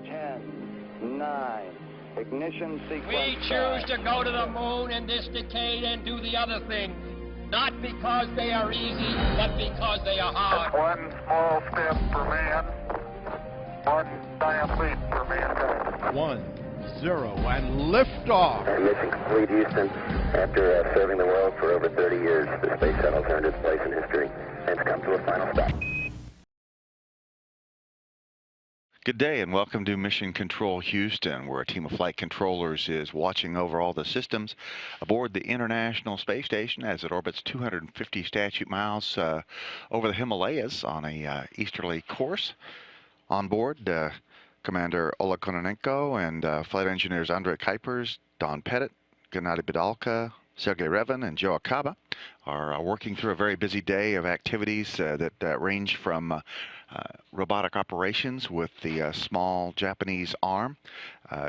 10, 9, ignition sequence. We choose to go to the moon in this decade and do the other things, not because they are easy, but because they are hard. One small step for man, one giant leap for mankind. 1, 0, and liftoff. Mission complete, Houston. After serving the world for over 30 years, the space shuttle earned its place in history and has come to a final stop. Good day and welcome to Mission Control Houston, where a team of flight controllers is watching over all the systems aboard the International Space Station as it orbits 250 statute miles over the Himalayas on a easterly course. On board, Commander Oleg Kononenko and flight engineers Andrei Kuipers, Don Pettit, Gennady Bedalka, Sergei Revin, and Joe Akaba are working through a very busy day of activities that range from robotic operations with the small Japanese arm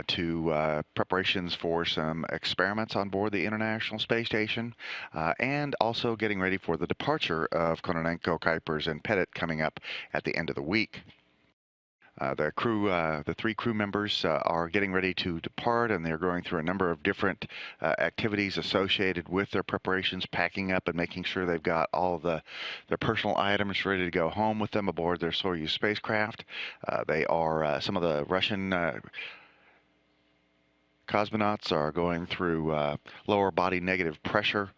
to preparations for some experiments on board the International Space Station and also getting ready for the departure of Kononenko, Kuipers, and Pettit coming up at the end of the week. The three crew members are getting ready to depart, and they're going through a number of different activities associated with their preparations, packing up and making sure they've got all of their personal items ready to go home with them aboard their Soyuz spacecraft. Some of the Russian cosmonauts are going through lower body negative pressure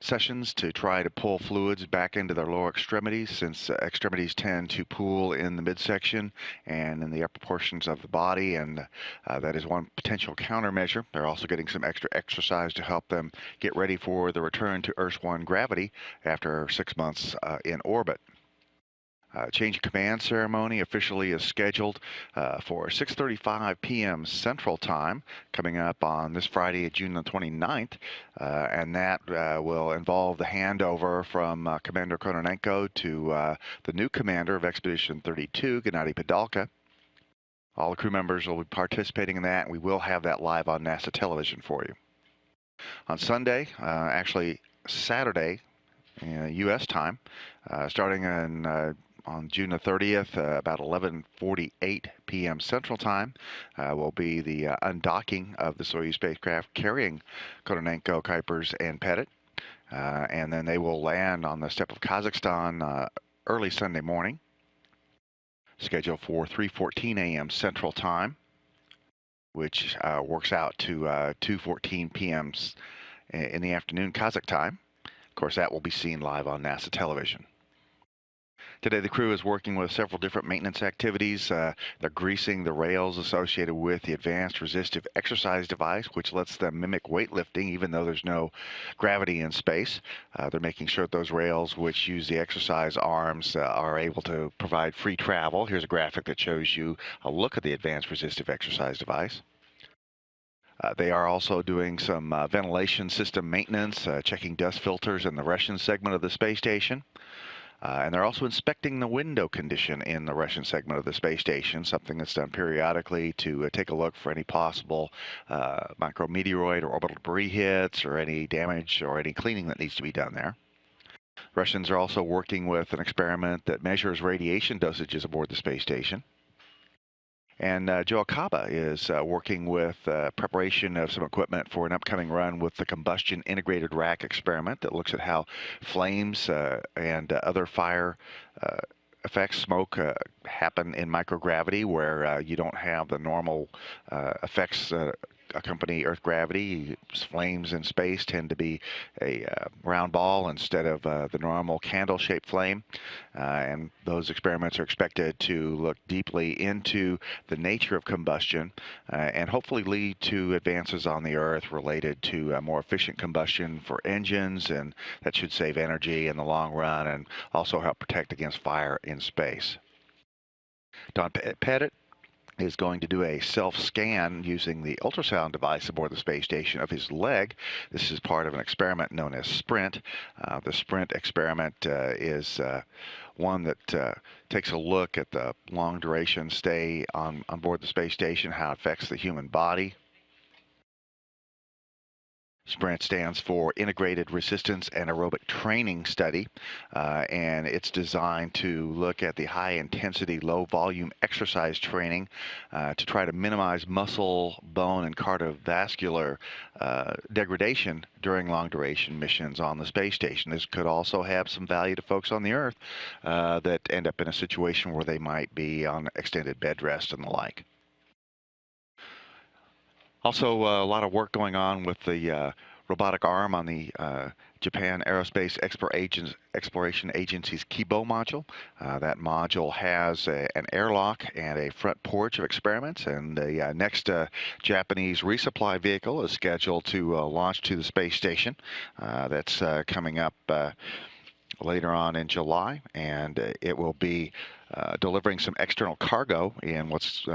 sessions to try to pull fluids back into their lower extremities, since extremities tend to pool in the midsection and in the upper portions of the body, and that is one potential countermeasure. They're also getting some extra exercise to help them get ready for the return to Earth 1 gravity after 6 months in orbit. Change of command ceremony officially is scheduled for 6:35 p.m. Central Time, coming up on this Friday, June the 29th, and that will involve the handover from Commander Kononenko to the new commander of Expedition 32, Gennady Bedalka. All the crew members will be participating in that, and we will have that live on NASA television for you. On Sunday, actually Saturday, U.S. time, starting on June the 30th, about 11:48 p.m. Central Time, will be the undocking of the Soyuz spacecraft carrying Kononenko, Kuipers, and Pettit. And then they will land on the steppe of Kazakhstan early Sunday morning, scheduled for 3:14 a.m. Central Time, which works out to 2:14 p.m. in the afternoon Kazakh time. Of course, that will be seen live on NASA television. Today, the crew is working with several different maintenance activities. They're greasing the rails associated with the Advanced Resistive Exercise Device, which lets them mimic weightlifting even though there's no gravity in space. They're making sure that those rails, which use the exercise arms, are able to provide free travel. Here's a graphic that shows you a look at the Advanced Resistive Exercise Device. They are also doing some ventilation system maintenance, checking dust filters in the Russian segment of the space station. And they're also inspecting the window condition in the Russian segment of the space station, something that's done periodically to take a look for any possible micrometeoroid or orbital debris hits or any damage or any cleaning that needs to be done there. Russians are also working with an experiment that measures radiation dosages aboard the space station. And Joe Akaba is working with preparation of some equipment for an upcoming run with the combustion integrated rack experiment that looks at how flames and other fire effects, smoke, happen in microgravity, where you don't have the normal effects accompany Earth gravity. Flames in space tend to be a round ball instead of the normal candle-shaped flame. And those experiments are expected to look deeply into the nature of combustion and hopefully lead to advances on the Earth related to more efficient combustion for engines, and that should save energy in the long run and also help protect against fire in space. Don Pettit is going to do a self-scan using the ultrasound device aboard the space station of his leg. This is part of an experiment known as SPRINT. The SPRINT experiment is one that takes a look at the long duration stay on board the space station, how it affects the human body. SPRINT stands for Integrated Resistance and Aerobic Training Study, and it's designed to look at the high-intensity, low-volume exercise training to try to minimize muscle, bone, and cardiovascular degradation during long-duration missions on the space station. This could also have some value to folks on the Earth that end up in a situation where they might be on extended bed rest and the like. Also, a lot of work going on with the robotic arm on the Japan Aerospace Exploration Agency's Kibo module. That module has an airlock and a front porch of experiments, and the next Japanese resupply vehicle is scheduled to launch to the space station. That's coming up later on in July, and it will be delivering some external cargo in what's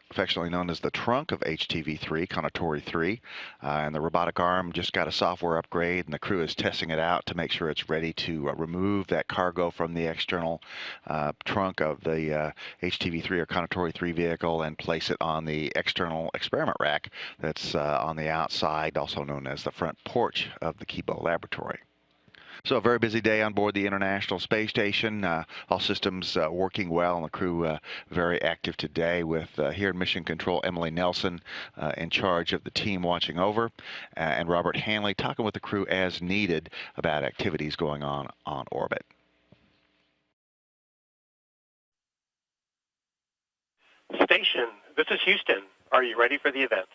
affectionately known as the trunk of HTV-3, Kanatori 3, and the robotic arm just got a software upgrade, and the crew is testing it out to make sure it's ready to remove that cargo from the external trunk of the HTV-3 or Kanatori 3 vehicle and place it on the external experiment rack that's on the outside, also known as the front porch of the Kibo laboratory. So a very busy day on board the International Space Station. All systems working well, and the crew very active today with here in Mission Control, Emily Nelson in charge of the team watching over, and Robert Hanley talking with the crew as needed about activities going on orbit. Station, this is Houston. Are you ready for the event?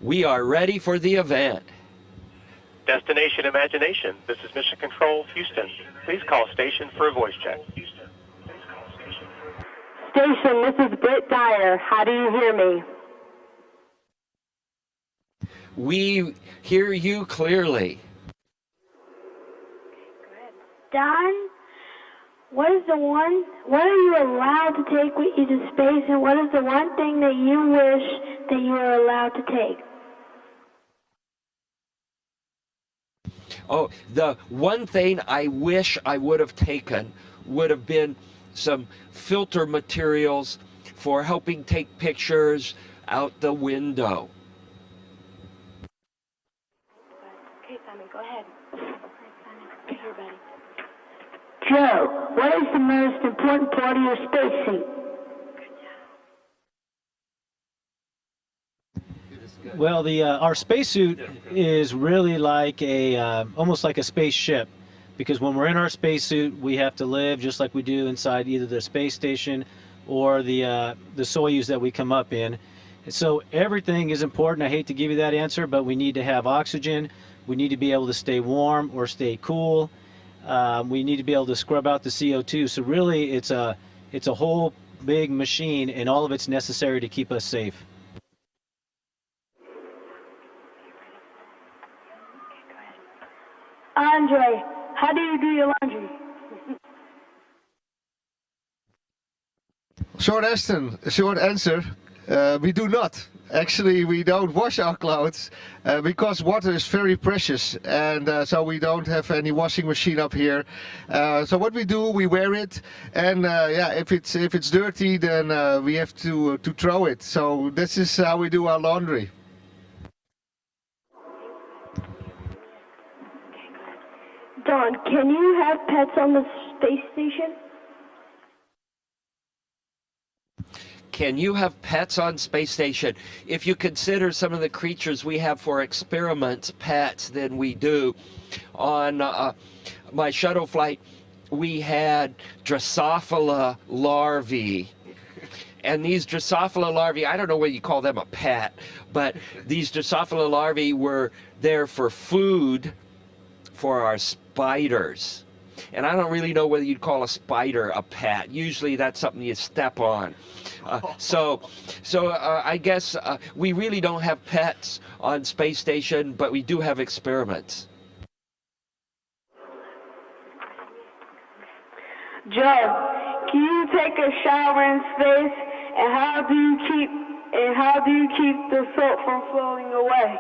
We are ready for the event. Destination Imagination, this is Mission Control, Houston. Please call station for a voice check. Station, this is Britt Dyer. How do you hear me? We hear you clearly. Don, what are you allowed to take with you to space, and what is the one thing that you wish that you were allowed to take? Oh, the one thing I wish I would have taken would have been some filter materials for helping take pictures out the window. Okay, Simon, go ahead. Right here, buddy. Joe, what is the most important part of your spacesuit? Well, our spacesuit is really like almost like a spaceship, because when we're in our spacesuit, we have to live just like we do inside either the space station or the Soyuz that we come up in. So everything is important. I hate to give you that answer, but we need to have oxygen. We need to be able to stay warm or stay cool. We need to be able to scrub out the CO2. So really, it's a whole big machine, and all of it's necessary to keep us safe. Andre, how do you do your laundry? Short answer, we do not. Actually, we don't wash our clothes because water is very precious, and so we don't have any washing machine up here. So what we do, we wear it, and yeah, if it's dirty, then we have to throw it. So this is how we do our laundry. Don, can you have pets on the space station? Can you have pets on space station? If you consider some of the creatures we have for experiments pets, then we do. On my shuttle flight, we had Drosophila larvae. And these Drosophila larvae, I don't know whether you call them a pet, but these Drosophila larvae were there for food for our spiders. And I don't really know whether you'd call a spider a pet. Usually that's something you step on. So I guess we really don't have pets on space station, but we do have experiments. Joe, can you take a shower in space, and how do you keep the soap from flowing away?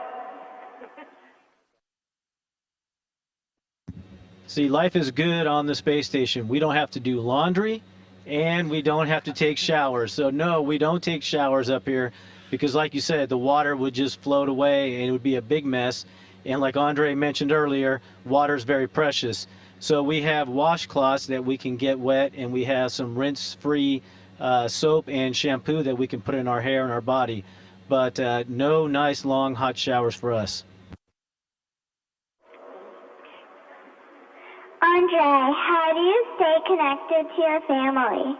See, life is good on the space station. We don't have to do laundry, and we don't have to take showers. So no, we don't take showers up here. because like you said, the water would just float away and it would be a big mess. And like Andre mentioned earlier, water is very precious. So we have washcloths that we can get wet, and we have some rinse-free soap and shampoo that we can put in our hair and our body. But no nice long hot showers for us. Andre, how do you stay connected to your family?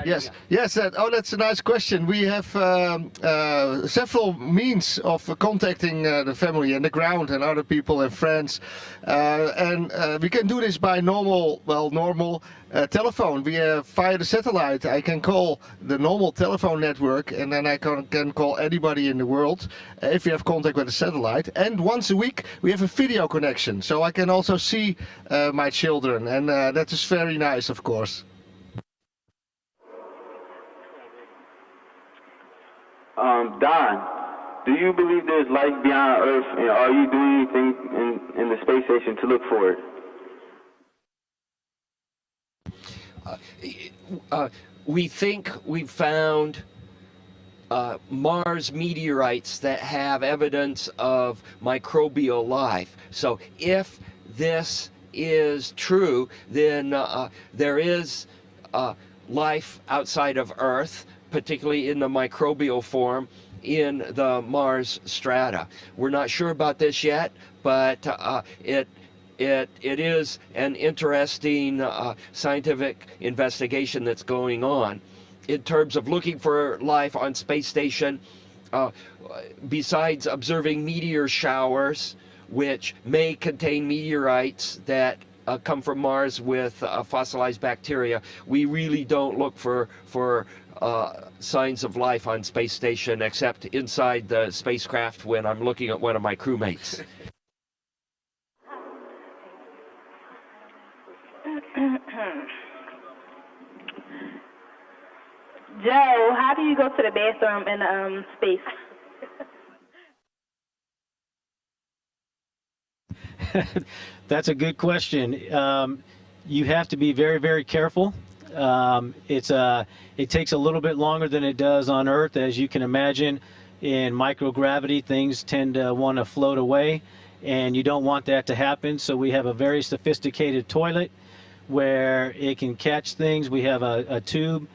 Yes, yes. That's a nice question. We have several means of contacting the family and the ground and other people and friends, and we can do this by normal telephone. We via the satellite. I can call the normal telephone network, and then I can call anybody in the world if we have contact with the satellite. And once a week we have a video connection, so I can also see my children, and that is very nice, of course. Don, do you believe there's life beyond Earth, and are you doing anything in the space station to look for it? We think we've found Mars meteorites that have evidence of microbial life. So if this is true, then there is life outside of Earth, particularly in the microbial form, in the Mars strata. We're not sure about this yet, but it is an interesting scientific investigation that's going on. In terms of looking for life on space station, besides observing meteor showers, which may contain meteorites that come from Mars with fossilized bacteria, we really don't look for signs of life on space station except inside the spacecraft when I'm looking at one of my crewmates. Joe, how do you go to the bathroom in space? That's a good question. You have to be very, very careful. It takes a little bit longer than it does on Earth. As you can imagine, in microgravity, things tend to want to float away, and you don't want that to happen. So we have a very sophisticated toilet where it can catch things. We have a tube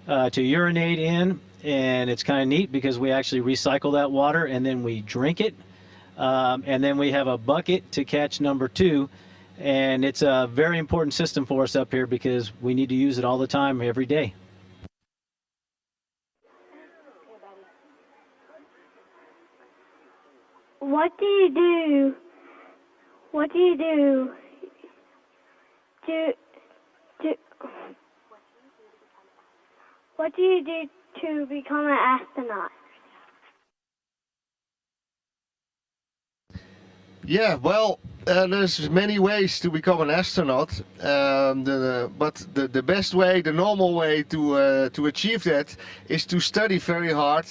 to urinate in, and it's kind of neat because we actually recycle that water and then we drink it. And then we have a bucket to catch number 2. And it's a very important system for us up here because we need to use it all the time, every day. What do you do? What do you do what do you do to become an astronaut? Yeah, well, there's many ways to become an astronaut, but the best way, the normal way to achieve that is to study very hard,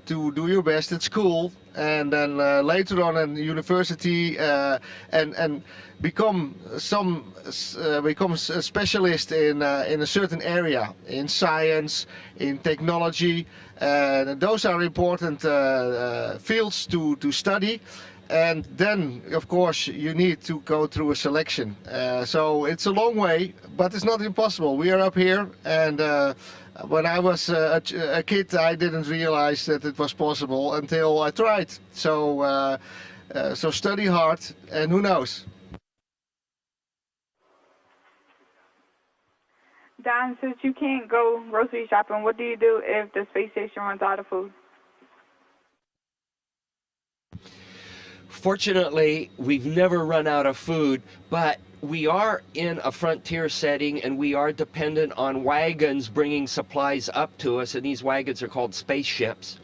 to do your best at school, and then later on in university, and become a specialist in a certain area, in science, in technology. Those are important fields to study. And then, of course, you need to go through a selection. So it's a long way, but it's not impossible. We are up here, and when I was a kid, I didn't realize that it was possible until I tried. So, so study hard, and who knows? Don, since you can't go grocery shopping, what do you do if the space station runs out of food? Fortunately, we've never run out of food, but we are in a frontier setting and we are dependent on wagons bringing supplies up to us, and these wagons are called spaceships.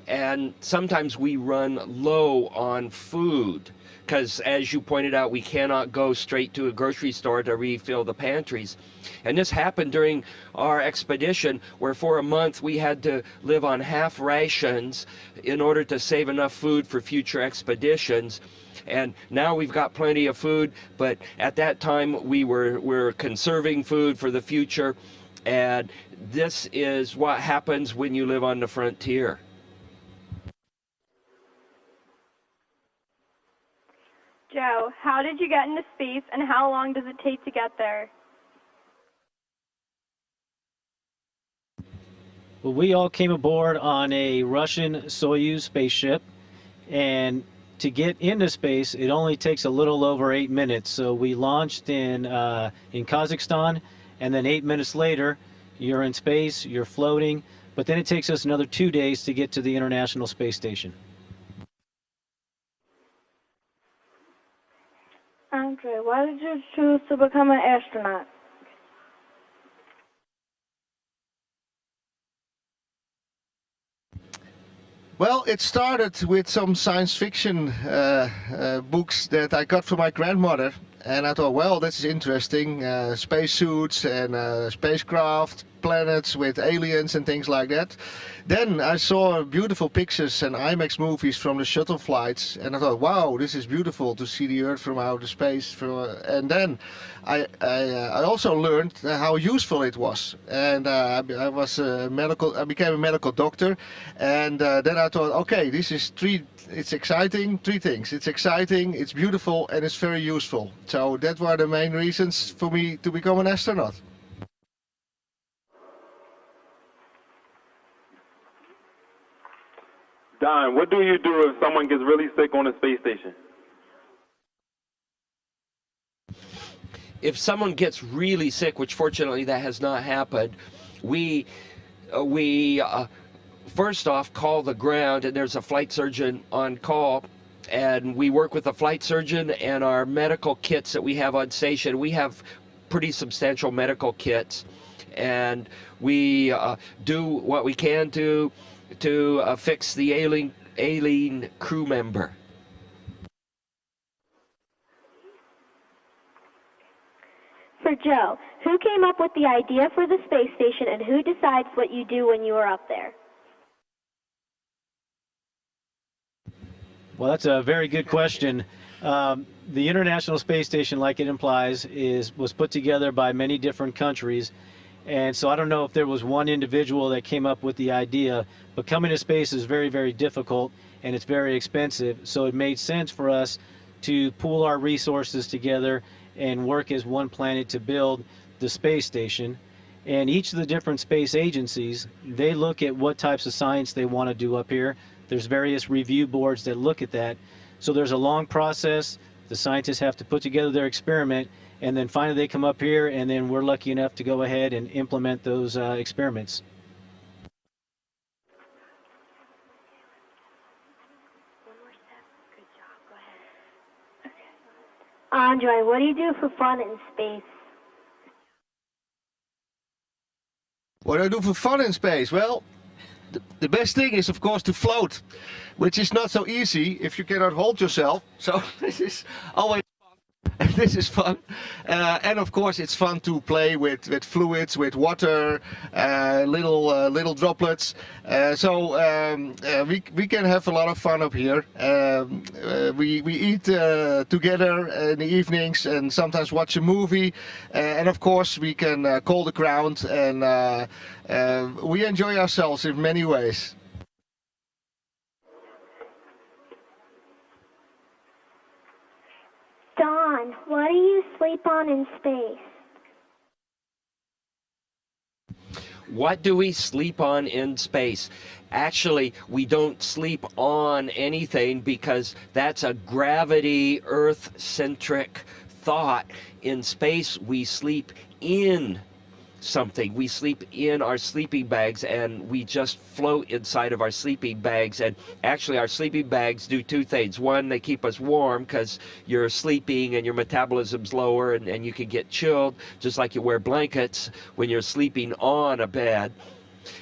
and sometimes we run low on food because, as you pointed out, we cannot go straight to a grocery store to refill the pantries. And this happened during our expedition, where for a month we had to live on half rations in order to save enough food for future expeditions. And now we've got plenty of food, but at that time we were conserving food for the future. And this is what happens when you live on the frontier. Joe, how did you get into space, and how long does it take to get there? Well, we all came aboard on a Russian Soyuz spaceship, and to get into space, it only takes a little over 8 minutes. So we launched in Kazakhstan, and then 8 minutes later, you're in space, you're floating, but then it takes us another 2 days to get to the International Space Station. Andre, why did you choose to become an astronaut? Well, it started with some science fiction books that I got from my grandmother. And I thought, well, this is interesting. Spacesuits and spacecraft, planets with aliens and things like that. Then I saw beautiful pictures and IMAX movies from the shuttle flights. And I thought, wow, this is beautiful to see the Earth from outer space. And then I also learned how useful it was. And I became a medical doctor. And then I thought, okay, this is it's exciting, three things. It's exciting, it's beautiful, and it's very useful. So that were the main reasons for me to become an astronaut. Don, what do you do if someone gets really sick on a space station? If someone gets really sick, which fortunately that has not happened, we first off call the ground, and there's a flight surgeon on call, and we work with the flight surgeon and our medical kits that we have on station. We have pretty substantial medical kits, and we do what we can to fix the ailing crew member. For Joe, who came up with the idea for the space station, and who decides what you do when you are up there? Well, that's a very good question. The International Space Station, like it implies, was put together by many different countries. And so I don't know if there was one individual that came up with the idea, but coming to space is very, very difficult, and it's very expensive. So it made sense for us to pool our resources together and work as one planet to build the space station. And each of the different space agencies, they look at what types of science they want to do up here. There's various review boards that look at that. So there's a long process. The scientists have to put together their experiment, and then finally they come up here, and then we're lucky enough to go ahead and implement those experiments. Andre, what do you do for fun in space? What do I do for fun in space? Well, the best thing is, of course, to float, which is not so easy if you cannot hold yourself. So this is always fun. This is fun. And of course, it's fun to play with fluids, with water, little droplets. We can have a lot of fun up here. We eat together in the evenings and sometimes watch a movie. And of course, we can call the ground, and we enjoy ourselves in many ways. Don, what do you sleep on in space? What do we sleep on in space? Actually, we don't sleep on anything because that's a gravity, Earth-centric thought. In space, we sleep in something. We sleep in our sleeping bags, and we just float inside of our sleeping bags. And actually, our sleeping bags do two things. One, they keep us warm because you're sleeping and your metabolism's lower, and you can get chilled, just like you wear blankets when you're sleeping on a bed.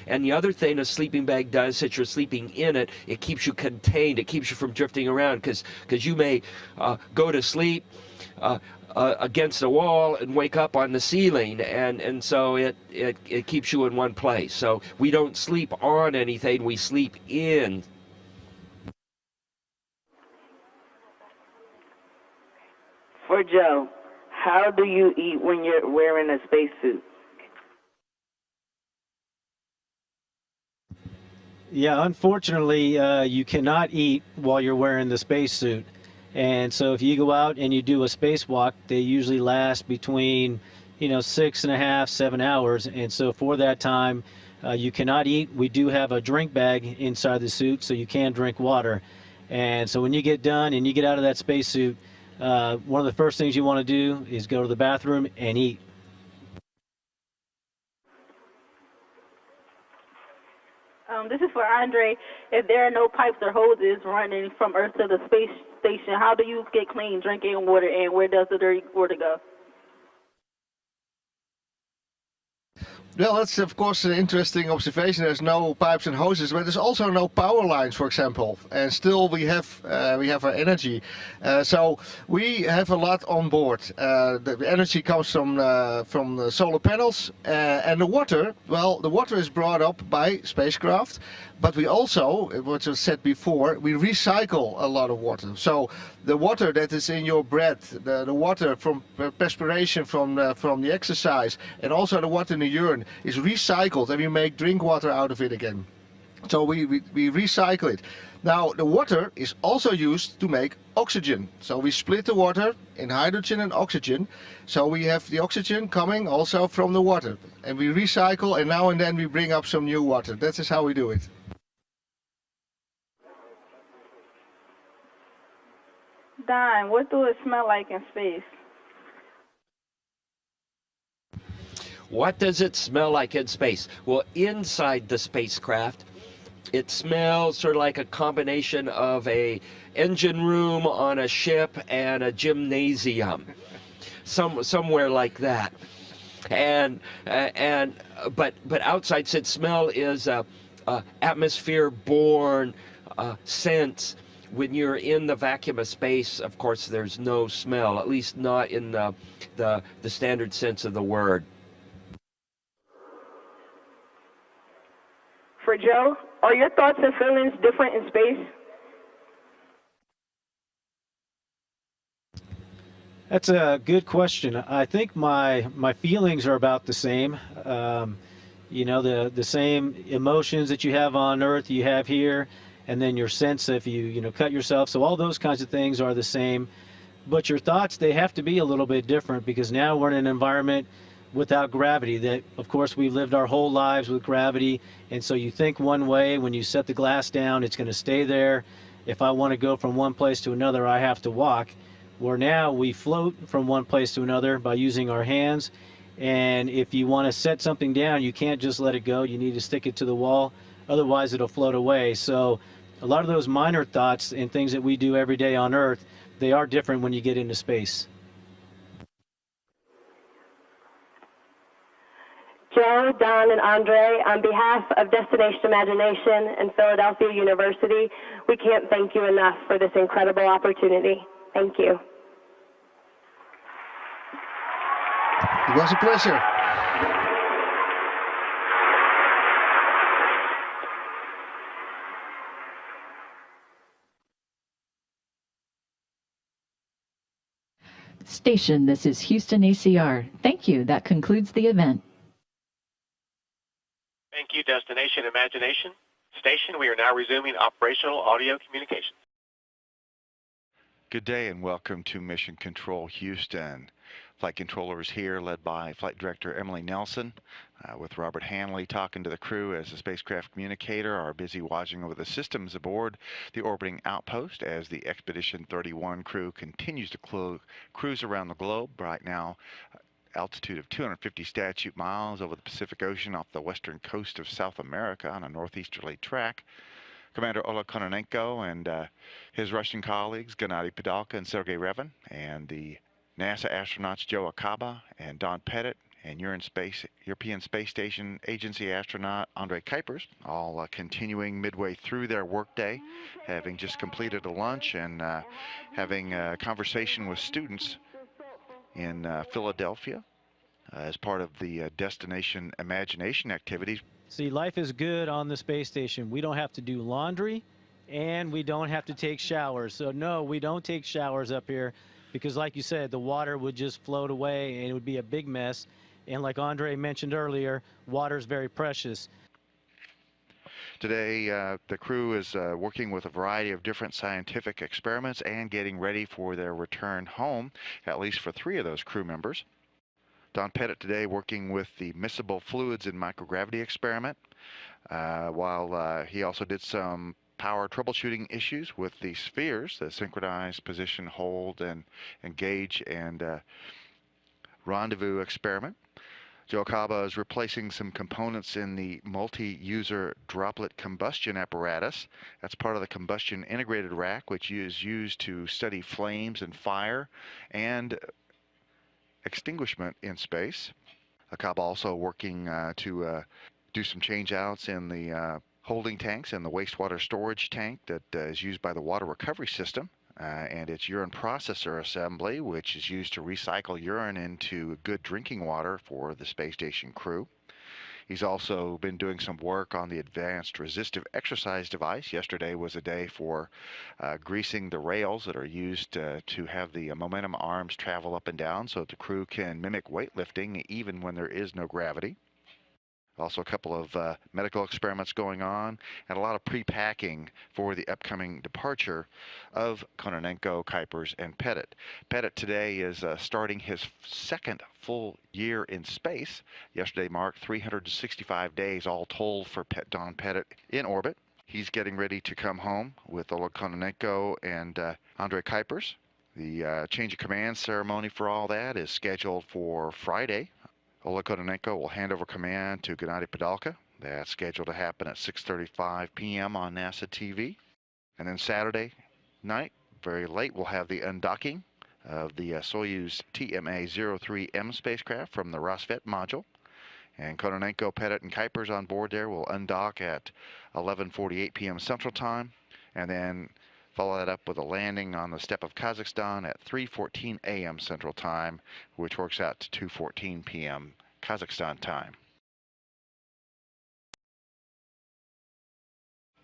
And the other thing a sleeping bag does, that you're sleeping in it, it keeps you contained. It keeps you from drifting around, because you may go to sleep against a wall and wake up on the ceiling, and so it keeps you in one place. So we don't sleep on anything, we sleep in. For Joe, how do you eat when you're wearing a spacesuit? Yeah, unfortunately, you cannot eat while you're wearing the spacesuit. And so if you go out and you do a spacewalk, they usually last between, 6.5, 7 hours. And so for that time, you cannot eat. We do have a drink bag inside the suit, so you can drink water. And so when you get done and you get out of that spacesuit, one of the first things you want to do is go to the bathroom and eat. This is for Andre. If there are no pipes or hoses running from Earth to the space station, how do you get clean drinking water, and where does the dirty water go? Well, that's of course an interesting observation. There's no pipes and hoses, but there's also no power lines, for example. And still we have our energy. So we have a lot on board. The energy comes from the solar panels, and the water. Well, the water is brought up by spacecraft, but we also, what was said before, we recycle a lot of water. So the water that is in your breath, the water from perspiration from the exercise, and also the water in the urine is recycled, and we make drink water out of it again. So we recycle it. Now the water is also used to make oxygen. So we split the water in hydrogen and oxygen. So we have the oxygen coming also from the water, and we recycle, and now and then we bring up some new water. That is how we do it. Don, what do it smell like in space? What does it smell like in space? Well, inside the spacecraft, it smells sort of like a combination of a engine room on a ship and a gymnasium, somewhere like that. But outside, said smell is atmosphere-borne sense. When you're in the vacuum of space, of course, there's no smell, at least not in the standard sense of the word. For Joe, are your thoughts and feelings different in space? That's a good question. I think my feelings are about the same. The same emotions that you have on Earth, you have here, and then your sense if you cut yourself. So all those kinds of things are the same. But your thoughts, they have to be a little bit different, because now we're in an environment without gravity that, of course, we've lived our whole lives with gravity. And so you think one way, when you set the glass down, it's going to stay there. If I want to go from one place to another, I have to walk. Where now we float from one place to another by using our hands. And if you want to set something down, you can't just let it go. You need to stick it to the wall. Otherwise, it'll float away. So a lot of those minor thoughts and things that we do every day on Earth, they are different when you get into space. Joe, Don, and Andre, on behalf of Destination Imagination and Philadelphia University, we can't thank you enough for this incredible opportunity. Thank you. It was a pleasure. Station, this is Houston ACR. Thank you. That concludes the event. Thank you, Destination Imagination. Station, we are now resuming operational audio communications. Good day and welcome to Mission Control Houston. Flight controllers here, led by Flight Director Emily Nelson, with Robert Hanley talking to the crew as the spacecraft communicator, are busy watching over the systems aboard the orbiting outpost as the Expedition 31 crew continues to cruise around the globe. Right now, altitude of 250 statute miles over the Pacific Ocean off the western coast of South America on a northeasterly track. Commander Oleg Kononenko and his Russian colleagues, Gennady Padalka and Sergei Revin, and the NASA astronauts Joe Acaba and Don Pettit and European Space Station Agency astronaut Andre Kuipers, all continuing midway through their workday, having just completed a lunch and having a conversation with students in Philadelphia as part of the Destination Imagination activities. See, life is good on the space station. We don't have to do laundry, and we don't have to take showers. So no, we don't take showers up here because, like you said, the water would just float away and it would be a big mess. And like Andre mentioned earlier, water is very precious. Today, the crew is working with a variety of different scientific experiments and getting ready for their return home, at least for 3 of those crew members. Don Pettit today working with the miscible fluids in microgravity experiment, while he also did some power troubleshooting issues with the spheres, the synchronized position, hold, and engage and rendezvous experiment. Joe Acaba is replacing some components in the multi-user droplet combustion apparatus. That's part of the combustion integrated rack, which is used to study flames and fire and extinguishment in space. Acaba also working to do some change outs in the holding tanks and the wastewater storage tank that is used by the water recovery system. And its urine processor assembly, which is used to recycle urine into good drinking water for the space station crew. He's also been doing some work on the advanced resistive exercise device. Yesterday was a day for greasing the rails that are used to have the momentum arms travel up and down so that the crew can mimic weightlifting even when there is no gravity. Also a couple of medical experiments going on and a lot of pre-packing for the upcoming departure of Kononenko, Kuipers, and Pettit. Pettit today is starting his 2nd full year in space. Yesterday marked 365 days all told for Don Pettit in orbit. He's getting ready to come home with Oleg Kononenko and Andre Kuipers. The change of command ceremony for all that is scheduled for Friday. Oleg Kononenko will hand over command to Gennady Padalka. That's scheduled to happen at 6:35 p.m. on NASA TV. And then Saturday night, very late, we'll have the undocking of the Soyuz TMA-03M spacecraft from the Rassvet module. And Kononenko, Pettit, and Kuipers on board there will undock at 11:48 p.m. Central Time, and then follow that up with a landing on the steppe of Kazakhstan at 3:14 a.m. Central Time, which works out to 2:14 p.m. Kazakhstan time.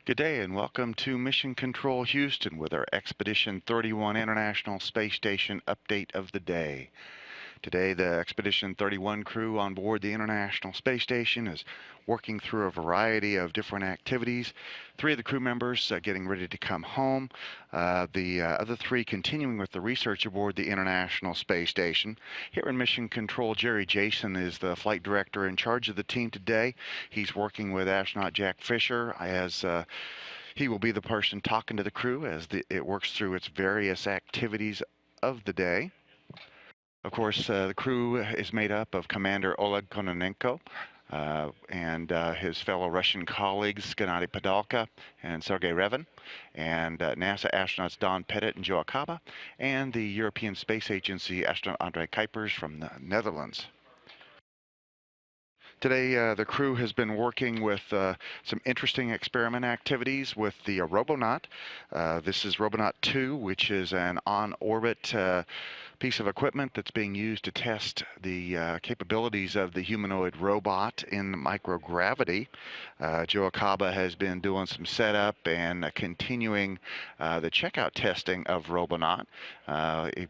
Good day and welcome to Mission Control Houston with our Expedition 31 International Space Station update of the day. Today, the Expedition 31 crew on board the International Space Station is working through a variety of different activities. 3 of the crew members getting ready to come home. The other 3 continuing with the research aboard the International Space Station. Here in Mission Control, Jerry Jason is the flight director in charge of the team today. He's working with astronaut Jack Fisher as he will be the person talking to the crew as it works through its various activities of the day. Of course, the crew is made up of Commander Oleg Kononenko and his fellow Russian colleagues Gennady Padalka and Sergei Revin, and NASA astronauts Don Pettit and Joe Acaba, and the European Space Agency astronaut Andre Kuipers from the Netherlands. Today, the crew has been working with some interesting experiment activities with the Robonaut. This is Robonaut 2, which is an on-orbit piece of equipment that's being used to test the capabilities of the humanoid robot in microgravity. Joe Acaba has been doing some setup and continuing the checkout testing of Robonaut.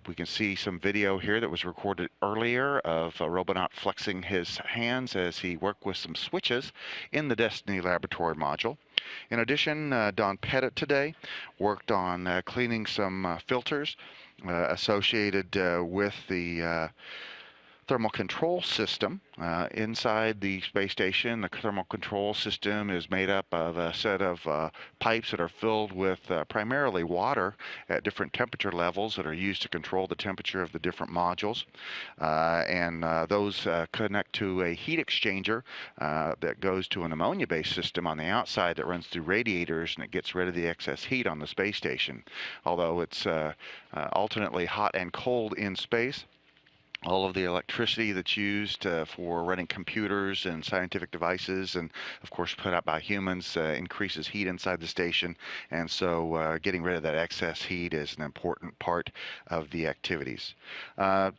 We can see some video here that was recorded earlier of Robonaut flexing his hands as he worked with some switches in the Destiny Laboratory module. In addition, Don Pettit today worked on cleaning some filters associated with the thermal control system inside the space station. The thermal control system is made up of a set of pipes that are filled with primarily water at different temperature levels that are used to control the temperature of the different modules. And those connect to a heat exchanger that goes to an ammonia-based system on the outside that runs through radiators, and it gets rid of the excess heat on the space station. Although it's alternately hot and cold in space, all of the electricity that's used for running computers and scientific devices, and of course put out by humans, increases heat inside the station, and so getting rid of that excess heat is an important part of the activities.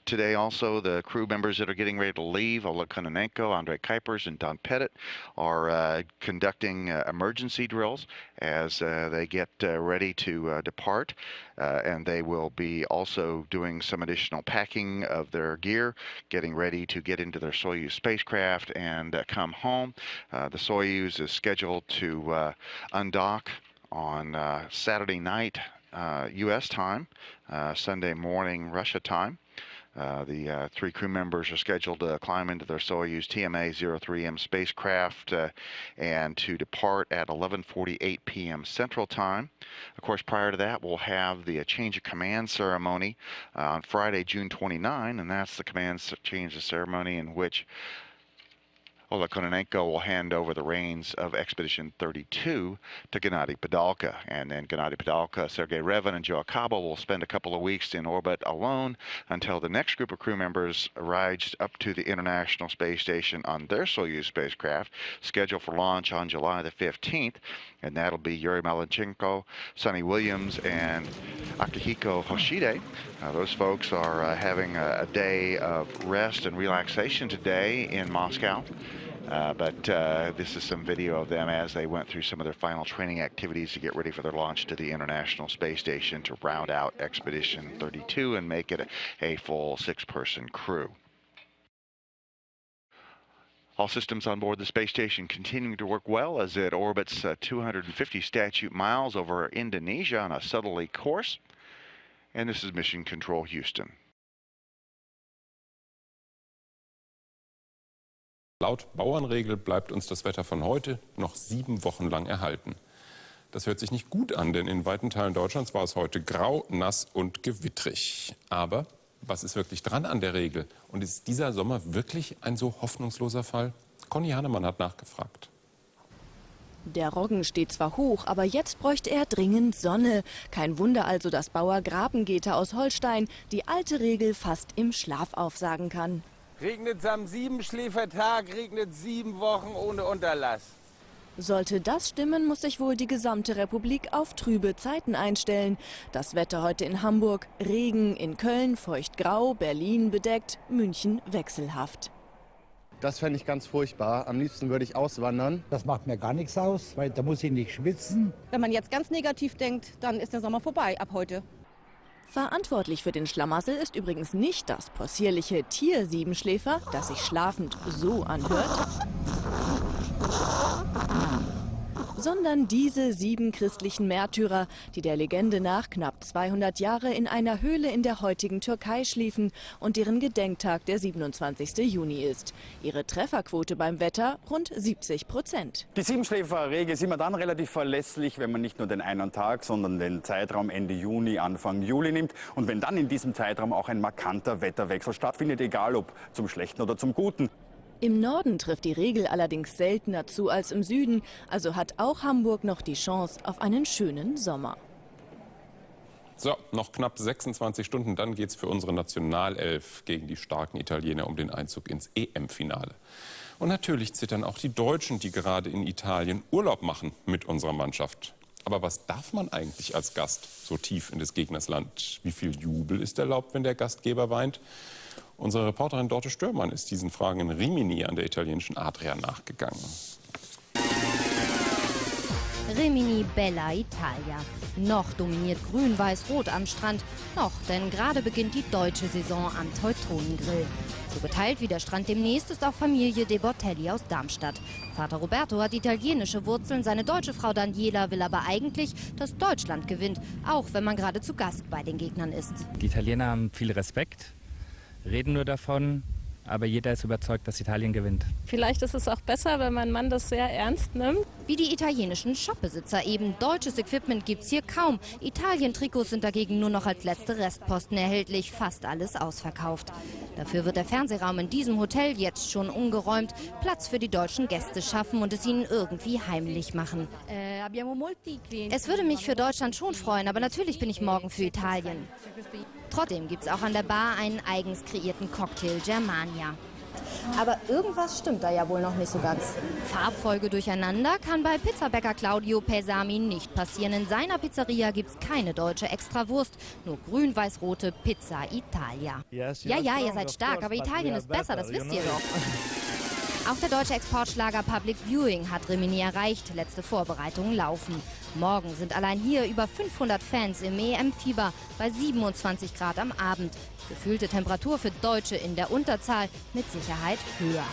Today also, the crew members that are getting ready to leave, Ola Kononenko, Andrei Kuipers, and Don Pettit, are conducting emergency drills as they get ready to depart, and they will be also doing some additional packing of their gear, getting ready to get into their Soyuz spacecraft and come home. The Soyuz is scheduled to undock on Saturday night U.S. time, Sunday morning Russia time. The three crew members are scheduled to climb into their Soyuz TMA-03M spacecraft and to depart at 11:48 p.m. Central Time. Of course, prior to that, we'll have the change of command ceremony on Friday, June 29, and that's the command change of ceremony in which Ola Kononenko will hand over the reins of Expedition 32 to Gennady Padalka. And then Gennady Padalka, Sergei Revin, and Joe Acaba will spend a couple of weeks in orbit alone until the next group of crew members arrives up to the International Space Station on their Soyuz spacecraft, scheduled for launch on July the 15th. And that'll be Yuri Malenchenko, Sonny Williams, and Akihiko Hoshide. Those folks are having a day of rest and relaxation today in Moscow. But this is some video of them as they went through some of their final training activities to get ready for their launch to the International Space Station to round out Expedition 32 and make it a full 6-person crew. All systems on board the space station continuing to work well as it orbits 250 statute miles over Indonesia on a southerly course. And this is Mission Control Houston. Laut Bauernregel bleibt uns das Wetter von heute noch 7 Wochen lang erhalten. Das hört sich nicht gut an, denn in weiten Teilen Deutschlands war es heute grau, nass und gewittrig. Aber was ist wirklich dran an der Regel? Und ist dieser Sommer wirklich ein so hoffnungsloser Fall? Conny Hannemann hat nachgefragt. Der Roggen steht zwar hoch, aber jetzt bräuchte er dringend Sonne. Kein Wunder also, dass Bauer Grapengeter aus Holstein die alte Regel fast im Schlaf aufsagen kann. Regnet es am 7-Schläfertag, regnet 7 Wochen ohne Unterlass. Sollte das stimmen, muss sich wohl die gesamte Republik auf trübe Zeiten einstellen. Das Wetter heute in Hamburg: Regen, in Köln feuchtgrau, Berlin bedeckt, München wechselhaft. Das fände ich ganz furchtbar. Am liebsten würde ich auswandern. Das macht mir gar nichts aus, weil da muss ich nicht schwitzen. Wenn man jetzt ganz negativ denkt, dann ist der Sommer vorbei ab heute. Verantwortlich für den Schlamassel ist übrigens nicht das possierliche Tier Siebenschläfer, das sich schlafend so anhört, sondern diese 7 christlichen Märtyrer, die der Legende nach knapp 200 Jahre in einer Höhle in der heutigen Türkei schliefen und deren Gedenktag der 27. Juni ist. Ihre Trefferquote beim Wetter rund 70%. Die Siebenschläferregel ist immer dann relativ verlässlich, wenn man nicht nur den einen Tag, sondern den Zeitraum Ende Juni, Anfang Juli nimmt. Und wenn dann in diesem Zeitraum auch ein markanter Wetterwechsel stattfindet, egal ob zum Schlechten oder zum Guten. Im Norden trifft die Regel allerdings seltener zu als im Süden, also hat auch Hamburg noch die Chance auf einen schönen Sommer. So, noch knapp 26 Stunden, dann geht's für unsere Nationalelf gegen die starken Italiener um den Einzug ins EM-Finale. Und natürlich zittern auch die Deutschen, die gerade in Italien Urlaub machen mit unserer Mannschaft. Aber was darf man eigentlich als Gast so tief in des Gegners Land? Wie viel Jubel ist erlaubt, wenn der Gastgeber weint? Unsere Reporterin Dorte Störmann ist diesen Fragen in Rimini an der italienischen Adria nachgegangen. Rimini Bella Italia. Noch dominiert Grün-Weiß-Rot am Strand. Noch, denn gerade beginnt die deutsche Saison am Teutonengrill. So geteilt wie der Strand demnächst ist auch Familie De Bortelli aus Darmstadt. Vater Roberto hat italienische Wurzeln, seine deutsche Frau Daniela will aber eigentlich, dass Deutschland gewinnt, auch wenn man gerade zu Gast bei den Gegnern ist. Die Italiener haben viel Respekt, reden nur davon, aber jeder ist überzeugt, dass Italien gewinnt. Vielleicht ist es auch besser, wenn mein Mann das sehr ernst nimmt. Wie die italienischen Shopbesitzer eben. Deutsches Equipment gibt's hier kaum. Italien-Trikots sind dagegen nur noch als letzte Restposten erhältlich. Fast alles ausverkauft. Dafür wird der Fernsehraum in diesem Hotel jetzt schon umgeräumt. Platz für die deutschen Gäste schaffen und es ihnen irgendwie heimlich machen. Es würde mich für Deutschland schon freuen, aber natürlich bin ich morgen für Italien. Trotzdem gibt es auch an der Bar einen eigens kreierten Cocktail Germania. Aber irgendwas stimmt da ja wohl noch nicht so ganz. Farbfolge durcheinander kann bei Pizzabäcker Claudio Pesami nicht passieren. In seiner Pizzeria gibt es keine deutsche Extrawurst, nur grün-weiß-rote Pizza Italia. Ja, ihr seid stark, aber Italien ist besser, das wisst ihr doch. Auch der deutsche Exportschlager Public Viewing hat Rimini erreicht. Letzte Vorbereitungen laufen. Morgen sind allein hier über 500 Fans im EM-Fieber bei 27 Grad am Abend. Gefühlte Temperatur für Deutsche in der Unterzahl, mit Sicherheit höher.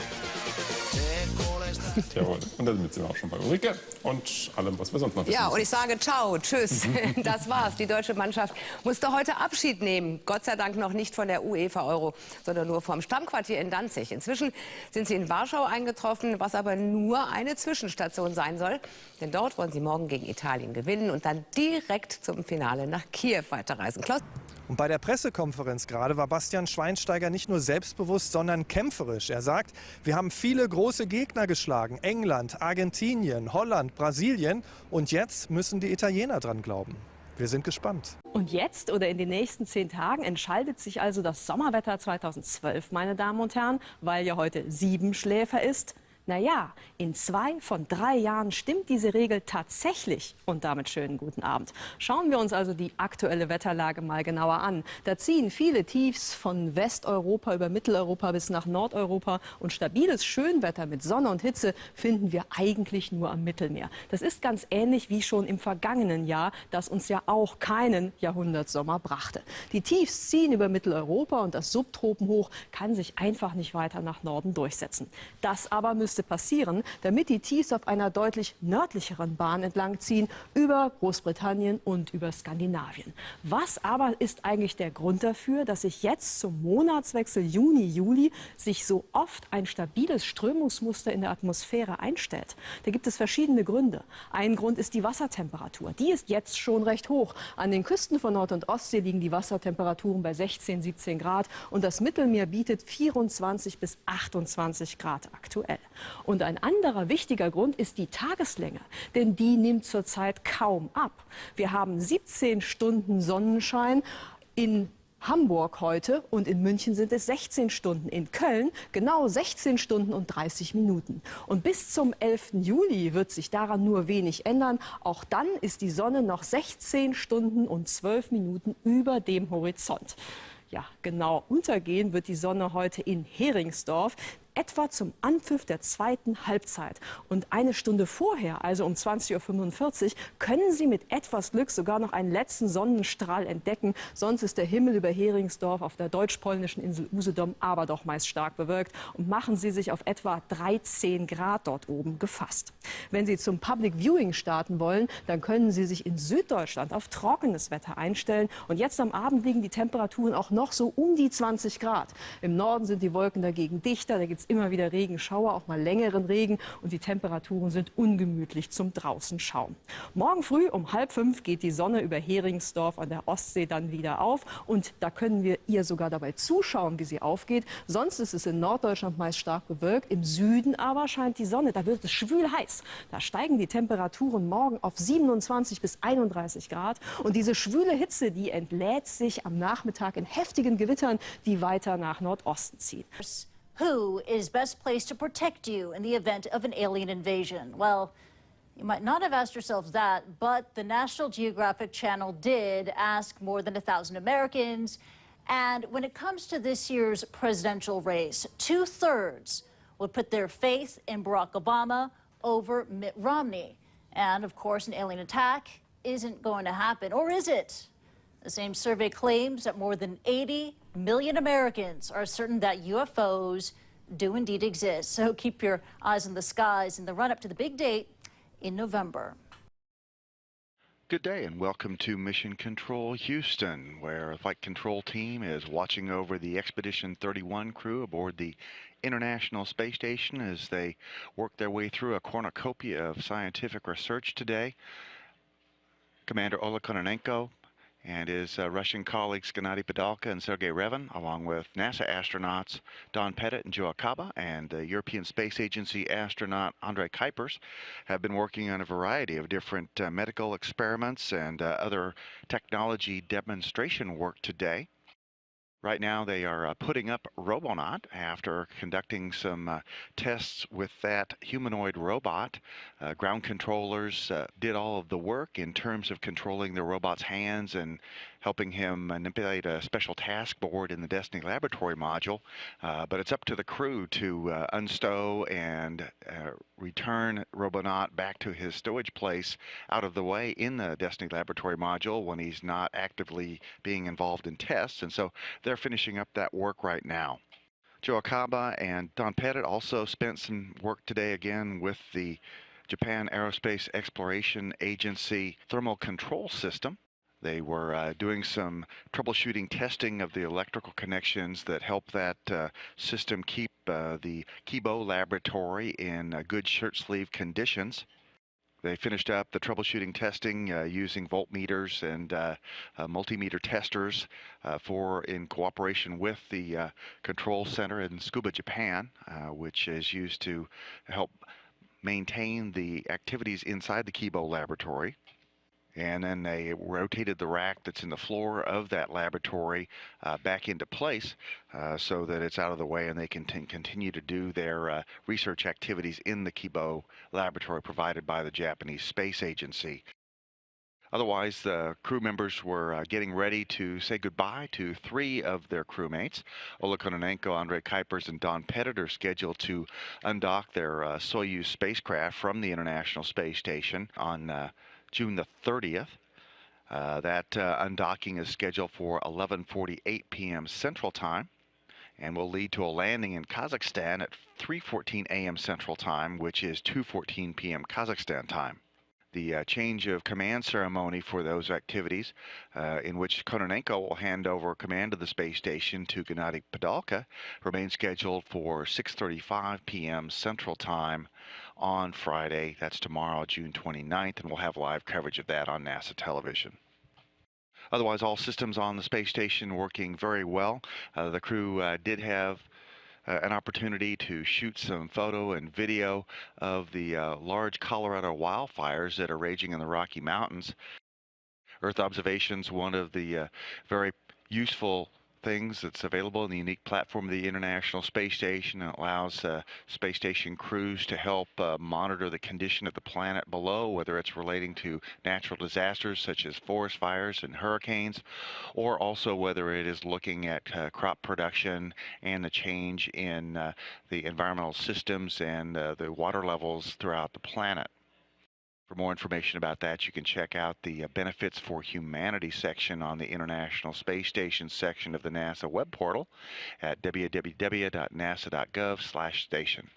Jawohl. Und damit sind wir auch schon bei Ulrike und allem, was wir sonst noch wissen. Ja, und ich sage ciao, tschüss. Das war's. Die deutsche Mannschaft musste heute Abschied nehmen. Gott sei Dank noch nicht von der UEFA Euro, sondern nur vom Stammquartier in Danzig. Inzwischen sind sie in Warschau eingetroffen, was aber nur eine Zwischenstation sein soll. Denn dort wollen sie morgen gegen Italien gewinnen und dann direkt zum Finale nach Kiew weiterreisen. Klaus? Und bei der Pressekonferenz gerade war Bastian Schweinsteiger nicht nur selbstbewusst, sondern kämpferisch. Er sagt, wir haben viele große Gegner geschlagen. England, Argentinien, Holland, Brasilien. Und jetzt müssen die Italiener dran glauben. Wir sind gespannt. Und jetzt oder in den nächsten 10 Tagen entscheidet sich also das Sommerwetter 2012, meine Damen und Herren, weil ja heute 7 Schläfer ist. Naja, in 2 von 3 Jahren stimmt diese Regel tatsächlich. Und damit schönen guten Abend. Schauen wir uns also die aktuelle Wetterlage mal genauer an. Da ziehen viele Tiefs von Westeuropa über Mitteleuropa bis nach Nordeuropa. Und stabiles Schönwetter mit Sonne und Hitze finden wir eigentlich nur am Mittelmeer. Das ist ganz ähnlich wie schon im vergangenen Jahr, das uns ja auch keinen Jahrhundertsommer brachte. Die Tiefs ziehen über Mitteleuropa und das Subtropenhoch kann sich einfach nicht weiter nach Norden durchsetzen. Das aber müsste passieren, damit die Tiefs auf einer deutlich nördlicheren Bahn entlang ziehen, über Großbritannien und über Skandinavien. Was aber ist eigentlich der Grund dafür, dass sich jetzt zum Monatswechsel Juni-Juli sich so oft ein stabiles Strömungsmuster in der Atmosphäre einstellt? Da gibt es verschiedene Gründe. Ein Grund ist die Wassertemperatur. Die ist jetzt schon recht hoch. An den Küsten von Nord- und Ostsee liegen die Wassertemperaturen bei 16, 17 Grad und das Mittelmeer bietet 24 bis 28 Grad aktuell. Und ein anderer wichtiger Grund ist die Tageslänge, denn die nimmt zurzeit kaum ab. Wir haben 17 Stunden Sonnenschein in Hamburg heute und in München sind es 16 Stunden. In Köln genau 16 Stunden und 30 Minuten. Und bis zum 11. Juli wird sich daran nur wenig ändern. Auch dann ist die Sonne noch 16 Stunden und 12 Minuten über dem Horizont. Ja, genau untergehen wird die Sonne heute in Heringsdorf, etwa zum Anpfiff der zweiten Halbzeit. Und eine Stunde vorher, also um 20:45 Uhr, können Sie mit etwas Glück sogar noch einen letzten Sonnenstrahl entdecken. Sonst ist der Himmel über Heringsdorf auf der deutsch-polnischen Insel Usedom aber doch meist stark bewölkt. Und machen Sie sich auf etwa 13 Grad dort oben gefasst. Wenn Sie zum Public Viewing starten wollen, dann können Sie sich in Süddeutschland auf trockenes Wetter einstellen. Und jetzt am Abend liegen die Temperaturen auch noch so um die 20 Grad. Im Norden sind die Wolken dagegen dichter, da gibt es immer wieder Regenschauer, auch mal längeren Regen und die Temperaturen sind ungemütlich zum draußen schauen. Morgen früh um 4:30 geht die Sonne über Heringsdorf an der Ostsee dann wieder auf und da können wir ihr sogar dabei zuschauen, wie sie aufgeht. Sonst ist es in Norddeutschland meist stark bewölkt, im Süden aber scheint die Sonne, da wird es schwül heiß. Da steigen die Temperaturen morgen auf 27 bis 31 Grad und diese schwüle Hitze, die entlädt sich am Nachmittag in heftigen Gewittern, die weiter nach Nordosten ziehen. Who is best placed to protect you in the event of an alien invasion? Well, you might not have asked yourselves that, but the National Geographic Channel did ask more than 1,000 Americans. And when it comes to this year's presidential race, 2/3 would put their faith in Barack Obama over Mitt Romney. And of course, an alien attack isn't going to happen, or is it? The same survey claims that more than 80 million Americans are certain that UFOs do indeed exist. So keep your eyes on the skies in the run-up to the big date in November. Good day and welcome to Mission Control Houston, where a flight control team is watching over the Expedition 31 crew aboard the International Space Station as they work their way through a cornucopia of scientific research today. Commander Ola Kononenko and his Russian colleagues Gennady Padalka and Sergei Revin, along with NASA astronauts Don Pettit and Joe Acaba, and the European Space Agency astronaut Andrei Kuipers, have been working on a variety of different medical experiments and other technology demonstration work today. Right now, they are putting up Robonaut after conducting some tests with that humanoid robot. Ground controllers did all of the work in terms of controlling the robot's hands and helping him manipulate a special task board in the Destiny Laboratory module. But it's up to the crew to unstow and return Robonaut back to his stowage place out of the way in the Destiny Laboratory module when he's not actively being involved in tests. And so they're finishing up that work right now. Joe Akaba and Don Pettit also spent some work today again with the Japan Aerospace Exploration Agency thermal control system. They were doing some troubleshooting testing of the electrical connections that help that system keep the Kibo laboratory in good shirt sleeve conditions. They finished up the troubleshooting testing using voltmeters and multimeter testers in cooperation with the control center in Tsukuba, Japan, which is used to help maintain the activities inside the Kibo laboratory. And then they rotated the rack that's in the floor of that laboratory back into place so that it's out of the way and they can continue to do their research activities in the Kibo laboratory provided by the Japanese Space Agency. Otherwise, the crew members were getting ready to say goodbye to 3 of their crewmates. Ola Kononenko, Andrei Kuipers, and Don Pettit are scheduled to undock their Soyuz spacecraft from the International Space Station on June the 30th. That undocking is scheduled for 11:48 p.m. Central Time and will lead to a landing in Kazakhstan at 3:14 a.m. Central Time, which is 2:14 p.m. Kazakhstan time. The change of command ceremony for those activities, in which Kononenko will hand over command of the space station to Gennady Padalka, remains scheduled for 6:35 p.m. Central Time on Friday. That's tomorrow, June 29th, and we'll have live coverage of that on NASA television. Otherwise, all systems on the space station working very well. The crew did have an opportunity to shoot some photo and video of the large Colorado wildfires that are raging in the Rocky Mountains. Earth observation's one of the very useful things that's available in the unique platform of the International Space Station. It allows space station crews to help monitor the condition of the planet below, whether it's relating to natural disasters such as forest fires and hurricanes, or also whether it is looking at crop production and the change in the environmental systems and the water levels throughout the planet. For more information about that, you can check out the Benefits for Humanity section on the International Space Station section of the NASA web portal at www.nasa.gov/station.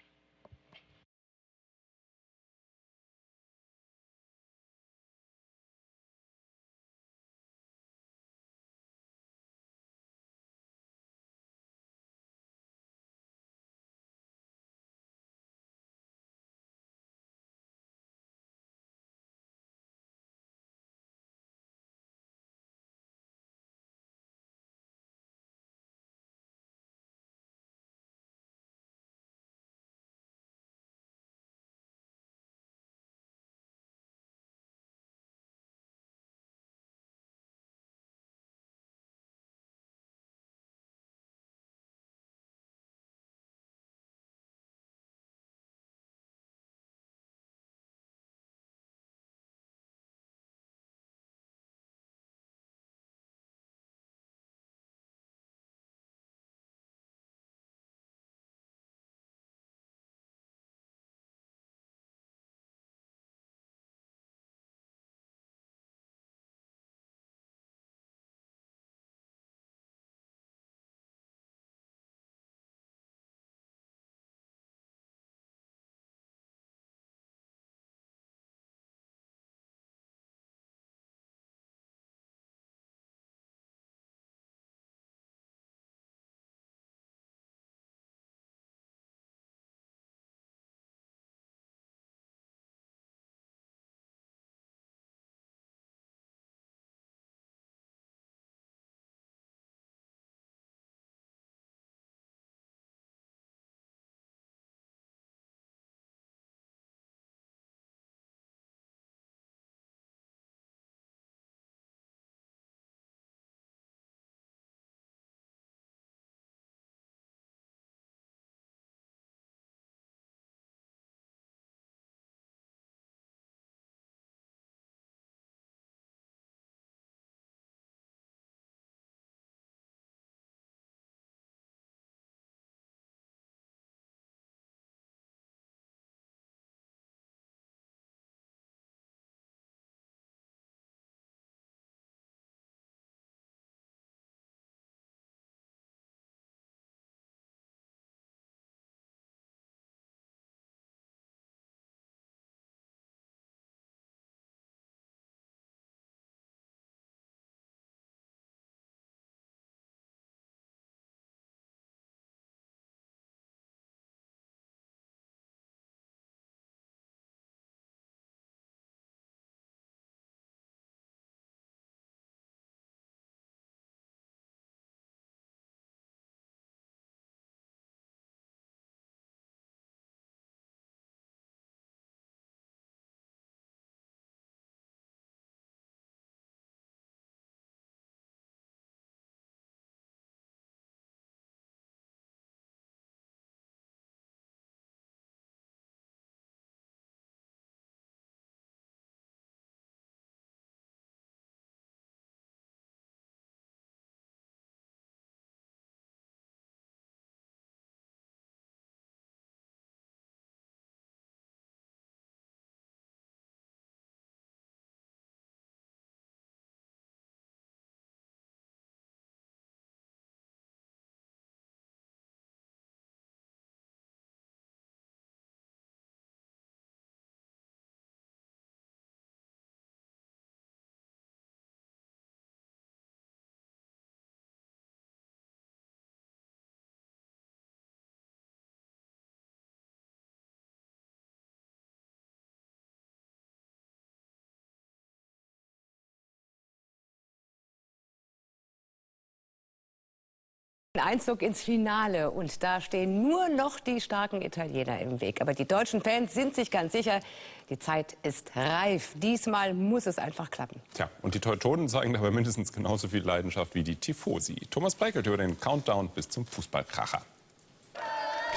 Einzug ins Finale und da stehen nur noch die starken Italiener im Weg. Aber die deutschen Fans sind sich ganz sicher, die Zeit ist reif. Diesmal muss es einfach klappen. Tja, und die Teutonen zeigen dabei mindestens genauso viel Leidenschaft wie die Tifosi. Thomas Breikelt über den Countdown bis zum Fußballkracher.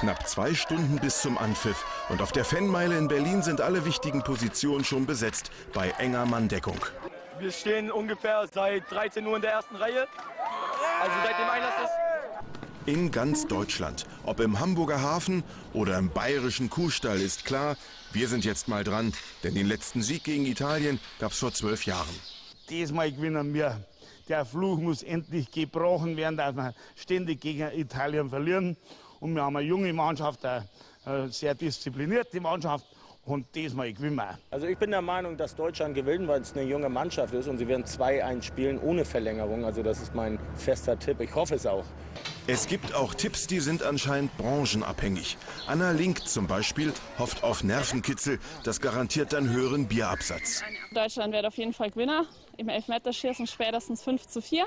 Knapp 2 Stunden bis zum Anpfiff und auf der Fanmeile in Berlin sind alle wichtigen Positionen schon besetzt bei enger Manndeckung. Wir stehen ungefähr seit 13 Uhr in der ersten Reihe, also seit dem Einlass ist. In ganz Deutschland, ob im Hamburger Hafen oder im bayerischen Kuhstall, ist klar, wir sind jetzt mal dran, denn den letzten Sieg gegen Italien gab es vor 12 Jahren. Diesmal gewinnen wir. Der Fluch muss endlich gebrochen werden, dass wir ständig gegen Italien verlieren. Und wir haben eine junge Mannschaft, eine sehr disziplinierte Mannschaft. Und diesmal gewinnen wir. Also ich bin der Meinung, dass Deutschland gewinnt, weil es eine junge Mannschaft ist und sie werden 2-1 spielen ohne Verlängerung. Also das ist mein fester Tipp. Ich hoffe es auch. Es gibt auch Tipps, die sind anscheinend branchenabhängig. Anna Link zum Beispiel hofft auf Nervenkitzel. Das garantiert dann höheren Bierabsatz. Deutschland wird auf jeden Fall Gewinner. Im Elfmeterschießen spätestens 5:4.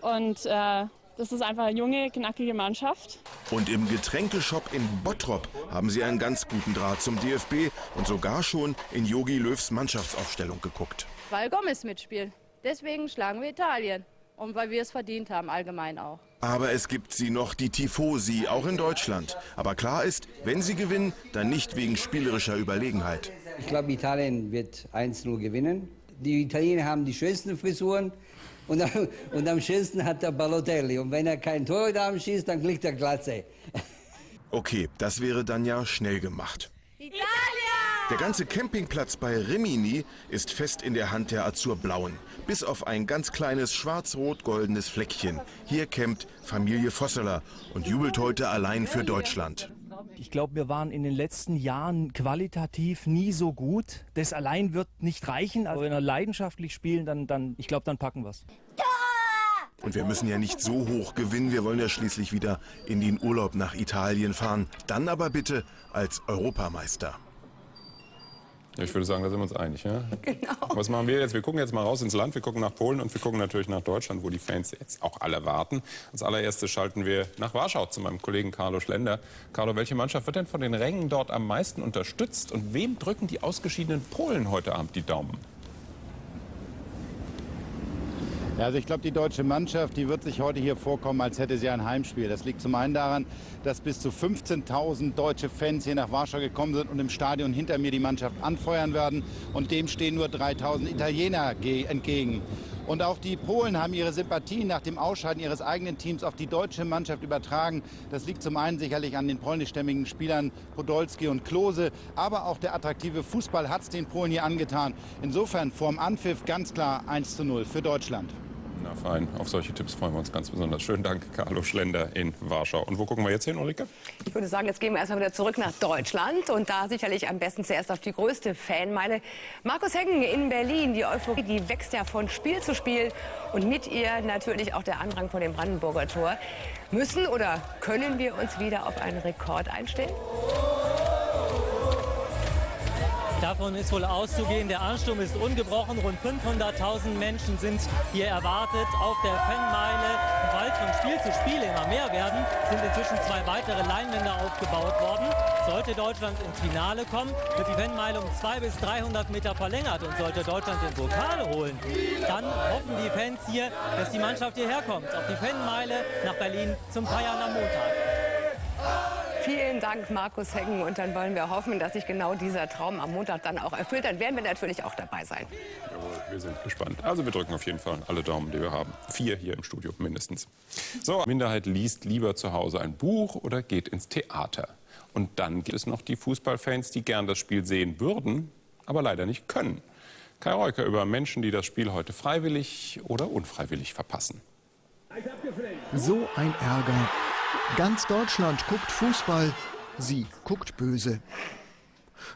Und das ist einfach eine junge, knackige Mannschaft. Und im Getränkeshop in Bottrop haben sie einen ganz guten Draht zum DFB und sogar schon in Jogi Löws Mannschaftsaufstellung geguckt. Weil Gomez mitspielt. Deswegen schlagen wir Italien. Und weil wir es verdient haben, allgemein auch. Aber es gibt sie noch, die Tifosi, auch in Deutschland. Aber klar ist, wenn sie gewinnen, dann nicht wegen spielerischer Überlegenheit. Ich glaube, Italien wird 1:0 gewinnen. Die Italiener haben die schönsten Frisuren. Und am schönsten hat der Balotelli. Und wenn er kein Torhüter schießt, dann kriegt er Glatze. Okay, das wäre dann ja schnell gemacht. Italia! Der ganze Campingplatz bei Rimini ist fest in der Hand der Azurblauen. Bis auf ein ganz kleines schwarz-rot-goldenes Fleckchen. Hier campt Familie Vosseler und jubelt heute allein für Deutschland. Ich glaube, wir waren in den letzten Jahren qualitativ nie so gut. Das allein wird nicht reichen. Aber wenn wir leidenschaftlich spielen, dann packen wir es. Und wir müssen ja nicht so hoch gewinnen. Wir wollen ja schließlich wieder in den Urlaub nach Italien fahren. Dann aber bitte als Europameister. Ja, ich würde sagen, da sind wir uns einig. Ja? Genau. Was machen wir jetzt? Wir gucken jetzt mal raus ins Land. Wir gucken nach Polen und wir gucken natürlich nach Deutschland, wo die Fans jetzt auch alle warten. Als allererstes schalten wir nach Warschau zu meinem Kollegen Carlo Schlender. Carlo, welche Mannschaft wird denn von den Rängen dort am meisten unterstützt? Und wem drücken die ausgeschiedenen Polen heute Abend die Daumen? Ja, also ich glaube, die deutsche Mannschaft, die wird sich heute hier vorkommen, als hätte sie ein Heimspiel. Das liegt zum einen daran, dass bis zu 15.000 deutsche Fans hier nach Warschau gekommen sind und im Stadion hinter mir die Mannschaft anfeuern werden. Und dem stehen nur 3.000 Italiener entgegen. Und auch die Polen haben ihre Sympathien nach dem Ausscheiden ihres eigenen Teams auf die deutsche Mannschaft übertragen. Das liegt zum einen sicherlich an den polnischstämmigen Spielern Podolski und Klose, aber auch der attraktive Fußball hat es den Polen hier angetan. Insofern vorm Anpfiff ganz klar 1:0 für Deutschland. Na fein, auf solche Tipps freuen wir uns ganz besonders. Schönen Dank, Carlo Schlender in Warschau. Und wo gucken wir jetzt hin, Ulrike? Ich würde sagen, jetzt gehen wir erstmal wieder zurück nach Deutschland. Und da sicherlich am besten zuerst auf die größte Fanmeile. Markus Heggen in Berlin. Die Euphorie, die wächst ja von Spiel zu Spiel. Und mit ihr natürlich auch der Andrang vor dem Brandenburger Tor. Müssen oder können wir uns wieder auf einen Rekord einstellen? Davon ist wohl auszugehen. Der Ansturm ist ungebrochen. Rund 500.000 Menschen sind hier erwartet auf der Fanmeile. Weil von Spiel zu Spiel immer mehr werden, sind inzwischen 2 weitere Leinwände aufgebaut worden. Sollte Deutschland ins Finale kommen, wird die Fanmeile um 200 bis 300 Meter verlängert. Und sollte Deutschland den Pokal holen, dann hoffen die Fans hier, dass die Mannschaft hierher kommt. Auf die Fanmeile nach Berlin zum Feiern am Montag. Vielen Dank, Markus Heggen. Und dann wollen wir hoffen, dass sich genau dieser Traum am Montag dann auch erfüllt. Dann werden wir natürlich auch dabei sein. Jawohl, wir sind gespannt. Also wir drücken auf jeden Fall alle Daumen, die wir haben. 4 hier im Studio mindestens. So, Minderheit liest lieber zu Hause ein Buch oder geht ins Theater. Und dann gibt es noch die Fußballfans, die gern das Spiel sehen würden, aber leider nicht können. Kai Reuker über Menschen, die das Spiel heute freiwillig oder unfreiwillig verpassen. So ein Ärger. Ganz Deutschland guckt Fußball, sie guckt böse.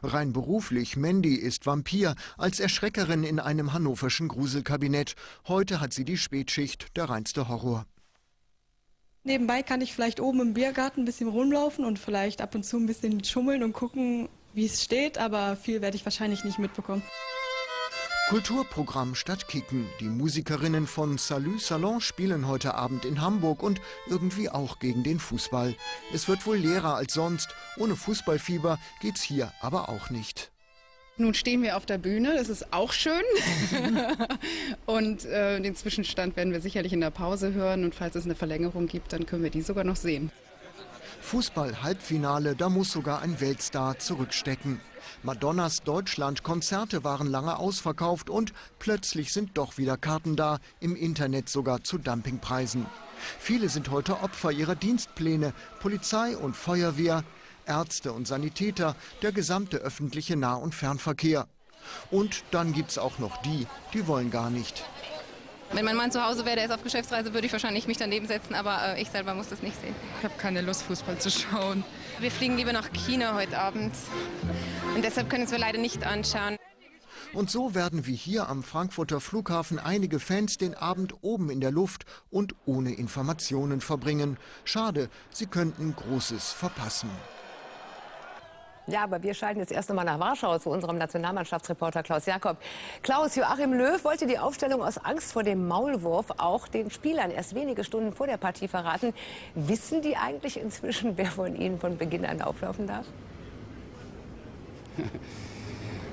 Rein beruflich, Mandy ist Vampir, als Erschreckerin in einem hannoverschen Gruselkabinett. Heute hat sie die Spätschicht, der reinste Horror. Nebenbei kann ich vielleicht oben im Biergarten ein bisschen rumlaufen und vielleicht ab und zu ein bisschen schummeln und gucken, wie es steht, aber viel werde ich wahrscheinlich nicht mitbekommen. Kulturprogramm statt Kicken. Die Musikerinnen von Salut Salon spielen heute Abend in Hamburg und irgendwie auch gegen den Fußball. Es wird wohl leerer als sonst. Ohne Fußballfieber geht's hier aber auch nicht. Nun stehen wir auf der Bühne, das ist auch schön. Und den Zwischenstand werden wir sicherlich in der Pause hören. Und falls es eine Verlängerung gibt, dann können wir die sogar noch sehen. Fußball-Halbfinale, da muss sogar ein Weltstar zurückstecken. Madonnas Deutschland-Konzerte waren lange ausverkauft und plötzlich sind doch wieder Karten da, im Internet sogar zu Dumpingpreisen. Viele sind heute Opfer ihrer Dienstpläne, Polizei und Feuerwehr, Ärzte und Sanitäter, der gesamte öffentliche Nah- und Fernverkehr. Und dann gibt's auch noch die wollen gar nicht. Wenn mein Mann zu Hause wäre, der ist auf Geschäftsreise, würde ich wahrscheinlich mich daneben setzen, aber ich selber muss das nicht sehen. Ich habe keine Lust, Fußball zu schauen. Wir fliegen lieber nach China heute Abend und deshalb können wir leider nicht anschauen. Und so werden wie hier am Frankfurter Flughafen einige Fans den Abend oben in der Luft und ohne Informationen verbringen. Schade, sie könnten Großes verpassen. Ja, aber wir schalten jetzt erst noch mal nach Warschau zu unserem Nationalmannschaftsreporter Klaus Jakob. Klaus, Joachim Löw wollte die Aufstellung aus Angst vor dem Maulwurf auch den Spielern erst wenige Stunden vor der Partie verraten. Wissen die eigentlich inzwischen, wer von ihnen von Beginn an auflaufen darf?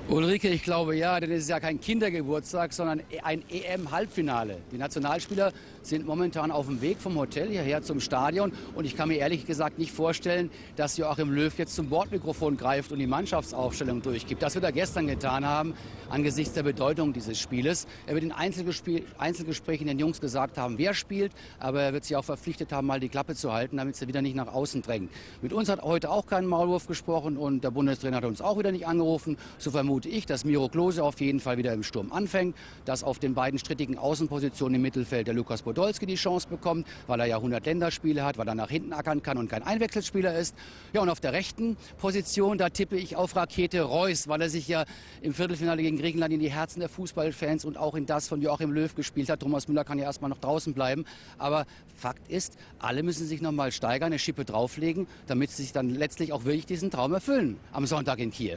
Ulrike, ich glaube ja, denn es ist ja kein Kindergeburtstag, sondern ein EM-Halbfinale. Die Nationalspieler sind momentan auf dem Weg vom Hotel hierher zum Stadion. Und ich kann mir ehrlich gesagt nicht vorstellen, dass Joachim Löw jetzt zum Bordmikrofon greift und die Mannschaftsaufstellung durchgibt. Das wird er gestern getan haben, angesichts der Bedeutung dieses Spieles. Er wird in Einzelgesprächen den Jungs gesagt haben, wer spielt. Aber er wird sie auch verpflichtet haben, mal die Klappe zu halten, damit sie wieder nicht nach außen drängen. Mit uns hat heute auch kein Maulwurf gesprochen und der Bundestrainer hat uns auch wieder nicht angerufen. So vermute ich, dass Miro Klose auf jeden Fall wieder im Sturm anfängt, dass auf den beiden strittigen Außenpositionen im Mittelfeld der Lukas Podolski die Chance bekommt, weil er ja 100 Länderspiele hat, weil er nach hinten ackern kann und kein Einwechselspieler ist. Ja, und auf der rechten Position, da tippe ich auf Rakete Reus, weil er sich ja im Viertelfinale gegen Griechenland in die Herzen der Fußballfans und auch in das von Joachim Löw gespielt hat. Thomas Müller kann ja erstmal noch draußen bleiben. Aber Fakt ist, alle müssen sich noch mal steigern, eine Schippe drauflegen, damit sie sich dann letztlich auch wirklich diesen Traum erfüllen am Sonntag in Kiew.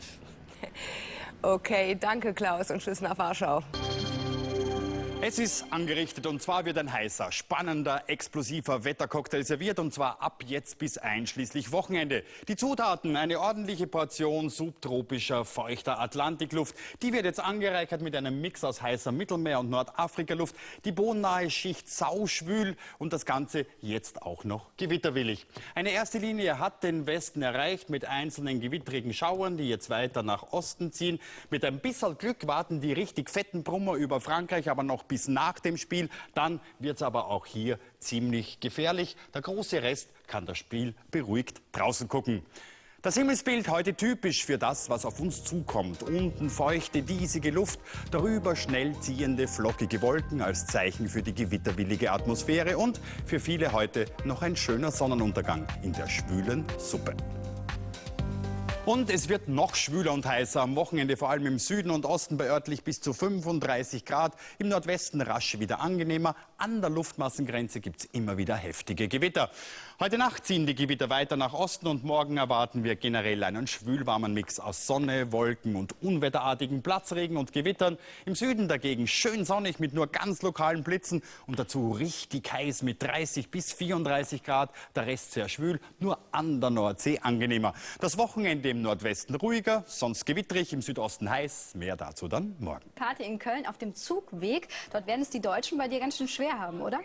Okay, danke Klaus und tschüss nach Warschau. Es ist angerichtet und zwar wird ein heißer, spannender, explosiver Wettercocktail serviert und zwar ab jetzt bis einschließlich Wochenende. Die Zutaten, eine ordentliche Portion subtropischer, feuchter Atlantikluft. Die wird jetzt angereichert mit einem Mix aus heißer Mittelmeer- und Nordafrikaluft. Die bodennahe Schicht sauschwül und das Ganze jetzt auch noch gewitterwillig. Eine erste Linie hat den Westen erreicht mit einzelnen gewittrigen Schauern, die jetzt weiter nach Osten ziehen. Mit ein bisschen Glück warten die richtig fetten Brummer über Frankreich aber noch bis nach dem Spiel. Dann wird es aber auch hier ziemlich gefährlich. Der große Rest kann das Spiel beruhigt draußen gucken. Das Himmelsbild heute typisch für das, was auf uns zukommt. Unten feuchte, diesige Luft, darüber schnell ziehende, flockige Wolken als Zeichen für die gewitterwillige Atmosphäre und für viele heute noch ein schöner Sonnenuntergang in der schwülen Suppe. Und es wird noch schwüler und heißer. Am Wochenende vor allem im Süden und Osten bei örtlich bis zu 35 Grad. Im Nordwesten rasch wieder angenehmer. An der Luftmassengrenze gibt es immer wieder heftige Gewitter. Heute Nacht ziehen die Gewitter weiter nach Osten und morgen erwarten wir generell einen schwülwarmen Mix aus Sonne, Wolken und unwetterartigen Platzregen und Gewittern. Im Süden dagegen schön sonnig mit nur ganz lokalen Blitzen und dazu richtig heiß mit 30 bis 34 Grad. Der Rest sehr schwül, nur an der Nordsee angenehmer. Das Wochenende im Nordwesten ruhiger, sonst gewittrig, im Südosten heiß. Mehr dazu dann morgen. Party in Köln auf dem Zugweg. Dort werden es die Deutschen bei dir ganz schön schwer haben, oder?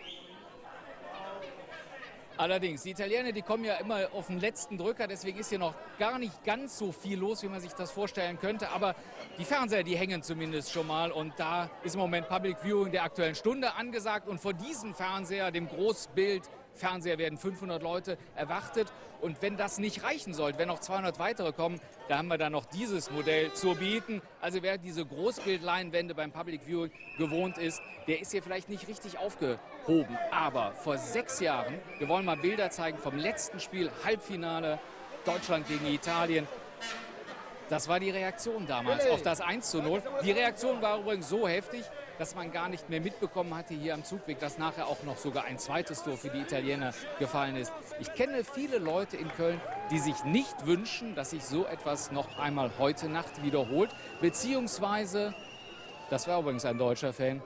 Allerdings, die Italiener, die kommen ja immer auf den letzten Drücker, deswegen ist hier noch gar nicht ganz so viel los, wie man sich das vorstellen könnte. Aber die Fernseher, die hängen zumindest schon mal und da ist im Moment Public Viewing der Aktuellen Stunde angesagt. Und vor diesem Fernseher, dem Großbild, Fernseher werden 500 Leute erwartet. Und wenn das nicht reichen sollte, wenn noch 200 weitere kommen, da haben wir dann noch dieses Modell zu bieten. Also wer diese Großbildleinwände beim Public Viewing gewohnt ist, der ist hier vielleicht nicht richtig aufgehoben. Aber vor 6 Jahren, wir wollen mal Bilder zeigen vom letzten Spiel, Halbfinale, Deutschland gegen Italien. Das war die Reaktion damals auf das 1:0. Die Reaktion war übrigens so heftig, dass man gar nicht mehr mitbekommen hatte hier am Zugweg, dass nachher auch noch sogar ein zweites Tor für die Italiener gefallen ist. Ich kenne viele Leute in Köln, die sich nicht wünschen, dass sich so etwas noch einmal heute Nacht wiederholt, beziehungsweise das war übrigens ein deutscher Fan,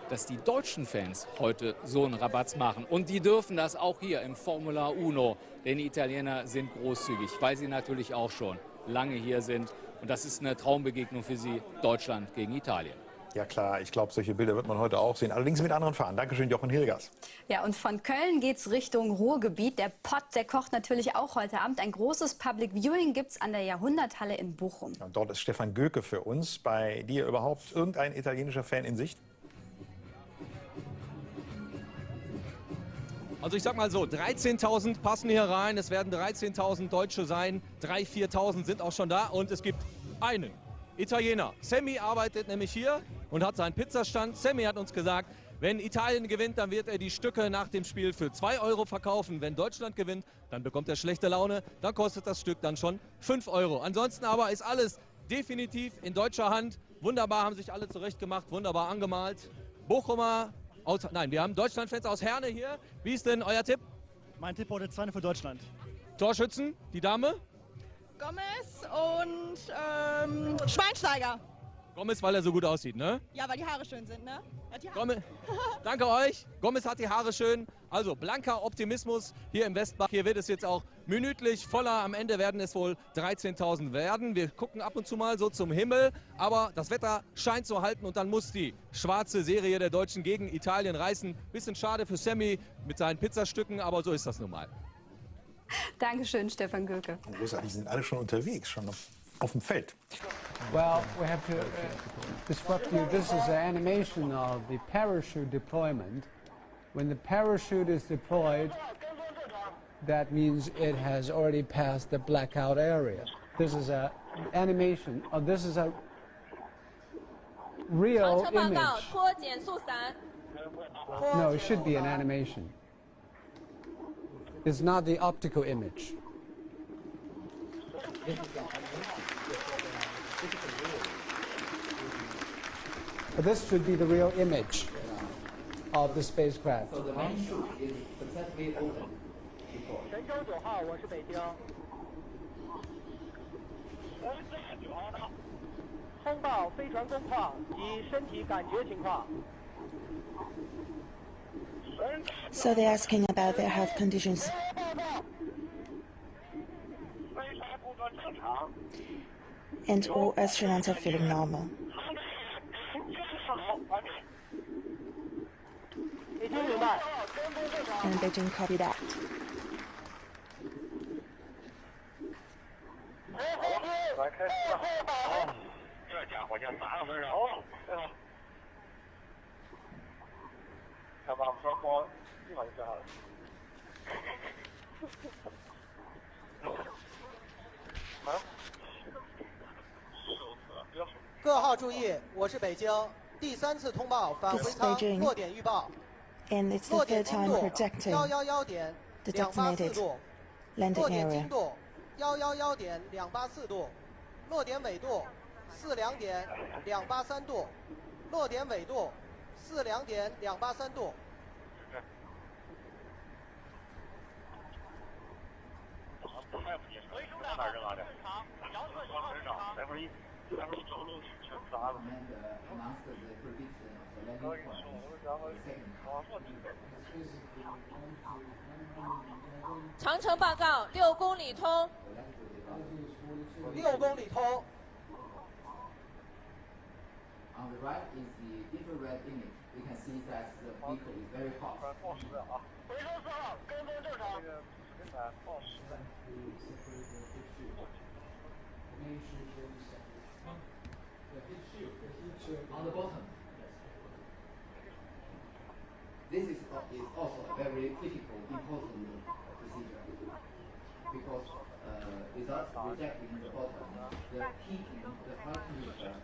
dass die deutschen Fans heute so einen Rabatz machen. Und die dürfen das auch hier im Formula Uno, denn die Italiener sind großzügig, weil sie natürlich auch schon lange hier sind. Und das ist eine Traumbegegnung für sie, Deutschland gegen Italien. Ja klar, ich glaube, solche Bilder wird man heute auch sehen. Allerdings mit anderen Fahren. Dankeschön, Jochen Hilgers. Ja, und von Köln geht's Richtung Ruhrgebiet. Der Pott, der kocht natürlich auch heute Abend. Ein großes Public Viewing gibt's an der Jahrhunderthalle in Bochum. Und dort ist Stefan Göke für uns. Bei dir überhaupt irgendein italienischer Fan in Sicht? Also ich sag mal so, 13.000 passen hier rein. Es werden 13.000 Deutsche sein. 3.000, 4.000 sind auch schon da. Und es gibt einen Italiener. Sammy arbeitet nämlich hier und hat seinen Pizzastand. Sammy hat uns gesagt, wenn Italien gewinnt, dann wird er die Stücke nach dem Spiel für 2 Euro verkaufen. Wenn Deutschland gewinnt, dann bekommt er schlechte Laune. Dann kostet das Stück dann schon 5 Euro. Ansonsten aber ist alles definitiv in deutscher Hand. Wunderbar, haben sich alle zurechtgemacht, wunderbar angemalt. Bochumer, nein, wir haben Deutschlandfans aus Herne hier. Wie ist denn euer Tipp? Mein Tipp heute 2 für Deutschland. Torschützen, die Dame? Gomez und Schweinsteiger. Gomez, weil er so gut aussieht, ne? Ja, weil die Haare schön sind, ne? Gomez, danke euch. Gomez hat die Haare schön. Also blanker Optimismus hier im Westbach. Hier wird es jetzt auch minütlich voller. Am Ende werden es wohl 13.000 werden. Wir gucken ab und zu mal so zum Himmel. Aber das Wetter scheint zu halten und dann muss die schwarze Serie der Deutschen gegen Italien reißen. Bisschen schade für Sammy mit seinen Pizzastücken, aber so ist das nun mal. Dankeschön, Stefan Göke. Großartig, die sind alle schon unterwegs, schon auf dem Feld. Well, we have to disrupt you. This is an animation of the parachute deployment. When the parachute is deployed, that means it has already passed the blackout area. This is an animation. This is a real image. No, it should be an animation. It's not the optical image. But this should be the real image of the spacecraft. So the main chute is successfully open. 神舟9号，我是北京。通报飞船工况及身体感觉情况。 So they're asking about their health conditions. And all astronauts are feeling normal. And Beijing copied that. "各号注意，我是北京，第3次通报返回舱落点预报。 And it's the third time projecting the designated landing 落点 area. 经度111.284度，落点纬度42.283度，落点纬度42.283度。 长程报告，6公里通。6公里通。 On the right is the infrared image. You can see that the vehicle is very hot. 回收4号，跟踪正常。 On the bottom. This is also a very critical, important procedure because without rejecting the bottom, the heating, the high temperature.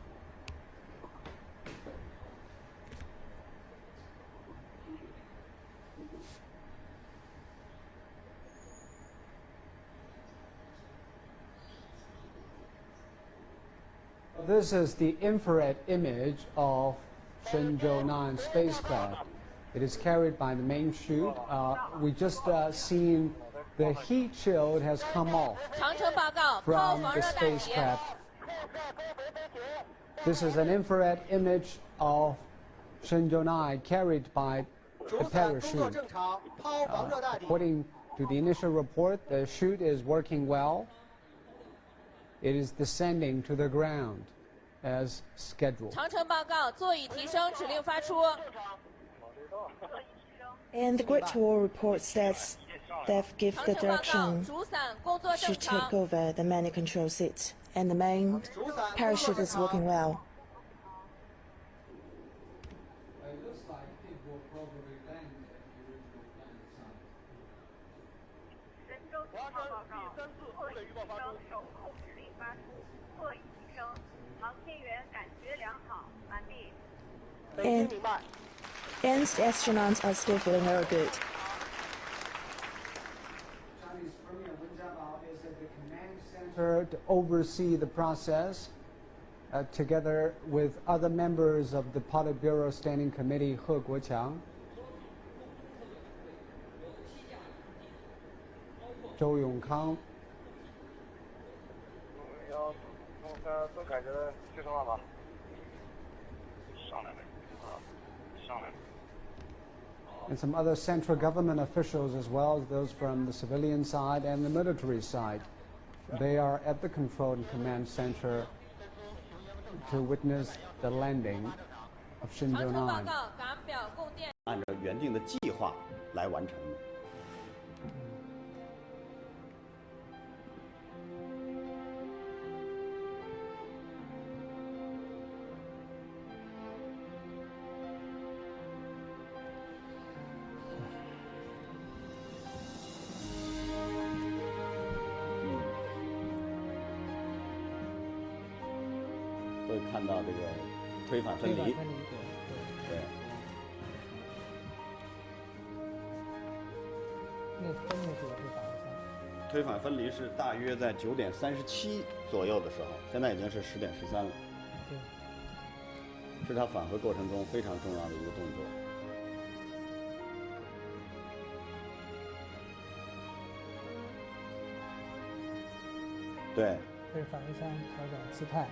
This is the infrared image of Shenzhou 9 spacecraft. It is carried by the main chute. We just seen the heat shield has come off 长程报告，炮 from 防 the 热带体。 spacecraft. This is an infrared image of Shenzhou carried by the parachute. According to the initial report, the chute is working well. It is descending to the ground as scheduled. 长程报告，座椅提升，指令发出。 And the Great Wall report says they've given the direction to take over the manual control seat, and the main parachute is working well. It looks like it will probably land at the original land site. 神舟信号报告，座椅提升，手控指令发出，座椅提升，航天员感觉良好，完毕。 And the astronauts are still feeling very good. Chinese Premier Wen Jiabao is at the command center to oversee the process, together with other members of the Politburo Standing Committee, He Guoqiang, Zhou Yongkang. 要做改革的计划吗？上来了，上来了。 And some other central government officials, as well as those from the civilian side and the military side. They are at the control and command center to witness the landing of Shenzhou 9. 按照原定的计划来完成的。 会看到这个推反分离，对。那分别是推反分。推反分离是大约在9点37左右的时候，现在已经是10点13了。对。是它返回过程中非常重要的一个动作。对。对反位箱调整姿态。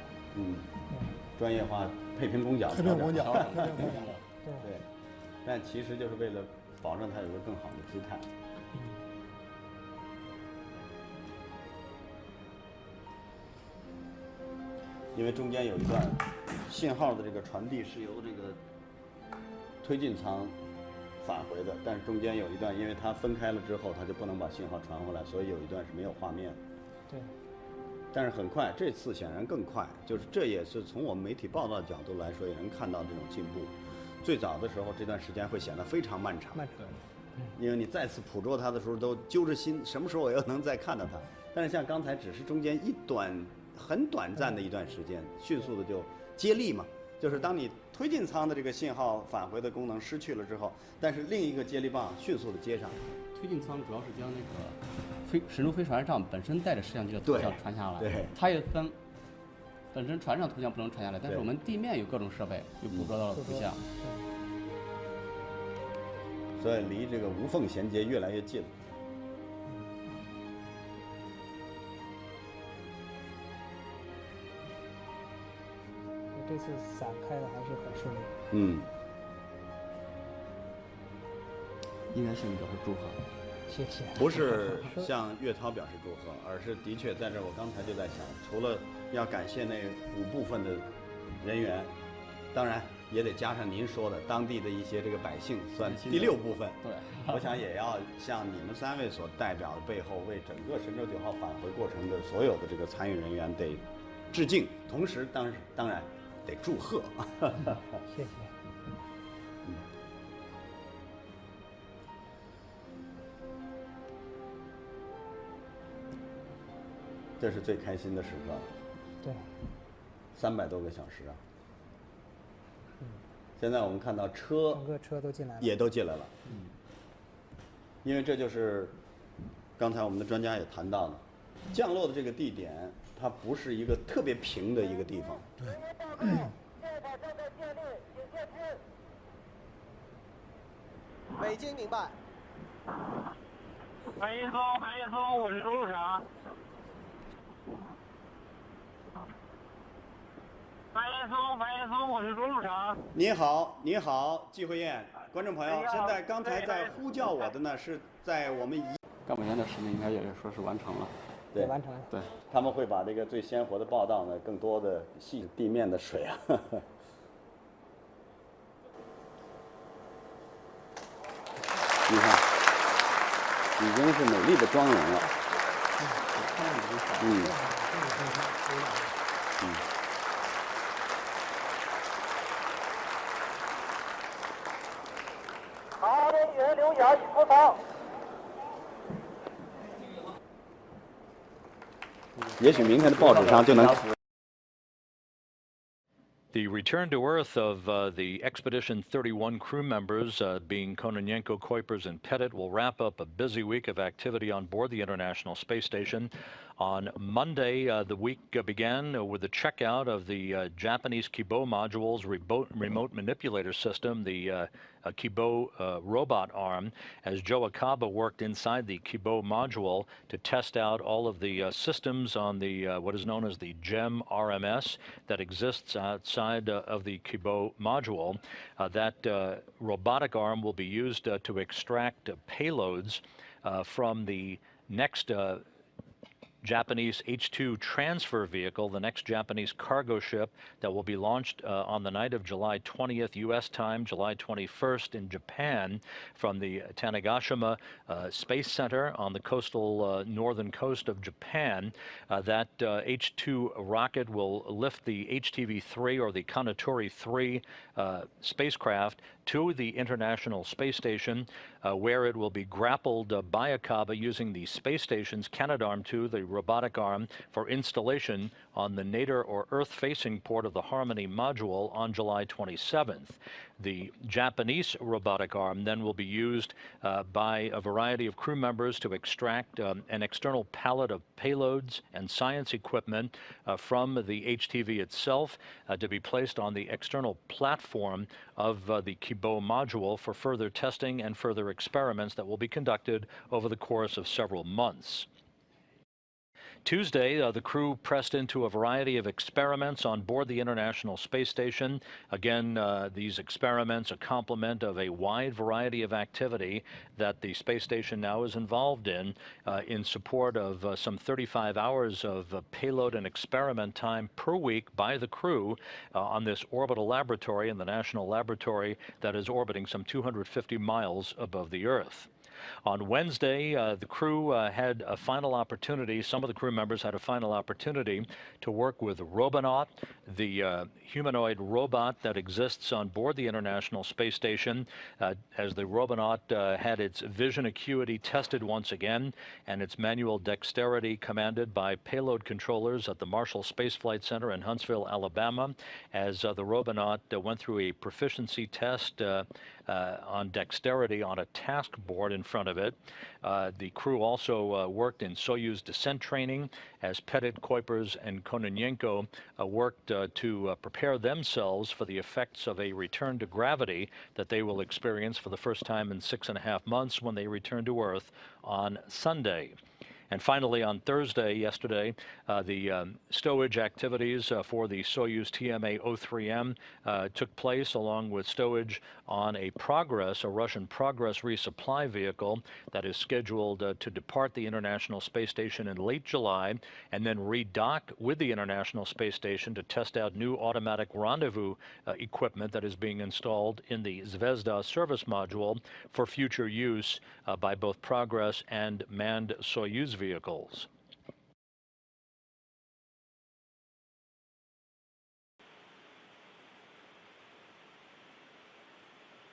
专业化配平拱角，配平拱角，对，但其实就是为了保证它有个更好的姿态。因为中间有一段信号的这个传递是由这个推进舱返回的，但是中间有一段，因为它分开了之后，它就不能把信号传回来，所以有一段是没有画面的。对。 但是很快，这次显然更快，就是这也是从我们媒体报道的角度来说，也能看到这种进步。最早的时候，这段时间会显得非常漫长，因为你再次捕捉它的时候都揪着心，什么时候我又能再看到它？但是像刚才，只是中间很短暂的一段时间，迅速的就接力嘛，就是当你推进舱的这个信号返回的功能失去了之后，但是另一个接力棒迅速的接上。推进舱主要是将那个神舟飞船上本身带着摄像机的图像传下来，对，它也分本身船上图像不能传下来，但是我们地面有各种设备又捕捉到了图像，所以离这个无缝衔接越来越近了。这次伞开的还是很顺利。应该向你表示祝贺。谢谢。不是向岳涛表示祝贺，而是的确在这儿，我刚才就在想，除了要感谢那5部分的人员，当然也得加上您说的当地的一些这个百姓，算第6部分。对，我想也要向你们3位所代表的背后，为整个神舟9号返回过程的所有的这个参与人员得致敬，同时当然得祝贺。谢谢。这是最开心的时刻。对。300多个小时啊。现在我们看到车，整个车都进来了，也都进来了。因为这就是刚才我们的专家也谈到了，降落的这个地点，它不是一个特别平的一个地方。对。北京明白。韩一松，我是周路长。白岩松，我是罗路长。你好，你好，季慧燕，观众朋友，现在刚才在呼叫我的呢，是在我们干部员的使命应该也说是完成了。对，完成了。对，他们会把这个最鲜活的报道呢，更多的细地面的水啊。你看，已经是美丽的妆容了。好的，员留下一出场。也许明天的报纸上就能。The return to Earth of the Expedition 31 crew members, being Kononenko, Kuipers, and Pettit, will wrap up a busy week of activity on board the International Space Station. On Monday, the week began with the checkout of the Japanese Kibo module's remote manipulator system, the Kibo robot arm, as Joe Akaba worked inside the Kibo module to test out all of the systems on the what is known as the GEM RMS that exists outside of the Kibo module. That robotic arm will be used to extract payloads from the next Japanese H-2 transfer vehicle, the next Japanese cargo ship that will be launched on the night of July 20th U.S. time, July 21st in Japan, from the Tanegashima Space Center on the coastal northern coast of Japan. That H-2 rocket will lift the HTV-3 or the Kanatori-3 spacecraft to the International Space Station, where it will be grappled by Akaba using the space station's Canadarm2, the robotic arm, for installation on the nadir or Earth-facing port of the Harmony module on July 27th. The Japanese robotic arm then will be used by a variety of crew members to extract an external pallet of payloads and science equipment from the HTV itself to be placed on the external platform of the Kibo module for further testing and further experiments that will be conducted over the course of several months. Tuesday, the crew pressed into a variety of experiments on board the International Space Station. Again, these experiments a complement of a wide variety of activity that the space station now is involved in support of some 35 hours of payload and experiment time per week by the crew on this orbital laboratory in the National Laboratory that is orbiting some 250 miles above the Earth. On Wednesday, the crew had a final opportunity, some of the crew members had a final opportunity to work with Robonaut, the humanoid robot that exists on board the International Space Station, as the Robonaut had its vision acuity tested once again and its manual dexterity commanded by payload controllers at the Marshall Space Flight Center in Huntsville, Alabama, as the Robonaut went through a proficiency test on dexterity on a task board in front of it. The crew also worked in Soyuz descent training as Pettit, Kuipers, and Kononenko worked to prepare themselves for the effects of a return to gravity that they will experience for the first time in 6.5 months when they return to Earth on Sunday. And finally, on Thursday, yesterday, the stowage activities for the Soyuz TMA-03M took place, along with stowage on a Russian Progress resupply vehicle that is scheduled to depart the International Space Station in late July and then redock with the International Space Station to test out new automatic rendezvous equipment that is being installed in the Zvezda service module for future use by both Progress and manned Soyuz vehicles.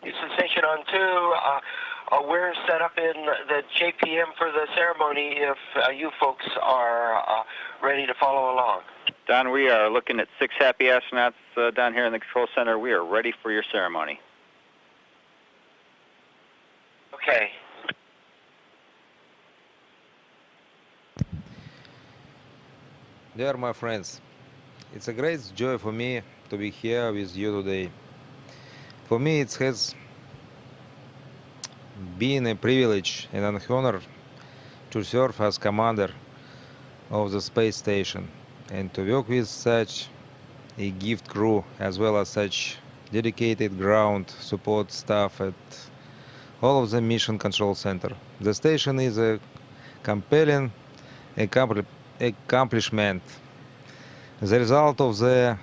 Houston Station on 2. We're set up in the JPM for the ceremony if you folks are ready to follow along. Don, we are looking at 6 happy astronauts down here in the control center. We are ready for your ceremony. Okay. Dear my friends, it's a great joy for me to be here with you today. For me it has been a privilege and an honor to serve as commander of the space station and to work with such a gift crew, as well as such dedicated ground support staff at all of the Mission Control Center. The station is a compelling accomplishment, the result of the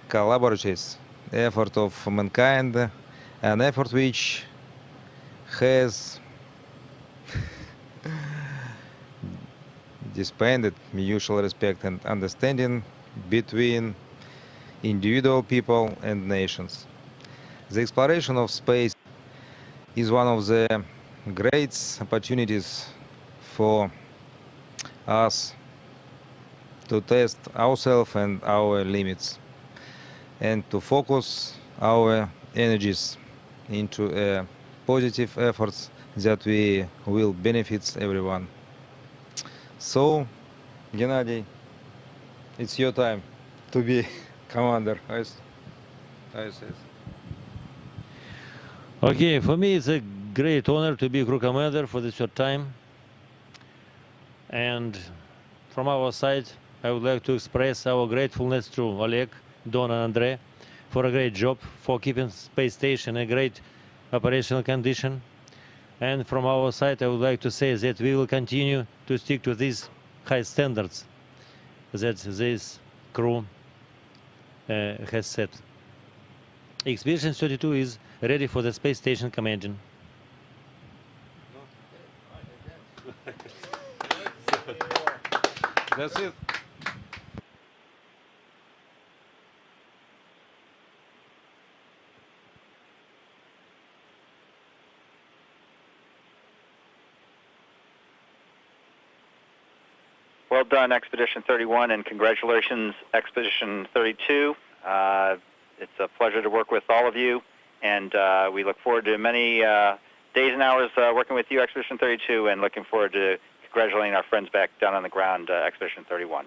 collaborative effort of mankind, an effort which has dispended mutual respect and understanding between individual people and nations. The exploration of space is one of the great opportunities for us to test ourselves and our limits, and to focus our energies into positive efforts that will benefit everyone. So, Gennady, it's your time to be commander. Okay, for me it's a great honor to be crew commander for the third time. And from our side, I would like to express our gratefulness to Oleg, Don and Andre for a great job, for keeping space station in a great operational condition. And from our side, I would like to say that we will continue to stick to these high standards that this crew has set. Expedition 32 is ready for the space station commanding. That's it. Well done, Expedition 31, and congratulations, Expedition 32. It's a pleasure to work with all of you, and we look forward to many days and hours working with you, Expedition 32, and looking forward to congratulating our friends back down on the ground, Expedition 31.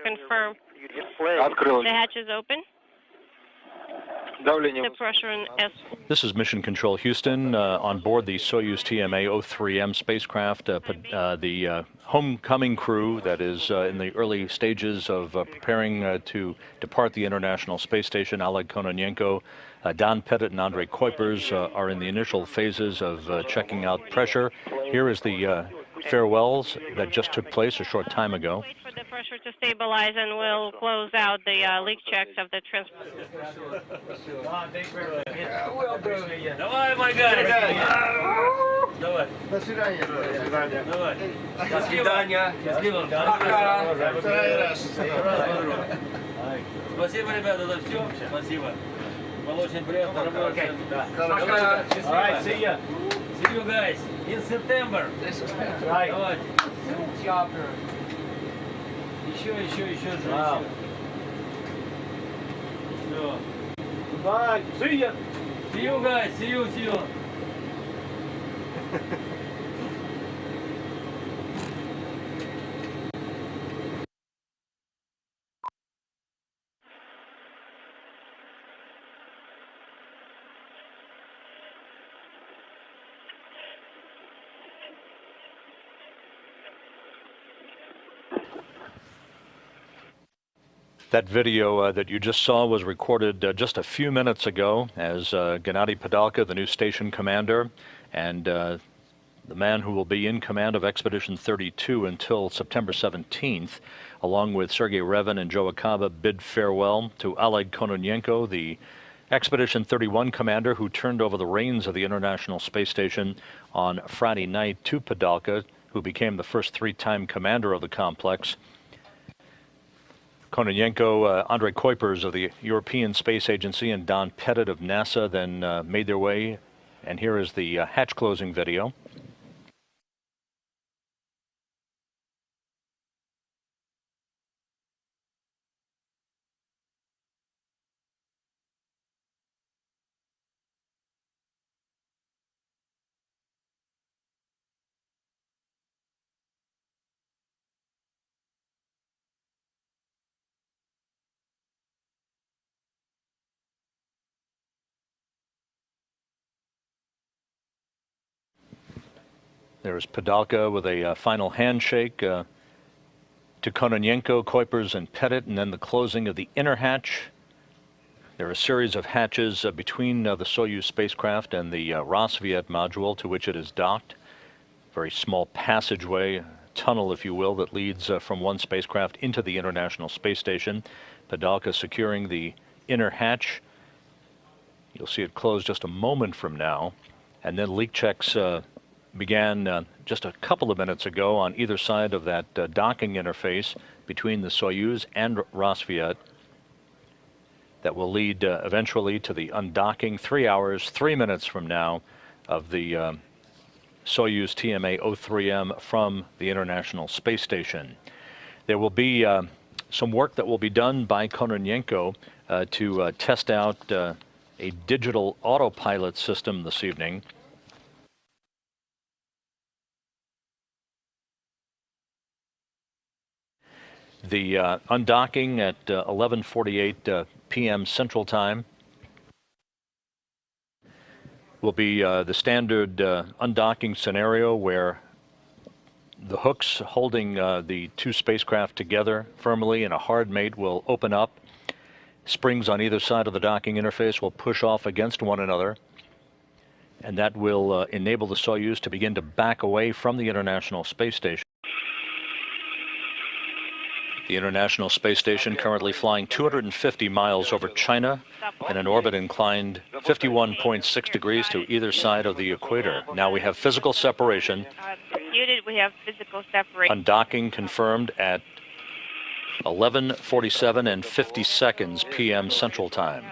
Confirm. The hatch is open. The pressure in S. This is Mission Control Houston on board the Soyuz TMA-03M spacecraft, the homecoming crew that is in the early stages of preparing to depart the International Space Station. Oleg Kononenko, Don Pettit, and Andrei Kuipers are in the initial phases of checking out pressure. Here is the farewells that just took place a short time ago. Wait for the pressure to stabilize, and we'll close out the leak checks of the transport. Давай, my guy! Давай. До свидания. Давай. До свидания. Счастливо. Спасибо, ребята, за все. Спасибо. Было очень приятно работать. Пока. All right, see you. See you guys in September. Right. Давай. Еще. Все. Bye. See you. See you guys. See you. That video that you just saw was recorded just a few minutes ago as Gennady Padalka, the new station commander, and the man who will be in command of Expedition 32 until September 17th, along with Sergei Revin and Joe Akaba, bid farewell to Oleg Kononenko, the Expedition 31 commander who turned over the reins of the International Space Station on Friday night to Padalka, who became the first three-time commander of the complex. Kononenko, Andrei Kuipers of the European Space Agency, and Don Pettit of NASA then made their way, and here is the hatch closing video. There's Padalka with a final handshake to Kononenko, Kuipers, and Pettit, and then the closing of the inner hatch. There are a series of hatches between the Soyuz spacecraft and the Rosviet module to which it is docked. Very small passageway, tunnel, if you will, that leads from one spacecraft into the International Space Station. Padalka securing the inner hatch. You'll see it close just a moment from now. And then leak checks began just a couple of minutes ago on either side of that docking interface between the Soyuz and Rosviet. That will lead eventually to the undocking 3 hours, 3 minutes from now of the Soyuz TMA-03M from the International Space Station. There will be some work that will be done by Kononenko to test out a digital autopilot system this evening. The undocking at 11:48 p.m. Central Time will be the standard undocking scenario where the hooks holding the two spacecraft together firmly in a hard mate will open up. Springs on either side of the docking interface will push off against one another, and that will enable the Soyuz to begin to back away from the International Space Station. The International Space Station currently flying 250 miles over China in an orbit inclined 51.6 degrees to either side of the equator. Now we have physical separation. We have physical separation. Undocking confirmed at 11:47 and 50 seconds p.m. Central Time.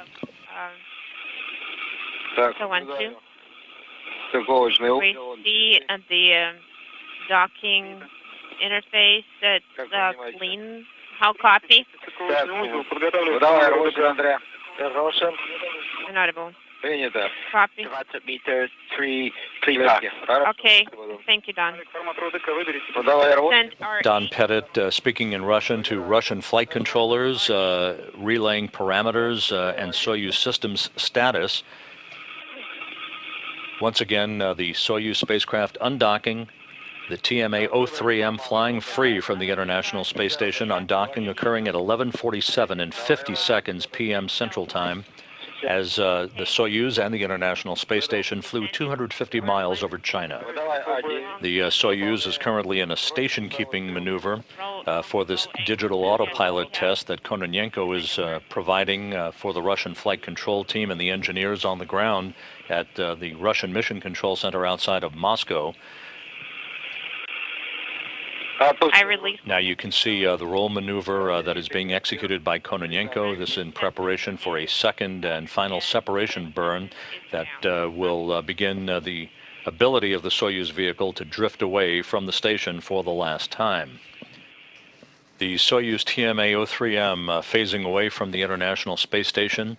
So 1, 2. We see the docking interface that's clean. How copy? Inaudible. Copy. 20 meters, 3 clear. Okay, thank you, Don. Don Pettit speaking in Russian to Russian flight controllers, relaying parameters and Soyuz systems status. Once again, the Soyuz spacecraft undocking. The TMA-03M flying free from the International Space Station, undocking occurring at 11:47 and 50 seconds p.m. Central Time, as the Soyuz and the International Space Station flew 250 miles over China. The Soyuz is currently in a station-keeping maneuver for this digital autopilot test that Kononenko is providing for the Russian flight control team and the engineers on the ground at the Russian Mission Control Center outside of Moscow. Now you can see the roll maneuver that is being executed by Kononenko. This in preparation for a second and final separation burn that will begin the ability of the Soyuz vehicle to drift away from the station for the last time. The Soyuz TMA-03M phasing away from the International Space Station.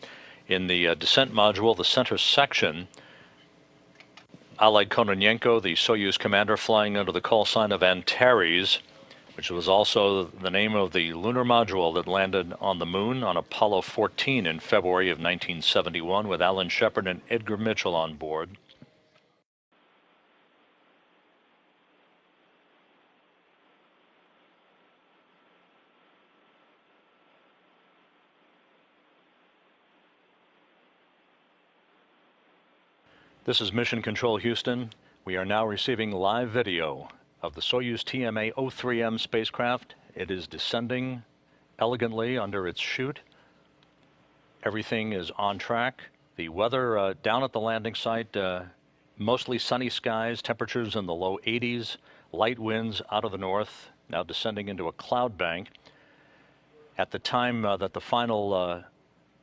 In the descent module, the center section, Oleg Kononenko, the Soyuz commander, flying under the call sign of Antares, which was also the name of the lunar module that landed on the moon on Apollo 14 in February of 1971 with Alan Shepard and Edgar Mitchell on board. This is Mission Control Houston. We are now receiving live video of the Soyuz TMA-03M spacecraft. It is descending elegantly under its chute. Everything is on track. The weather down at the landing site, mostly sunny skies, temperatures in the low 80s, light winds out of the north, now descending into a cloud bank. At the time that the final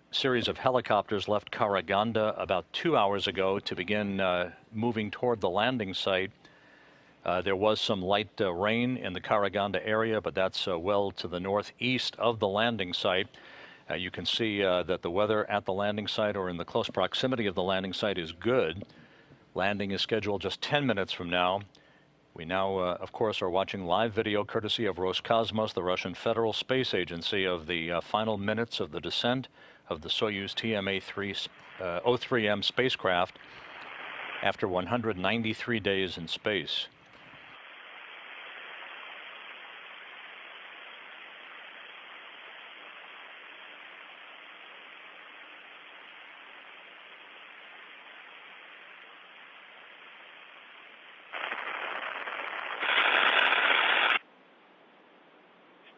series of helicopters left Karaganda about 2 hours ago to begin moving toward the landing site, there was some light rain in the Karaganda area, but that's well to the northeast of the landing site. You can see that the weather at the landing site or in the close proximity of the landing site is good. Landing is scheduled just 10 minutes from now. We now, of course, are watching live video courtesy of Roscosmos, the Russian Federal Space Agency, of the final minutes of the descent of the Soyuz TMA-03M spacecraft after 193 days in space.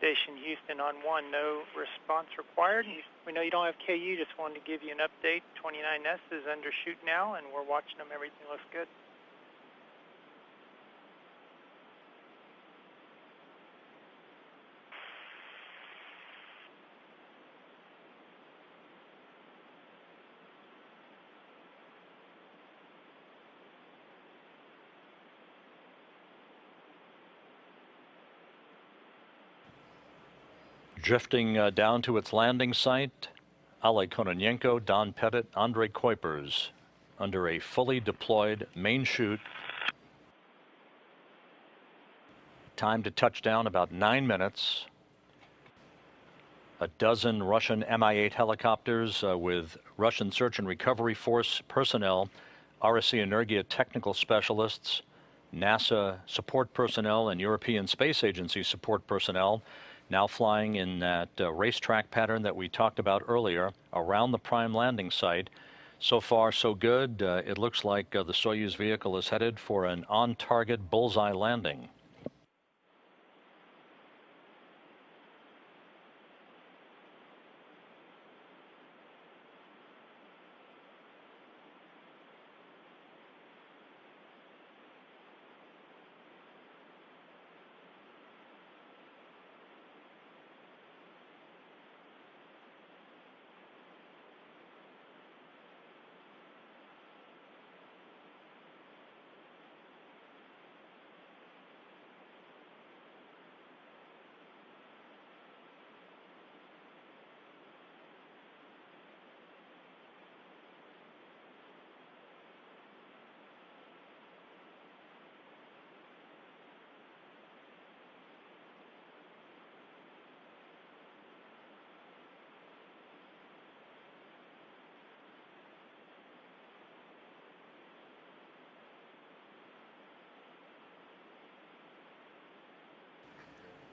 Station Houston on 1, no response required. We know you don't have KU, just wanted to give you an update. 29S is undershoot now, and we're watching them. Everything looks good. Drifting down to its landing site, Ale Kononenko, Don Pettit, Andrei Kuipers under a fully deployed main chute. Time to touchdown about 9 minutes. A dozen Russian Mi-8 helicopters with Russian Search and Recovery Force personnel, RSC Energia technical specialists, NASA support personnel, and European Space Agency support personnel now flying in that racetrack pattern that we talked about earlier around the prime landing site. So far, so good. It looks like the Soyuz vehicle is headed for an on-target bullseye landing.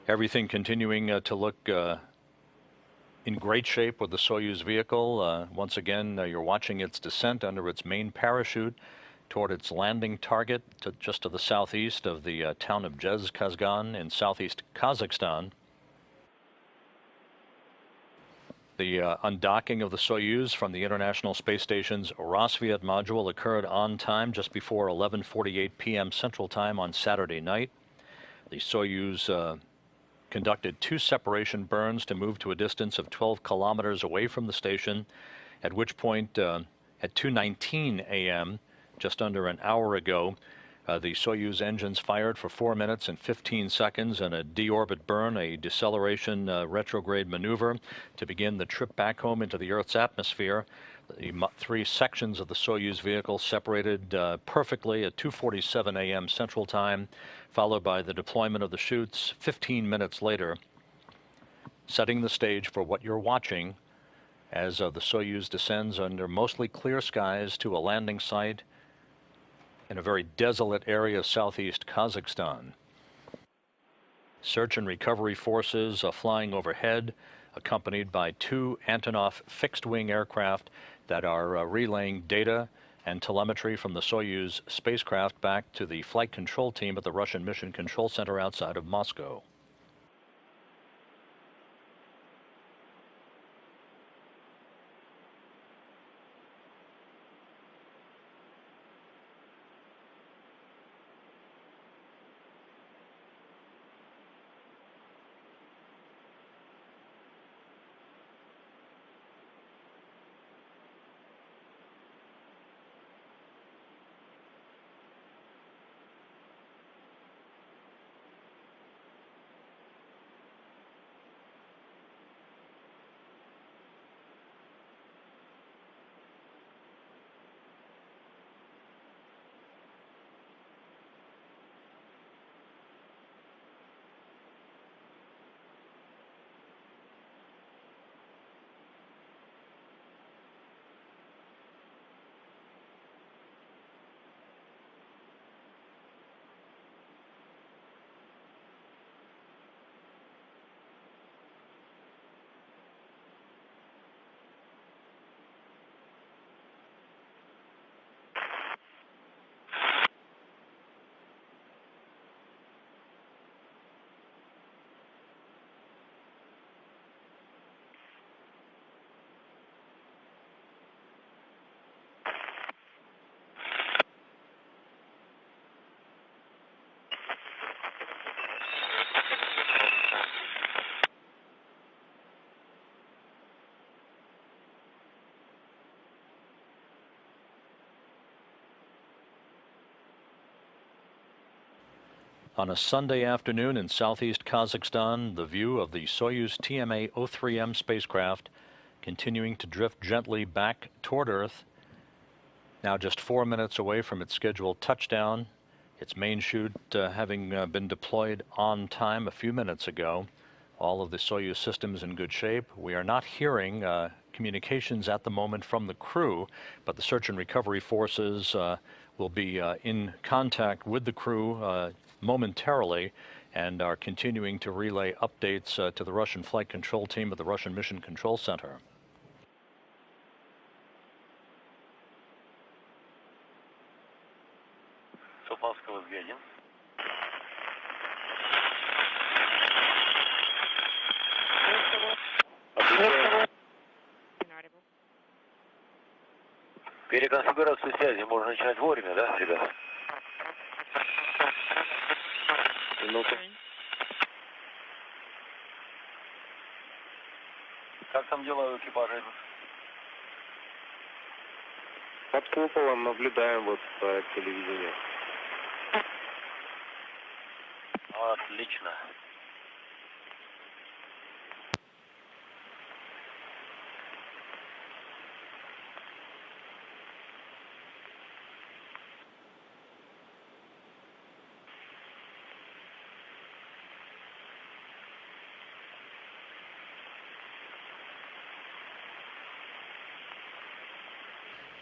Everything continuing to look in great shape with the Soyuz vehicle. Once again, you're watching its descent under its main parachute toward its landing target just to the southeast of the town of Zhezkazgan in southeast Kazakhstan. The undocking of the Soyuz from the International Space Station's Rassvet module occurred on time just before 11:48 p.m. Central Time on Saturday night. The Soyuz conducted 2 separation burns to move to a distance of 12 kilometers away from the station, at which point at 2:19 a.m., just under an hour ago, the Soyuz engines fired for 4 minutes and 15 seconds in a deorbit burn, a deceleration retrograde maneuver to begin the trip back home into the Earth's atmosphere. The 3 sections of the Soyuz vehicle separated perfectly at 2:47 a.m. Central Time, followed by the deployment of the chutes 15 minutes later, setting the stage for what you're watching as the Soyuz descends under mostly clear skies to a landing site in a very desolate area of southeast Kazakhstan. Search and recovery forces flying overhead, accompanied by 2 Antonov fixed-wing aircraft that are relaying data and telemetry from the Soyuz spacecraft back to the flight control team at the Russian Mission Control Center outside of Moscow. On a Sunday afternoon in southeast Kazakhstan, the view of the Soyuz TMA-03M spacecraft continuing to drift gently back toward Earth, now just 4 minutes away from its scheduled touchdown, its main chute having been deployed on time a few minutes ago. All of the Soyuz systems in good shape. We are not hearing communications at the moment from the crew, but the search and recovery forces will be in contact with the crew momentarily and are continuing to relay updates to the Russian flight control team at the Russian Mission Control Center. Переконфигурацию связи можно начинать вовремя, да, ребята? Как там дела у экипажа? Под куполом наблюдаем вот по телевидению. Отлично.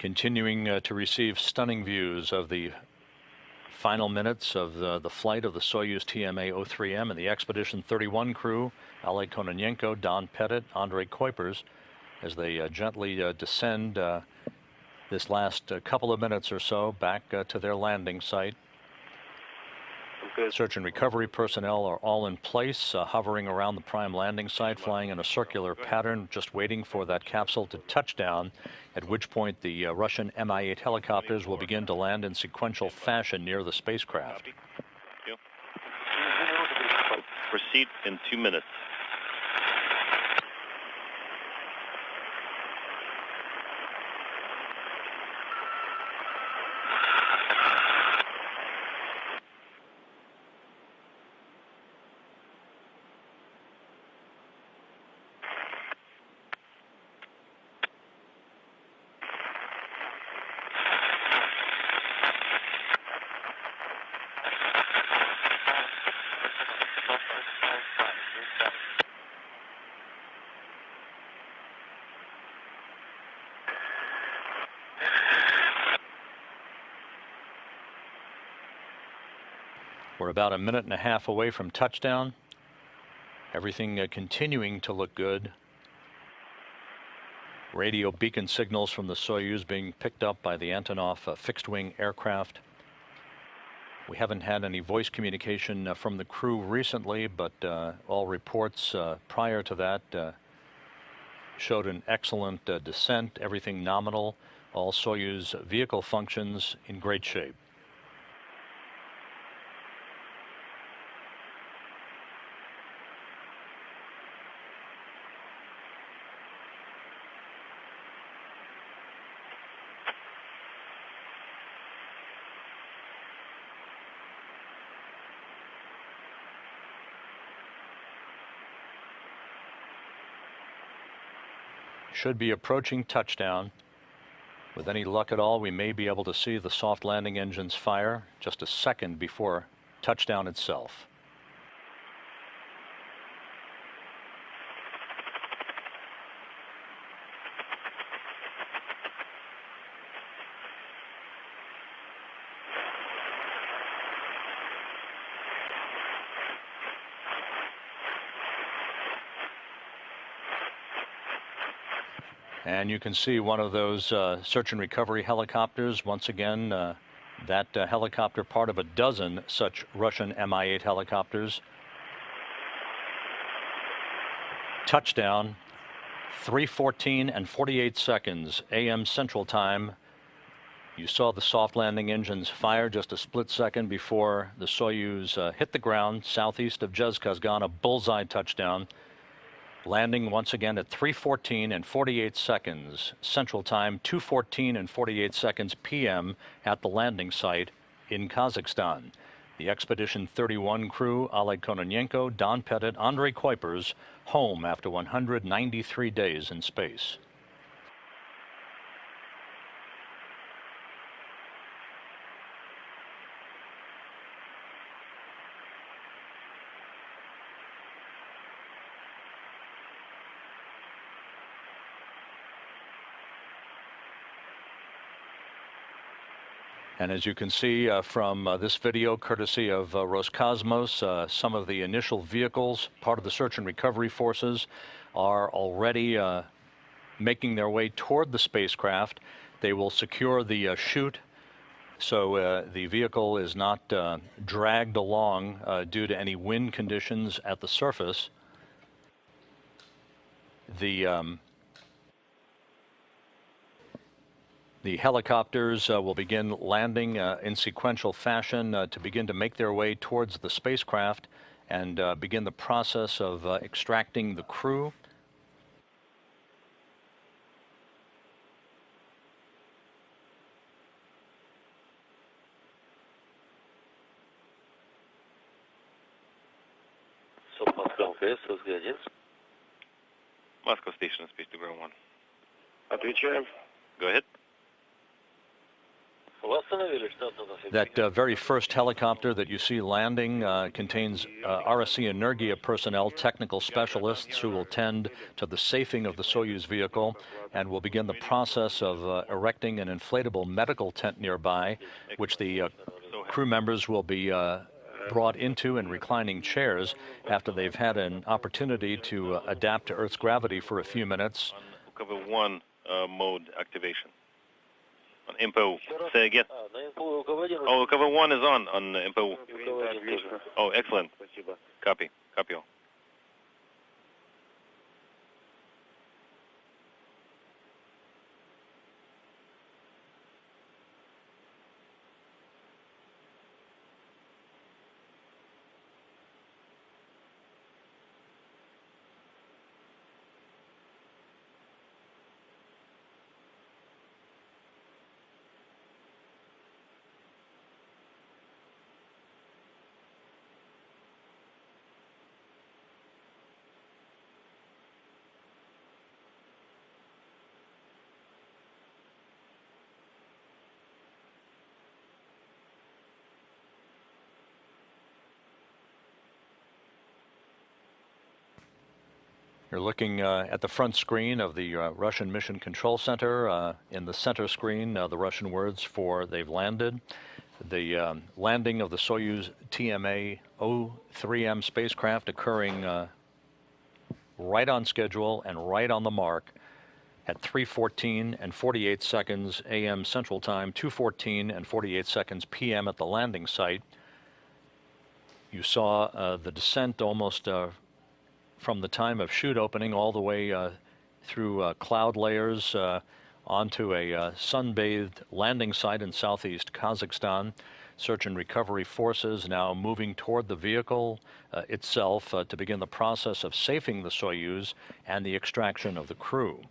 Continuing to receive stunning views of the final minutes of the flight of the Soyuz TMA-03M and the Expedition 31 crew, Oleg Kononenko, Don Pettit, Andrei Kuipers, as they gently descend this last couple of minutes or so back to their landing site. Search and recovery personnel are all in place, hovering around the prime landing site, flying in a circular pattern, just waiting for that capsule to touch down, at which point the Russian Mi-8 helicopters will begin to land in sequential fashion near the spacecraft. Proceed in 2 minutes. We're about a minute and a half away from touchdown. Everything continuing to look good. Radio beacon signals from the Soyuz being picked up by the Antonov fixed-wing aircraft. We haven't had any voice communication from the crew recently, but all reports prior to that showed an excellent descent, everything nominal, all Soyuz vehicle functions in great shape. Should be approaching touchdown. With any luck at all, we may be able to see the soft landing engines fire just a second before touchdown itself. And you can see one of those search and recovery helicopters. Once again, that helicopter part of a dozen such Russian Mi-8 helicopters. Touchdown, 3:14 and 48 seconds a.m. Central Time. You saw the soft landing engines fire just a split second before the Soyuz hit the ground southeast of Zhezkazgan, a bullseye touchdown. Landing once again at 3:14 and 48 seconds Central Time, 2:14 and 48 seconds p.m. at the landing site in Kazakhstan. The Expedition 31 crew, Oleg Kononenko, Don Pettit, Andrei Kuipers, home after 193 days in space. And as you can see from this video, courtesy of Roscosmos, some of the initial vehicles, part of the search and recovery forces, are already making their way toward the spacecraft. They will secure the chute so the vehicle is not dragged along due to any wind conditions at the surface. The helicopters will begin landing in sequential fashion to begin to make their way towards the spacecraft and begin the process of extracting the crew. So Moscow base, Moscow station, speech to ground 1. Отвечаем. Go ahead. That very first helicopter that you see landing contains RSC Energia personnel, technical specialists who will tend to the safing of the Soyuz vehicle and will begin the process of erecting an inflatable medical tent nearby, which the crew members will be brought into in reclining chairs after they've had an opportunity to adapt to Earth's gravity for a few minutes. Cover 1 mode activation. On MPO. Say again. Oh, cover 1 is on MPO. Oh, excellent. Copy. Copy all. You're looking at the front screen of the Russian Mission Control Center. In the center screen, the Russian words for they've landed. The landing of the Soyuz TMA-03M spacecraft occurring right on schedule and right on the mark at 3:14 and 48 seconds a.m. Central Time, 2:14 and 48 seconds p.m. at the landing site. You saw the descent almost from the time of chute opening all the way through cloud layers onto a sun-bathed landing site in southeast Kazakhstan. Search and recovery forces now moving toward the vehicle itself to begin the process of safing the Soyuz and the extraction of the crew.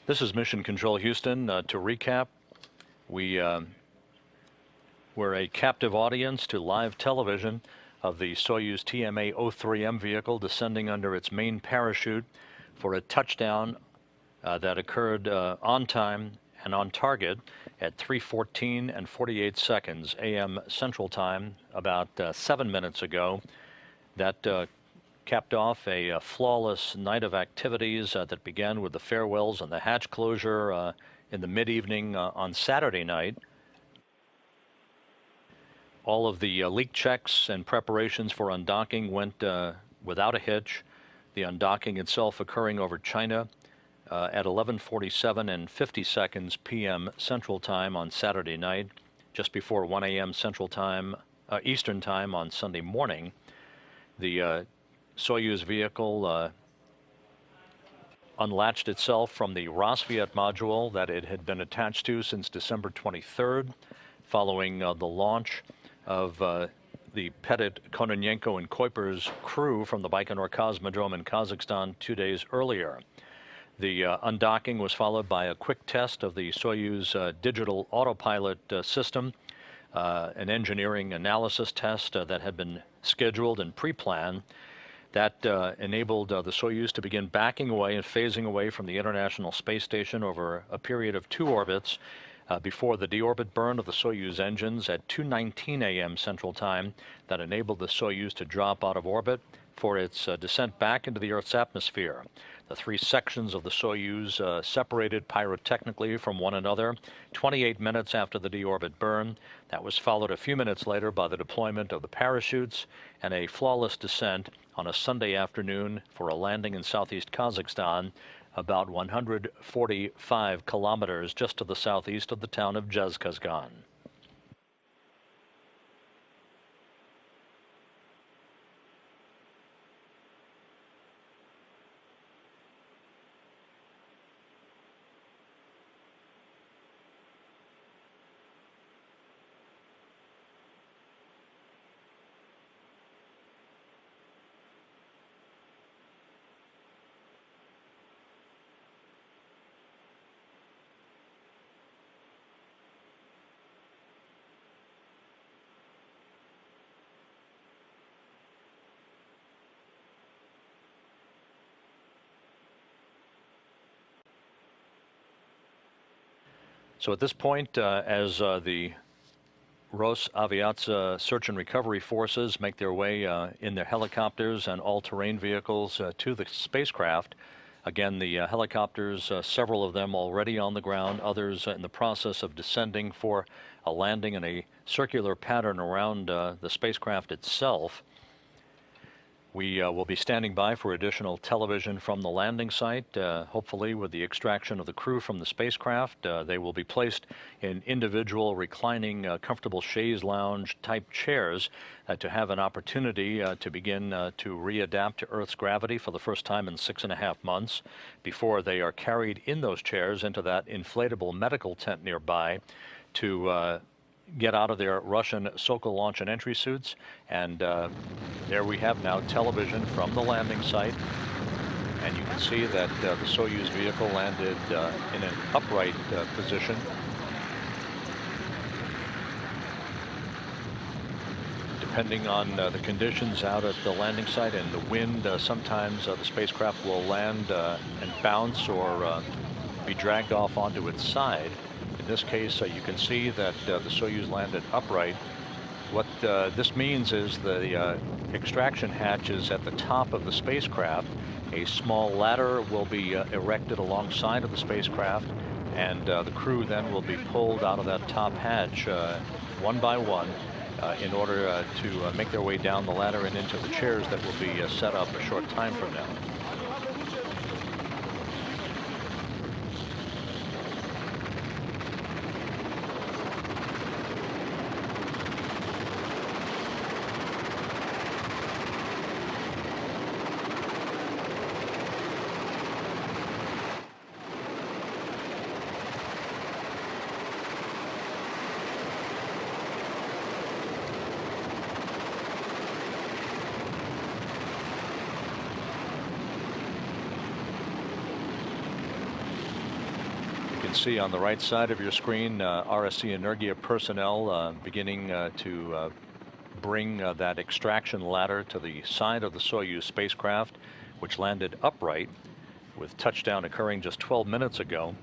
This is Mission Control Houston. To recap, we were a captive audience to live television of the Soyuz TMA-03M vehicle descending under its main parachute for a touchdown that occurred on time and on target at 3:14 and 48 seconds a.m. Central Time about 7 minutes ago. That capped off a flawless night of activities that began with the farewells and the hatch closure in the mid-evening on Saturday night. All of the leak checks and preparations for undocking went without a hitch. The undocking itself occurring over China at 11:47 and 50 seconds p.m. Central Time on Saturday night, just before 1 a.m. Central Time, Eastern Time on Sunday morning. The Soyuz vehicle unlatched itself from the Rosviet module that it had been attached to since December 23rd, following the launch of the Petit, Kononenko, and Kuiper's crew from the Baikonur Cosmodrome in Kazakhstan 2 days earlier. The undocking was followed by a quick test of the Soyuz digital autopilot system, an engineering analysis test that had been scheduled and pre-planned. That enabled the Soyuz to begin backing away and phasing away from the International Space Station over a period of 2 orbits before the deorbit burn of the Soyuz engines at 2:19 a.m. Central Time that enabled the Soyuz to drop out of orbit for its descent back into the Earth's atmosphere. The 3 sections of the Soyuz separated pyrotechnically from one another 28 minutes after the deorbit burn. That was followed a few minutes later by the deployment of the parachutes and a flawless descent on a Sunday afternoon for a landing in southeast Kazakhstan, about 145 kilometers just to the southeast of the town of Zhezkazgan. So at this point, as the Rosaviatsia search and recovery forces make their way in their helicopters and all-terrain vehicles to the spacecraft, again, the helicopters, several of them already on the ground, others in the process of descending for a landing in a circular pattern around the spacecraft itself. We will be standing by for additional television from the landing site, hopefully with the extraction of the crew from the spacecraft. They will be placed in individual reclining, comfortable chaise lounge type chairs to have an opportunity to begin to readapt to Earth's gravity for the first time in 6.5 months before they are carried in those chairs into that inflatable medical tent nearby to get out of their Russian Sokol launch and entry suits. And there we have now television from the landing site. And you can see that the Soyuz vehicle landed in an upright position. Depending on the conditions out at the landing site and the wind, sometimes the spacecraft will land and bounce or be dragged off onto its side. In this case, you can see that the Soyuz landed upright. What this means is the extraction hatch is at the top of the spacecraft. A small ladder will be erected alongside of the spacecraft, and the crew then will be pulled out of that top hatch one by one in order to make their way down the ladder and into the chairs that will be set up a short time from now. can see on the right side of your screen, RSC Energia personnel beginning to bring that extraction ladder to the side of the Soyuz spacecraft, which landed upright, with touchdown occurring just 12 minutes ago.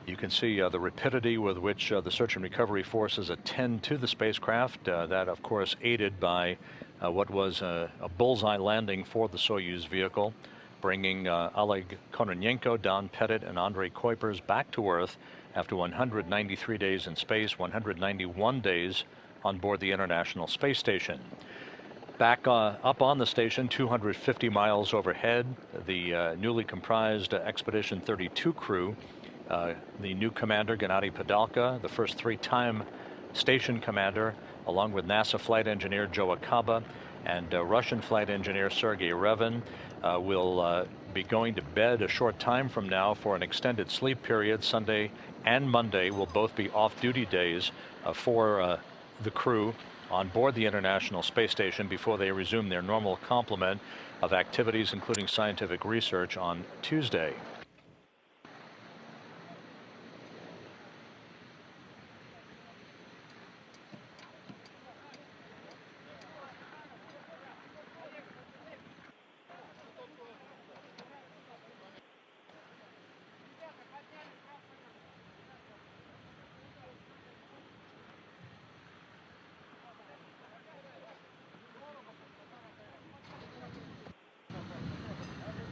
You can see the rapidity with which the search and recovery forces attend to the spacecraft. That, of course, aided by what was a bullseye landing for the Soyuz vehicle, bringing Oleg Kononenko, Don Pettit, and Andrei Kuipers back to Earth after 193 days in space, 191 days on board the International Space Station. Back up on the station, 250 miles overhead, the newly comprised Expedition 32 crew, the new commander, Gennady Padalka, the first three-time station commander, along with NASA flight engineer Joe Akaba and Russian flight engineer Sergei Revin, will be going to bed a short time from now for an extended sleep period. Sunday and Monday will both be off-duty days for the crew on board the International Space Station before they resume their normal complement of activities, including scientific research, on Tuesday.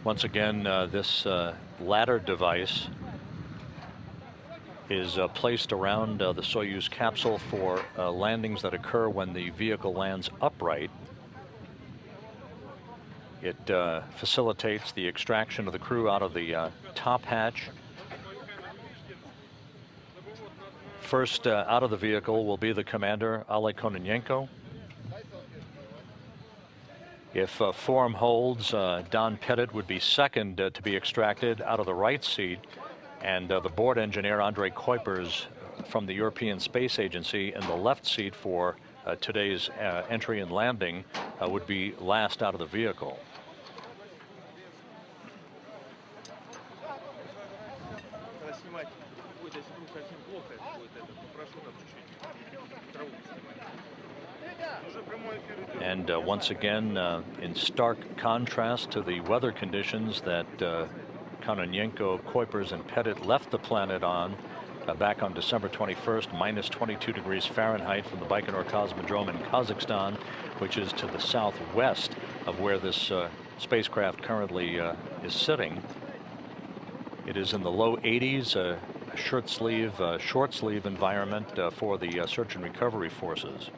Once again, this ladder device is placed around the Soyuz capsule for landings that occur when the vehicle lands upright. It facilitates the extraction of the crew out of the top hatch. First out of the vehicle will be the commander, Oleg Kononenko. If form holds, Don Pettit would be second to be extracted out of the right seat, and the board engineer, Andrei Kuipers, from the European Space Agency, in the left seat for today's entry and landing, would be last out of the vehicle. And once again, in stark contrast to the weather conditions that Kononenko, Kuipers, and Pettit left the planet on back on December 21st, minus 22 degrees Fahrenheit from the Baikonur Cosmodrome in Kazakhstan, which is to the southwest of where this spacecraft currently is sitting. It is in the low 80s, a short sleeve environment for the search and recovery forces.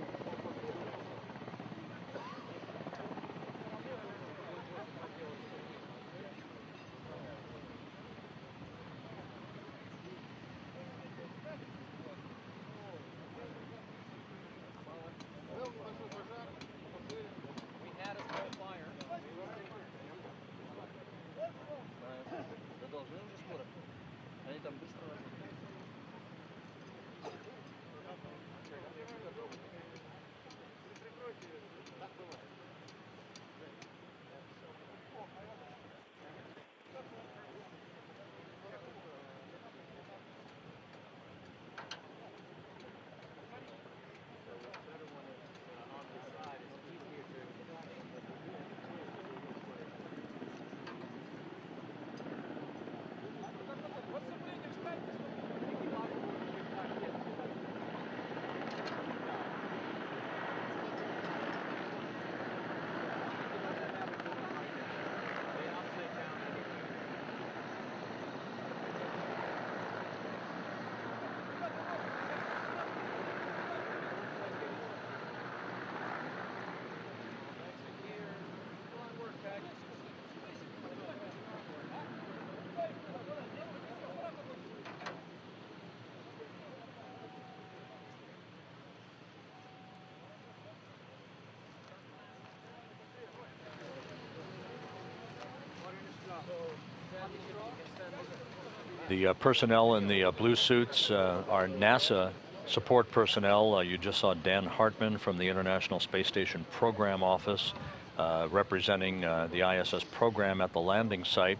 The personnel in the blue suits are NASA support personnel. You just saw Dan Hartman from the International Space Station Program Office representing the ISS program at the landing site.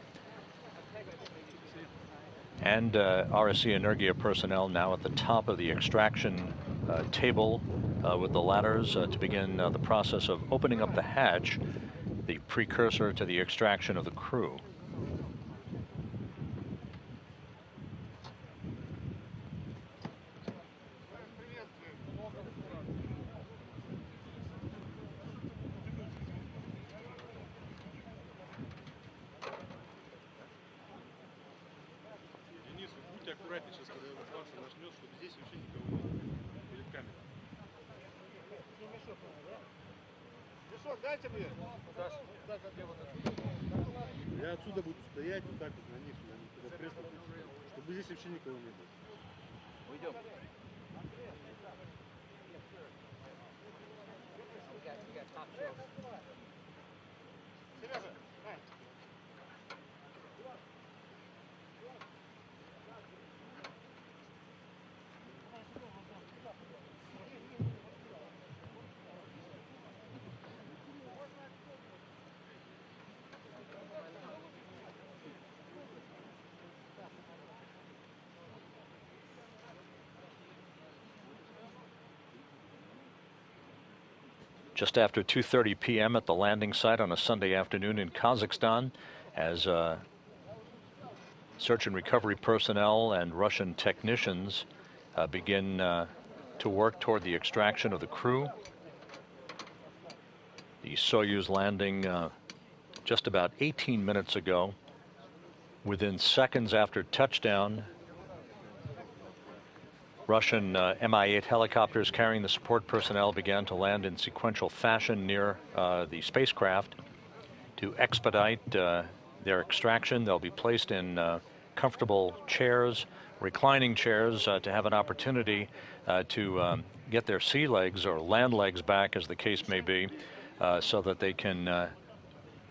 And RSC Energia personnel now at the top of the extraction table with the ladders to begin the process of opening up the hatch, the precursor to the extraction of the crew. Я отсюда буду стоять вот так вот на них, чтобы здесь вообще никого не было. Уйдем. Just after 2:30 p.m. at the landing site on a Sunday afternoon in Kazakhstan, as search and recovery personnel and Russian technicians begin to work toward the extraction of the crew. The Soyuz landing just about 18 minutes ago. Within seconds after touchdown, Russian Mi-8 helicopters carrying the support personnel began to land in sequential fashion near the spacecraft to expedite their extraction. They'll be placed in comfortable chairs, reclining chairs, to have an opportunity to get their sea legs or land legs back, as the case may be, so that they can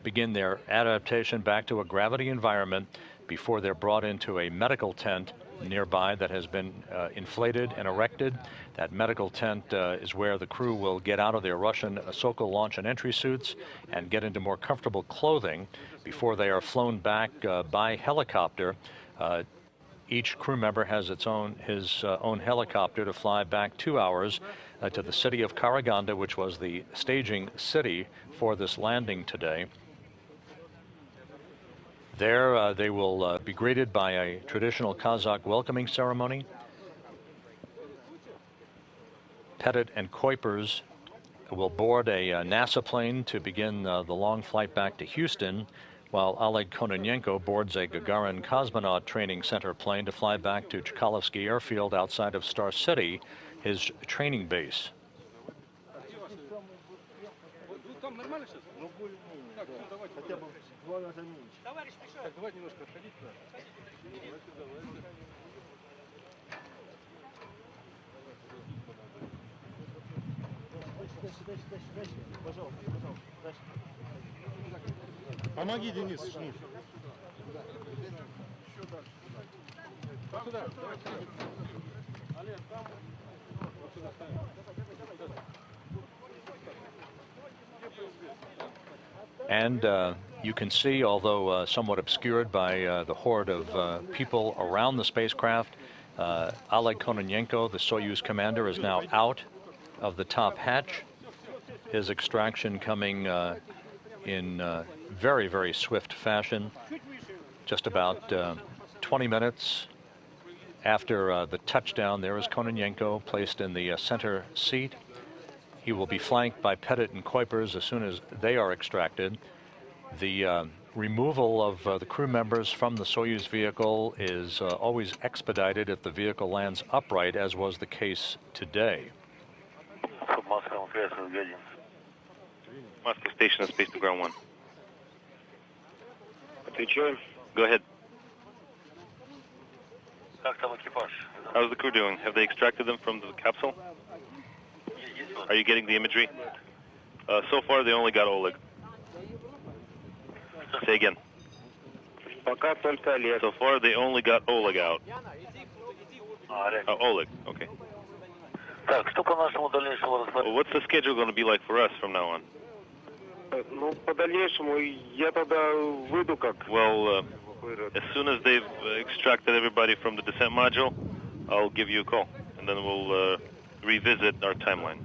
begin their adaptation back to a gravity environment before they're brought into a medical tent nearby that has been inflated and erected. That medical tent is where the crew will get out of their Russian Sokol launch and entry suits and get into more comfortable clothing before they are flown back by helicopter. Each crew member has his own helicopter to fly back 2 hours to the city of Karaganda, which was the staging city for this landing today. There they will be greeted by a traditional Kazakh welcoming ceremony. Pettit and Kuipers will board a NASA plane to begin the long flight back to Houston, while Oleg Kononenko boards a Gagarin Cosmonaut Training Center plane to fly back to Chkalovsky Airfield outside of Star City, his training base. Помоги, Денис, шнур. And you can see, although somewhat obscured by the horde of people around the spacecraft, Oleg Kononenko, the Soyuz commander, is now out of the top hatch. His extraction coming in very, very swift fashion. Just about 20 minutes after the touchdown, there is Kononenko placed in the center seat. He will be flanked by Pettit and Kuipers as soon as they are extracted. The removal of the crew members from the Soyuz vehicle is always expedited if the vehicle lands upright, as was the case today. Moscow Station, space to ground 1. Go ahead. How's the crew doing? Have they extracted them from the capsule? Are you getting the imagery? So far, they only got Oleg. Say again. So far, they only got Oleg out. Oleg, okay. Well, what's the schedule going to be like for us from now on? Well, As soon as they've extracted everybody from the descent module, I'll give you a call, and then we'll revisit our timeline.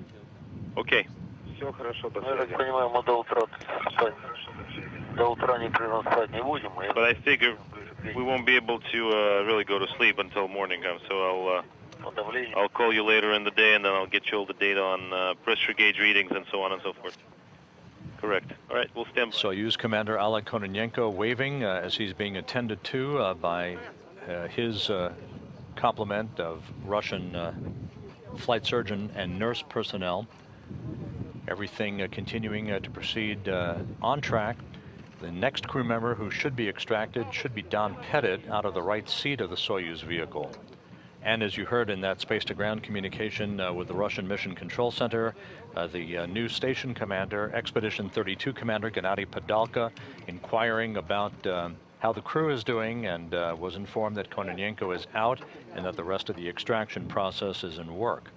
Okay. Все хорошо, до связи. Я так понимаю, мы до утра непрерывно спать не будем. But I figure we won't be able to really go to sleep until morning comes, so I'll call you later in the day, and then I'll get you all the data on pressure gauge readings and so on and so forth. Correct. All right, we'll stand by. Soyuz Commander Oleg Kononenko waving as he's being attended to by his complement of Russian flight surgeon and nurse personnel. Everything continuing to proceed on track. The next crew member who should be extracted should be Don Pettit out of the right seat of the Soyuz vehicle. And as you heard in that space-to-ground communication with the Russian Mission Control Center, the new station commander, Expedition 32 Commander Gennady Padalka, inquiring about how the crew is doing, and was informed that Kononenko is out and that the rest of the extraction process is in work.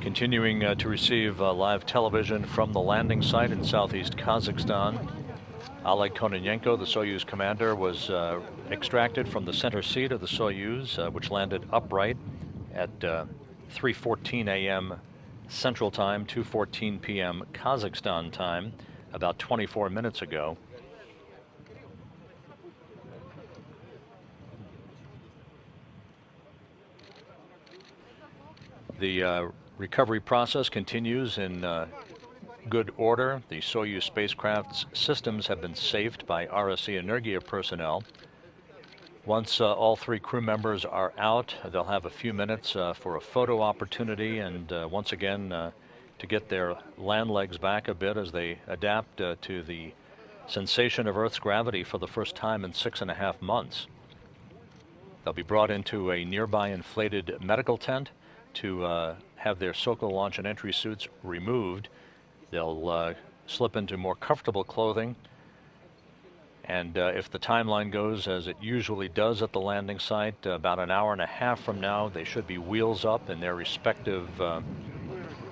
Continuing to receive live television from the landing site in southeast Kazakhstan. Oleg Kononenko, the Soyuz commander, was extracted from the center seat of the Soyuz, which landed upright at 3:14 a.m. Central Time, 2:14 p.m. Kazakhstan time, about 24 minutes ago. The recovery process continues in good order. The Soyuz spacecraft's systems have been saved by RSC Energia personnel. Once all three crew members are out, they'll have a few minutes for a photo opportunity, and once again to get their land legs back a bit as they adapt to the sensation of Earth's gravity for the first time in 6.5 months. They'll be brought into a nearby inflated medical tent to have their Sokol launch and entry suits removed. They'll slip into more comfortable clothing, and if the timeline goes as it usually does at the landing site, about an hour and a half from now they should be wheels up in their respective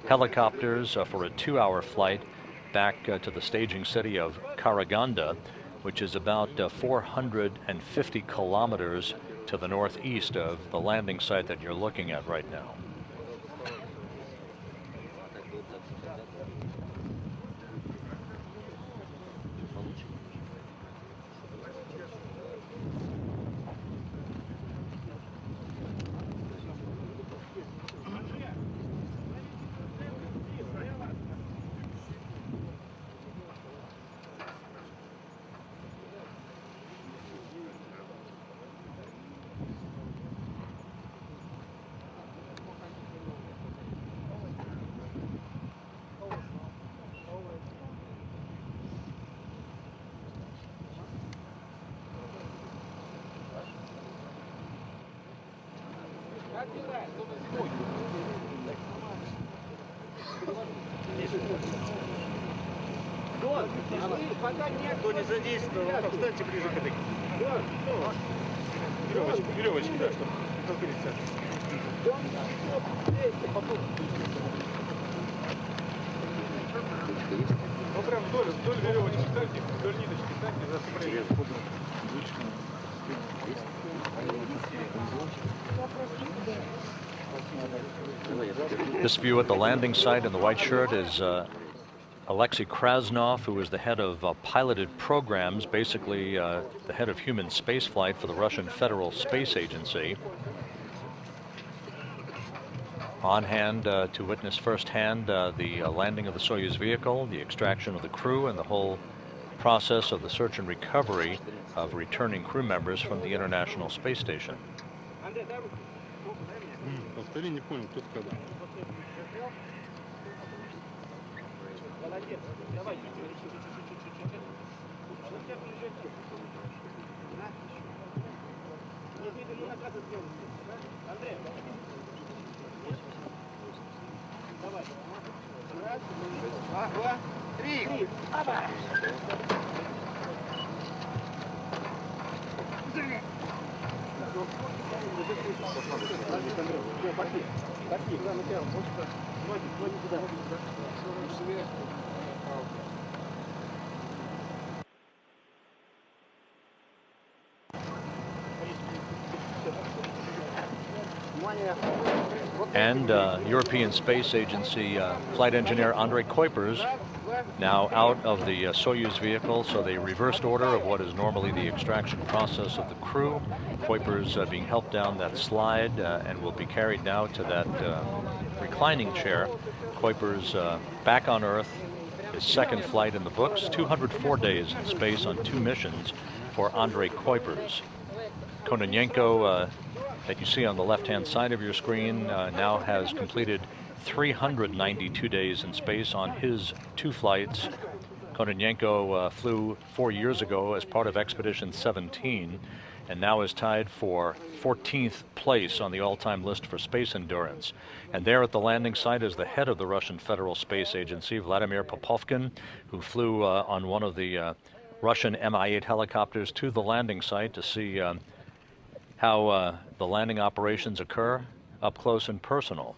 helicopters for a 2-hour flight back to the staging city of Karaganda, which is about 450 kilometers to the northeast of the landing site that you're looking at right now. Кто не задействовал, встаньте ближе к этой. Веревочки, да, чтобы толкались. Ну прям вдоль веревочки станьте, вдоль ниточки станьте, засыпайте. This view at the landing site in the white shirt is Alexei Krasnov, who is the head of piloted programs, basically the head of human spaceflight for the Russian Federal Space Agency. On hand to witness firsthand the landing of the Soyuz vehicle, the extraction of the crew, and the whole process of the search and recovery of returning crew members from the International Space Station. Повтори, не понял, кто когда. Раз, два, три. Давай. And European Space Agency flight engineer Andrei Kuipers now out of the Soyuz vehicle, so they reversed order of what is normally the extraction process of the crew. Kuipers being helped down that slide and will be carried now to that reclining chair. Kuipers back on Earth, his second flight in the books, 204 days in space on 2 missions for Andrei Kuipers. Kononenko, that you see on the left-hand side of your screen, now has completed 392 days in space on his 2 flights. Kononenko flew 4 years ago as part of Expedition 17 and now is tied for 14th place on the all-time list for space endurance. And there at the landing site is the head of the Russian Federal Space Agency, Vladimir Popovkin, who flew on one of the Russian Mi-8 helicopters to the landing site to see how the landing operations occur up close and personal.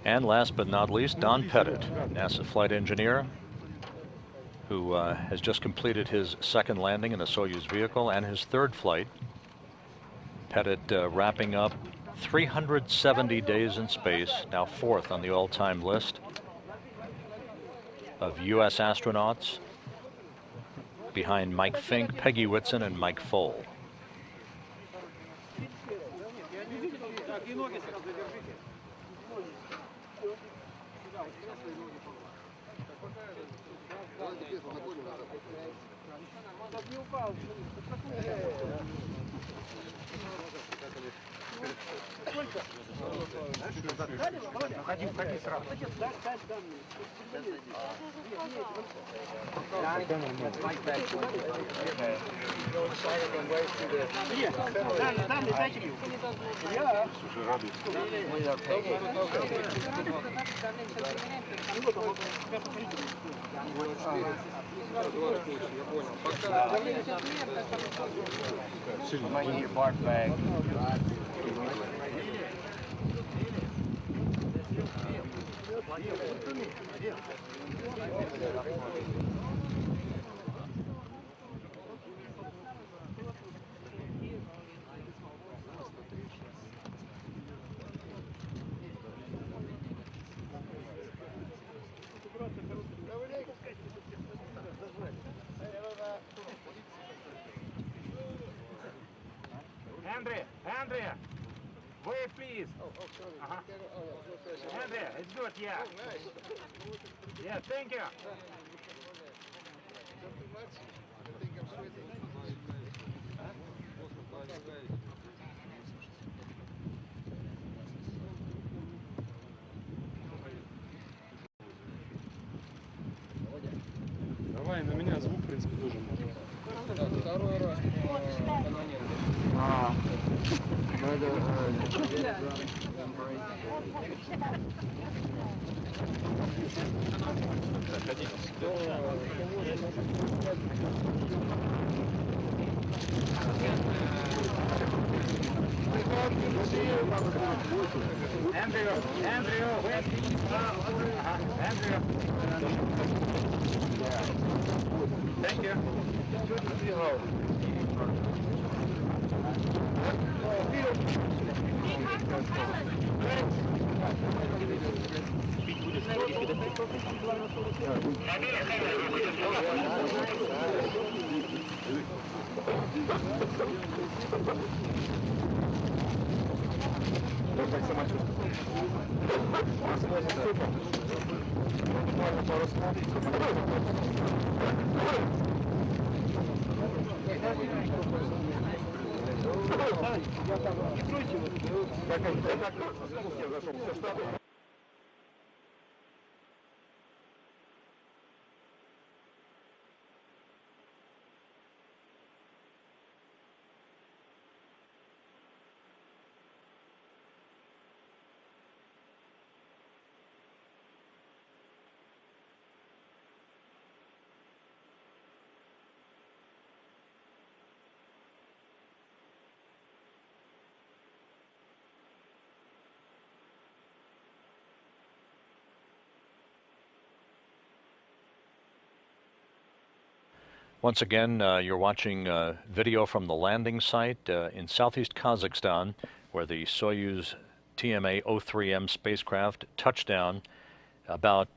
And last but not least, Don Pettit, NASA flight engineer, who has just completed his second landing in a Soyuz vehicle and his 3rd flight. Pettit wrapping up 370 days in space, now 4th on the all-time list of U.S. astronauts, behind Mike Fink, Peggy Whitson, and Mike Foale. Входи сразу. Andrea, wait please. Andrea, it's good, yeah. Yeah, thank you. на меня звук, в принципе, тоже можно. Второй раз Thank you. Once again, you're watching video from the landing site in southeast Kazakhstan, where the Soyuz TMA-03M spacecraft touched down about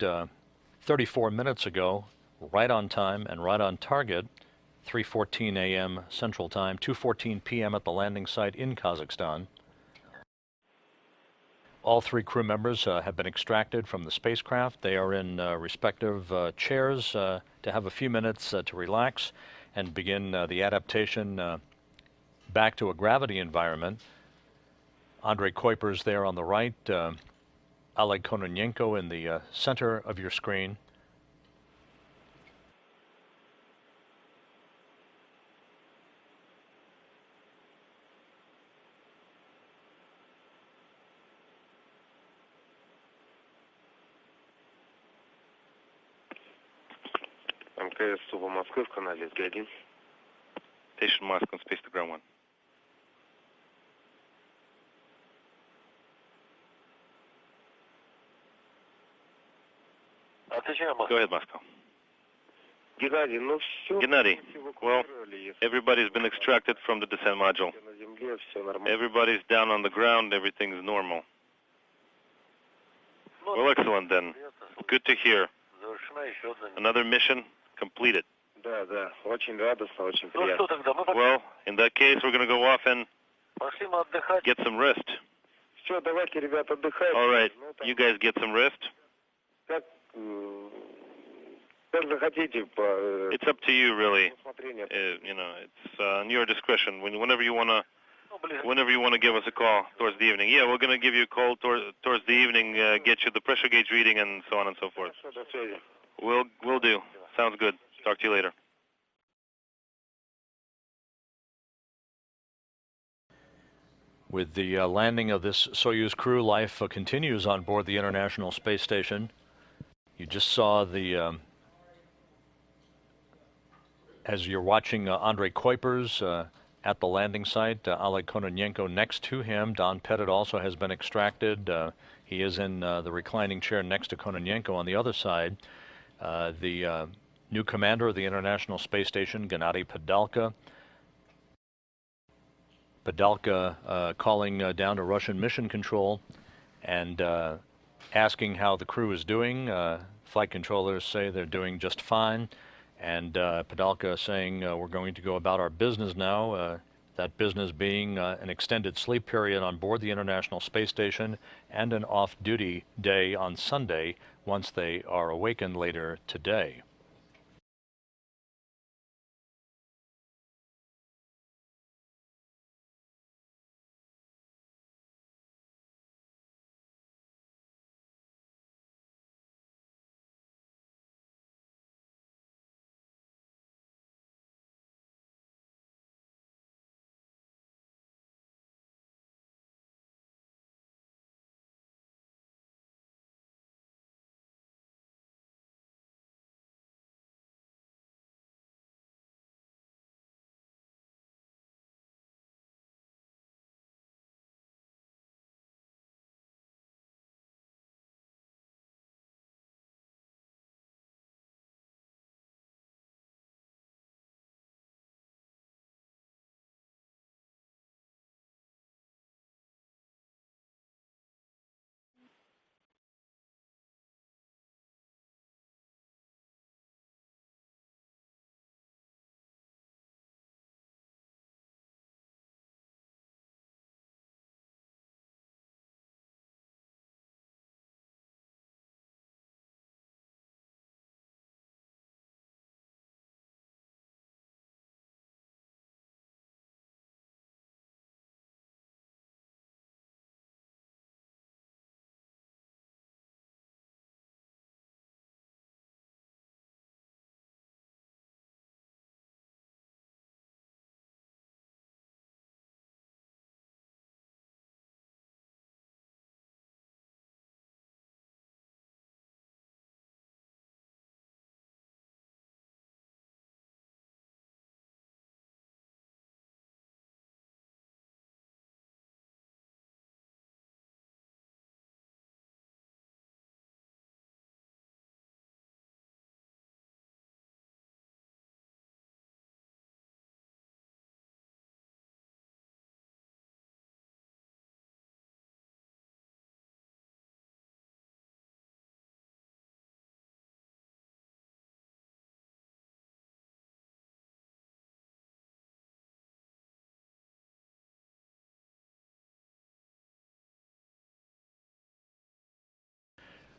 34 minutes ago, right on time and right on target, 3:14 a.m. Central Time, 2:14 p.m. at the landing site in Kazakhstan. All three crew members have been extracted from the spacecraft. They are in respective chairs to have a few minutes to relax and begin the adaptation back to a gravity environment. Andrei Kuiper's there on the right, Oleg Kononenko in the center of your screen. МКС Суба Москвы в канале СГ-1. Station Moscow on space to ground 1. Go ahead, Moscow. Gennady, well, everybody's been extracted from the descent module. Everybody's down on the ground, everything's normal. Well, excellent then. Good to hear. Another mission completed. Well, in that case, we're going to go off and get some rest. All right, you guys get some rest. It's up to you, really. You know, it's on your discretion. Whenever you want to give us a call towards the evening. Yeah, we're going to give you a call towards the evening, get you the pressure gauge reading and so on and so forth. We'll do. Sounds good. Talk to you later. With the landing of this Soyuz crew, life continues on board the International Space Station. You just saw the, as you're watching Andrei Kuiper's at the landing site, Oleg Kononenko next to him. Don Pettit also has been extracted. He is in the reclining chair next to Kononenko on the other side. The new commander of the International Space Station, Gennady Padalka. Padalka calling down to Russian mission control and asking how the crew is doing. Flight controllers say they're doing just fine. And Padalka saying we're going to go about our business now, that business being an extended sleep period on board the International Space Station and an off-duty day on Sunday once they are awakened later today.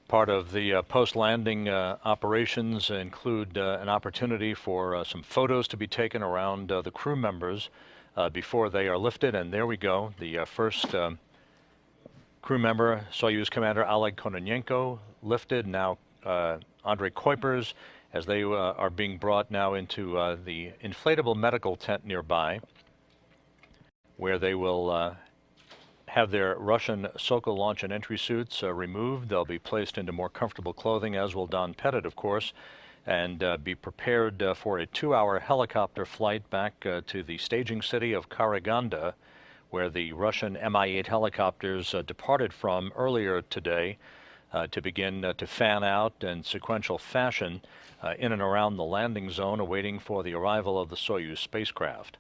Part of the post-landing operations include an opportunity for some photos to be taken around the crew members before they are lifted. And there we go, the first crew member, Soyuz Commander Oleg Kononenko, lifted. Now Andrei Kuipers, as they are being brought now into the inflatable medical tent nearby, where they will have their Russian Sokol launch and entry suits removed. They'll be placed into more comfortable clothing, as will Don Pettit, of course, and be prepared for a 2-hour helicopter flight back to the staging city of Karaganda, where the Russian Mi-8 helicopters departed from earlier today to begin to fan out in sequential fashion in and around the landing zone, awaiting for the arrival of the Soyuz spacecraft.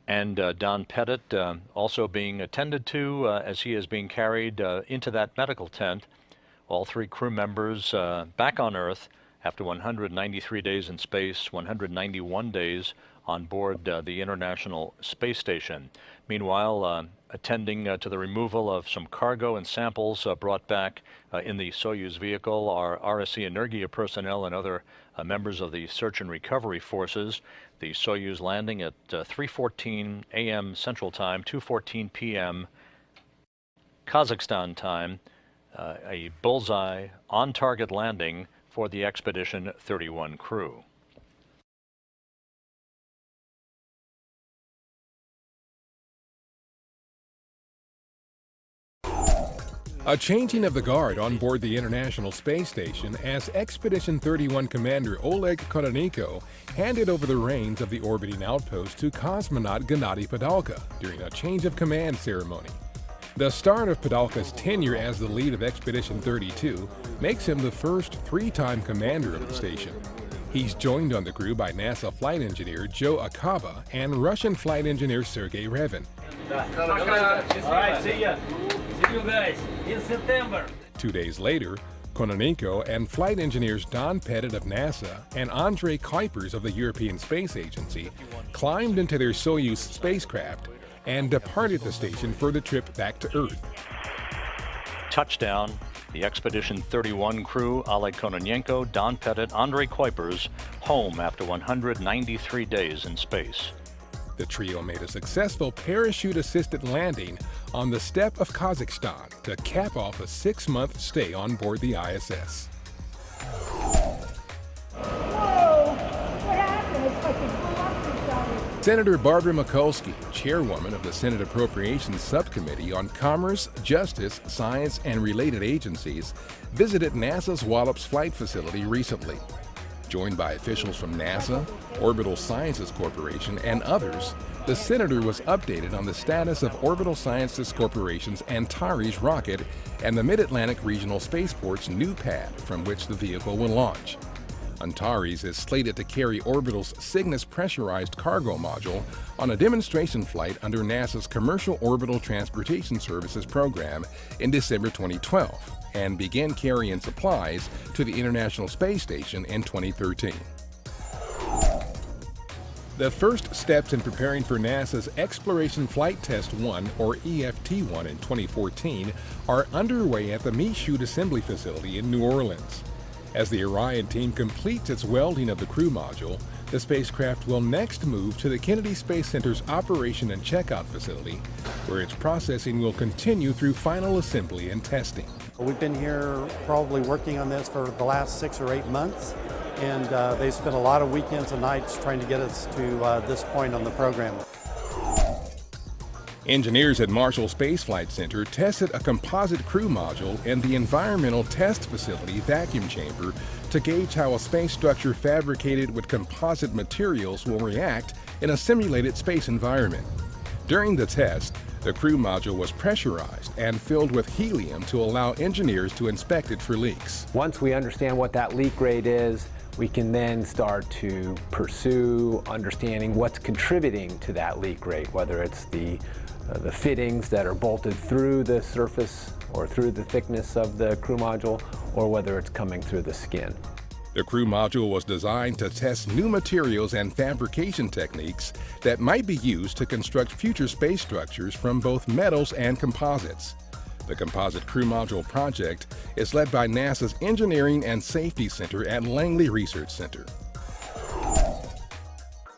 And Don Pettit also being attended to as he is being carried into that medical tent. All 3 crew members back on Earth after 193 days in space, 191 days on board the International Space Station. Meanwhile, attending to the removal of some cargo and samples brought back in the Soyuz vehicle are RSC Energia personnel and other members of the search and recovery forces. The Soyuz landing at 3:14 a.m. Central Time, 2:14 p.m. Kazakhstan time, a bullseye on-target landing for the Expedition 31 crew. A changing of the guard on board the International Space Station as Expedition 31 Commander Oleg Kononenko handed over the reins of the orbiting outpost to cosmonaut Gennady Padalka during a change of command ceremony. The start of Padalka's tenure as the lead of Expedition 32 makes him the first 3-time commander of the station. He's joined on the crew by NASA flight engineer Joe Akaba and Russian flight engineer Sergei Revin. All right, see ya. See you guys in September. 2 days later, Kononenko and flight engineers Don Pettit of NASA and Andrei Kuipers of the European Space Agency climbed into their Soyuz spacecraft and departed the station for the trip back to Earth. Touchdown. The Expedition 31 crew, Oleg Kononenko, Don Pettit, Andrei Kuipers, home after 193 days in space. The trio made a successful parachute-assisted landing on the steppe of Kazakhstan to cap off a 6-month stay on board the ISS. Senator Barbara Mikulski, chairwoman of the Senate Appropriations Subcommittee on Commerce, Justice, Science, and Related Agencies, visited NASA's Wallops Flight Facility recently. Joined by officials from NASA, Orbital Sciences Corporation, and others, the senator was updated on the status of Orbital Sciences Corporation's Antares rocket and the Mid-Atlantic Regional Spaceport's new pad from which the vehicle will launch. Antares is slated to carry Orbital's Cygnus pressurized cargo module on a demonstration flight under NASA's Commercial Orbital Transportation Services program in December 2012 and began carrying supplies to the International Space Station in 2013. The first steps in preparing for NASA's Exploration Flight Test 1, or EFT-1, in 2014 are underway at the Michoud Assembly Facility in New Orleans. As the Orion team completes its welding of the crew module, the spacecraft will next move to the Kennedy Space Center's Operation and Checkout Facility, where its processing will continue through final assembly and testing. We've been here probably working on this for the last 6 or 8 months, and they spent a lot of weekends and nights trying to get us to this point on the program. Engineers at Marshall Space Flight Center tested a composite crew module in the Environmental Test Facility vacuum chamber to gauge how a space structure fabricated with composite materials will react in a simulated space environment. During the test, the crew module was pressurized and filled with helium to allow engineers to inspect it for leaks. Once we understand what that leak rate is, we can then start to pursue understanding what's contributing to that leak rate, whether it's the fittings that are bolted through the surface or through the thickness of the crew module, or whether it's coming through the skin. The crew module was designed to test new materials and fabrication techniques that might be used to construct future space structures from both metals and composites. The Composite Crew Module project is led by NASA's Engineering and Safety Center at Langley Research Center.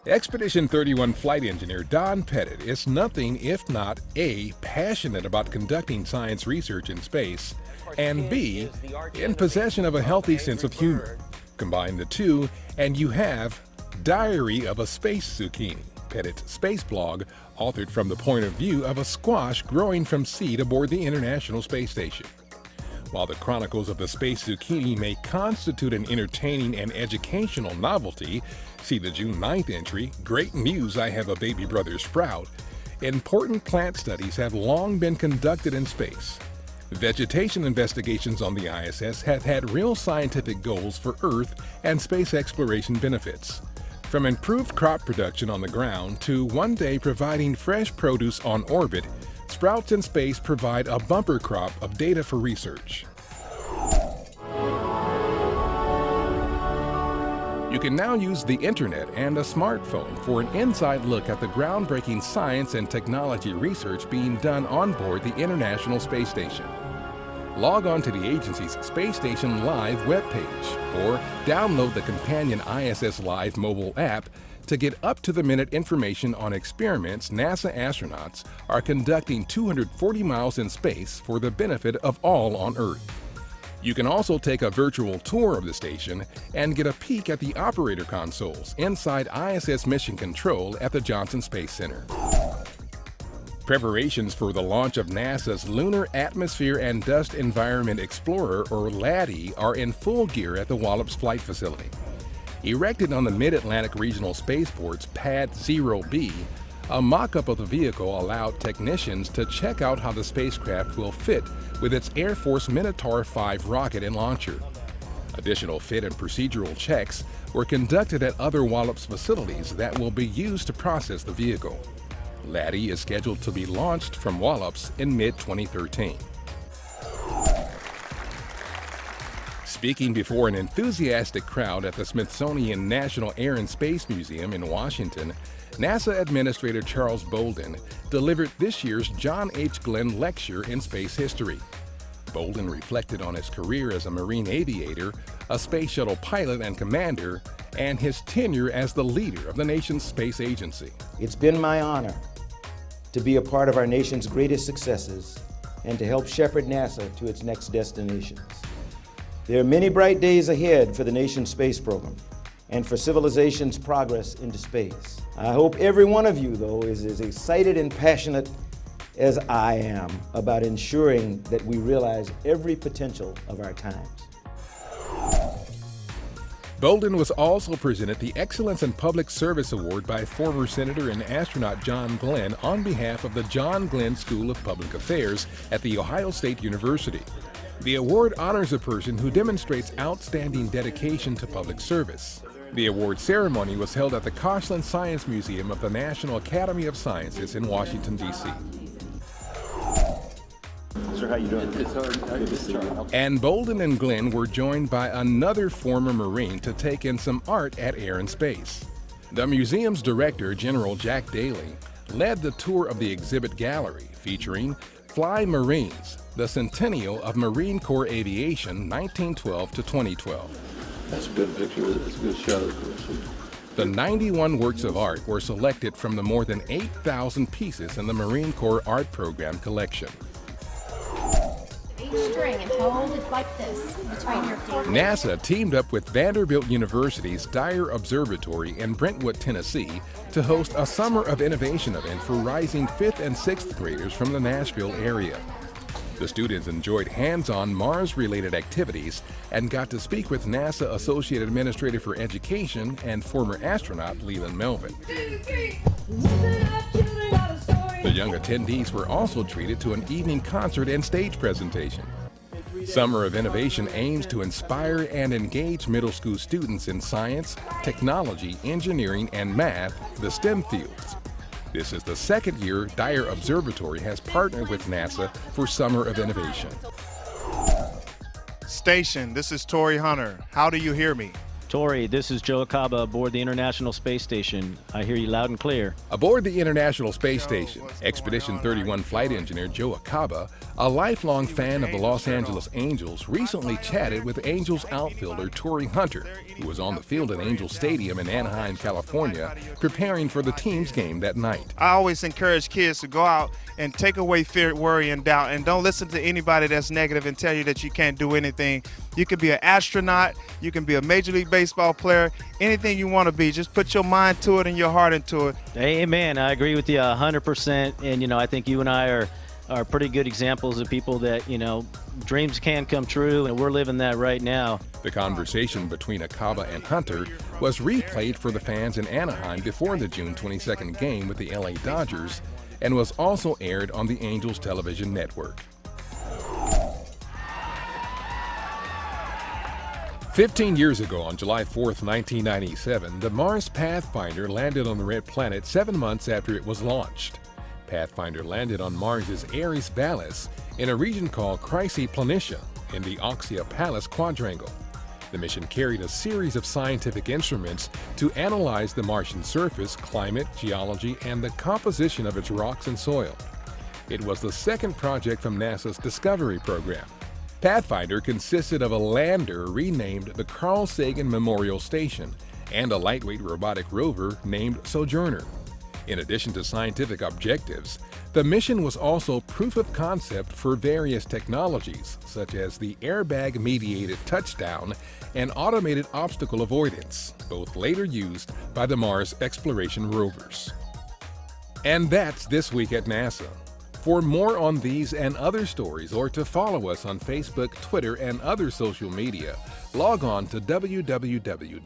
Expedition 31 flight engineer Don Pettit is nothing if not A, passionate about conducting science research in space, and B, in possession of a healthy sense of humor. Combine the two, and you have Diary of a Space Zucchini, Pettit's space blog, authored from the point of view of a squash growing from seed aboard the International Space Station. While the chronicles of the space zucchini may constitute an entertaining and educational novelty, see the June 9th entry, Great News, I Have a Baby Brother Sprout, important plant studies have long been conducted in space. Vegetation investigations on the ISS have had real scientific goals for Earth and space exploration benefits. From improved crop production on the ground to one day providing fresh produce on orbit, Sprouts in Space provide a bumper crop of data for research. You can now use the internet and a smartphone for an inside look at the groundbreaking science and technology research being done on board the International Space Station. Log on to the agency's Space Station Live webpage or download the companion ISS Live mobile app to get up-to-the-minute information on experiments NASA astronauts are conducting 240 miles in space for the benefit of all on Earth. You can also take a virtual tour of the station and get a peek at the operator consoles inside ISS Mission Control at the Johnson Space Center. Preparations for the launch of NASA's Lunar Atmosphere and Dust Environment Explorer, or LADEE, are in full gear at the Wallops Flight Facility. Erected on the Mid-Atlantic Regional Spaceport's Pad 0B, a mock-up of the vehicle allowed technicians to check out how the spacecraft will fit with its Air Force Minotaur 5 rocket and launcher. Additional fit and procedural checks were conducted at other Wallops facilities that will be used to process the vehicle. LADEE is scheduled to be launched from Wallops in mid-2013. Speaking before an enthusiastic crowd at the Smithsonian National Air and Space Museum in Washington, NASA Administrator Charles Bolden delivered this year's John H. Glenn Lecture in Space History. Bolden reflected on his career as a Marine aviator, a space shuttle pilot and commander, and his tenure as the leader of the nation's space agency. It's been my honor to be a part of our nation's greatest successes and to help shepherd NASA to its next destinations. There are many bright days ahead for the nation's space program and for civilization's progress into space. I hope every one of you, though, is as excited and passionate as I am about ensuring that we realize every potential of our times. Bolden was also presented the Excellence in Public Service Award by former Senator and astronaut John Glenn on behalf of the John Glenn School of Public Affairs at The Ohio State University. The award honors a person who demonstrates outstanding dedication to public service. The award ceremony was held at the Koshland Science Museum of the National Academy of Sciences in Washington, D.C. Sir, how you doing? Good to see you. And Bolden and Glenn were joined by another former Marine to take in some art at Air and Space. The museum's director, General Jack Daly, led the tour of the exhibit gallery featuring Fly Marines, the Centennial of Marine Corps Aviation, 1912 to 2012. That's a good picture. That's a good shot, of course. The 91 works of art were selected from the more than 8,000 pieces in the Marine Corps Art Program collection. each string and hold it like this between your feet. NASA teamed up with Vanderbilt University's Dyer Observatory in Brentwood, Tennessee, to host a Summer of Innovation event for rising 5th and 6th graders from the Nashville area. The students enjoyed hands-on Mars-related activities and got to speak with NASA Associate Administrator for Education and former astronaut Leland Melvin. The young attendees were also treated to an evening concert and stage presentation. Summer of Innovation aims to inspire and engage middle school students in science, technology, engineering, and math, the STEM fields. This is the second year Dyer Observatory has partnered with NASA for Summer of Innovation. Station, this is Tori Hunter. How do you hear me? Tori, this is Joe Acaba aboard the International Space Station. I hear you loud and clear. Aboard the International Space Station, Expedition 31 flight engineer Joe Acaba, a lifelong fan of the Los Angeles Angels, recently chatted with Angels outfielder Tori Hunter, who was on the field at Angels Stadium in Anaheim, California, preparing for the team's game that night. I always encourage kids to go out and take away fear, worry, and doubt, and don't listen to anybody that's negative and tell you that you can't do anything. You can be an astronaut, you can be a Major League Baseball player, anything you want to be. Just put your mind to it and your heart into it. Amen. I agree with you 100%. And, I think you and I are pretty good examples of people that, dreams can come true, and we're living that right now. The conversation between Acaba and Hunter was replayed for the fans in Anaheim before the June 22nd game with the LA Dodgers and was also aired on the Angels television network. 15 years ago, on July 4th, 1997, the Mars Pathfinder landed on the Red Planet 7 months after it was launched. Pathfinder landed on Mars's Ares Vallis in a region called Chrysae Planitia in the Oxia Palus Quadrangle. The mission carried a series of scientific instruments to analyze the Martian surface, climate, geology, and the composition of its rocks and soil. It was the second project from NASA's Discovery program. Pathfinder consisted of a lander renamed the Carl Sagan Memorial Station and a lightweight robotic rover named Sojourner. In addition to scientific objectives, the mission was also proof of concept for various technologies, such as the airbag-mediated touchdown and automated obstacle avoidance, both later used by the Mars exploration rovers. And that's This Week at NASA. For more on these and other stories, or to follow us on Facebook, Twitter, and other social media, log on to www.nasa.gov.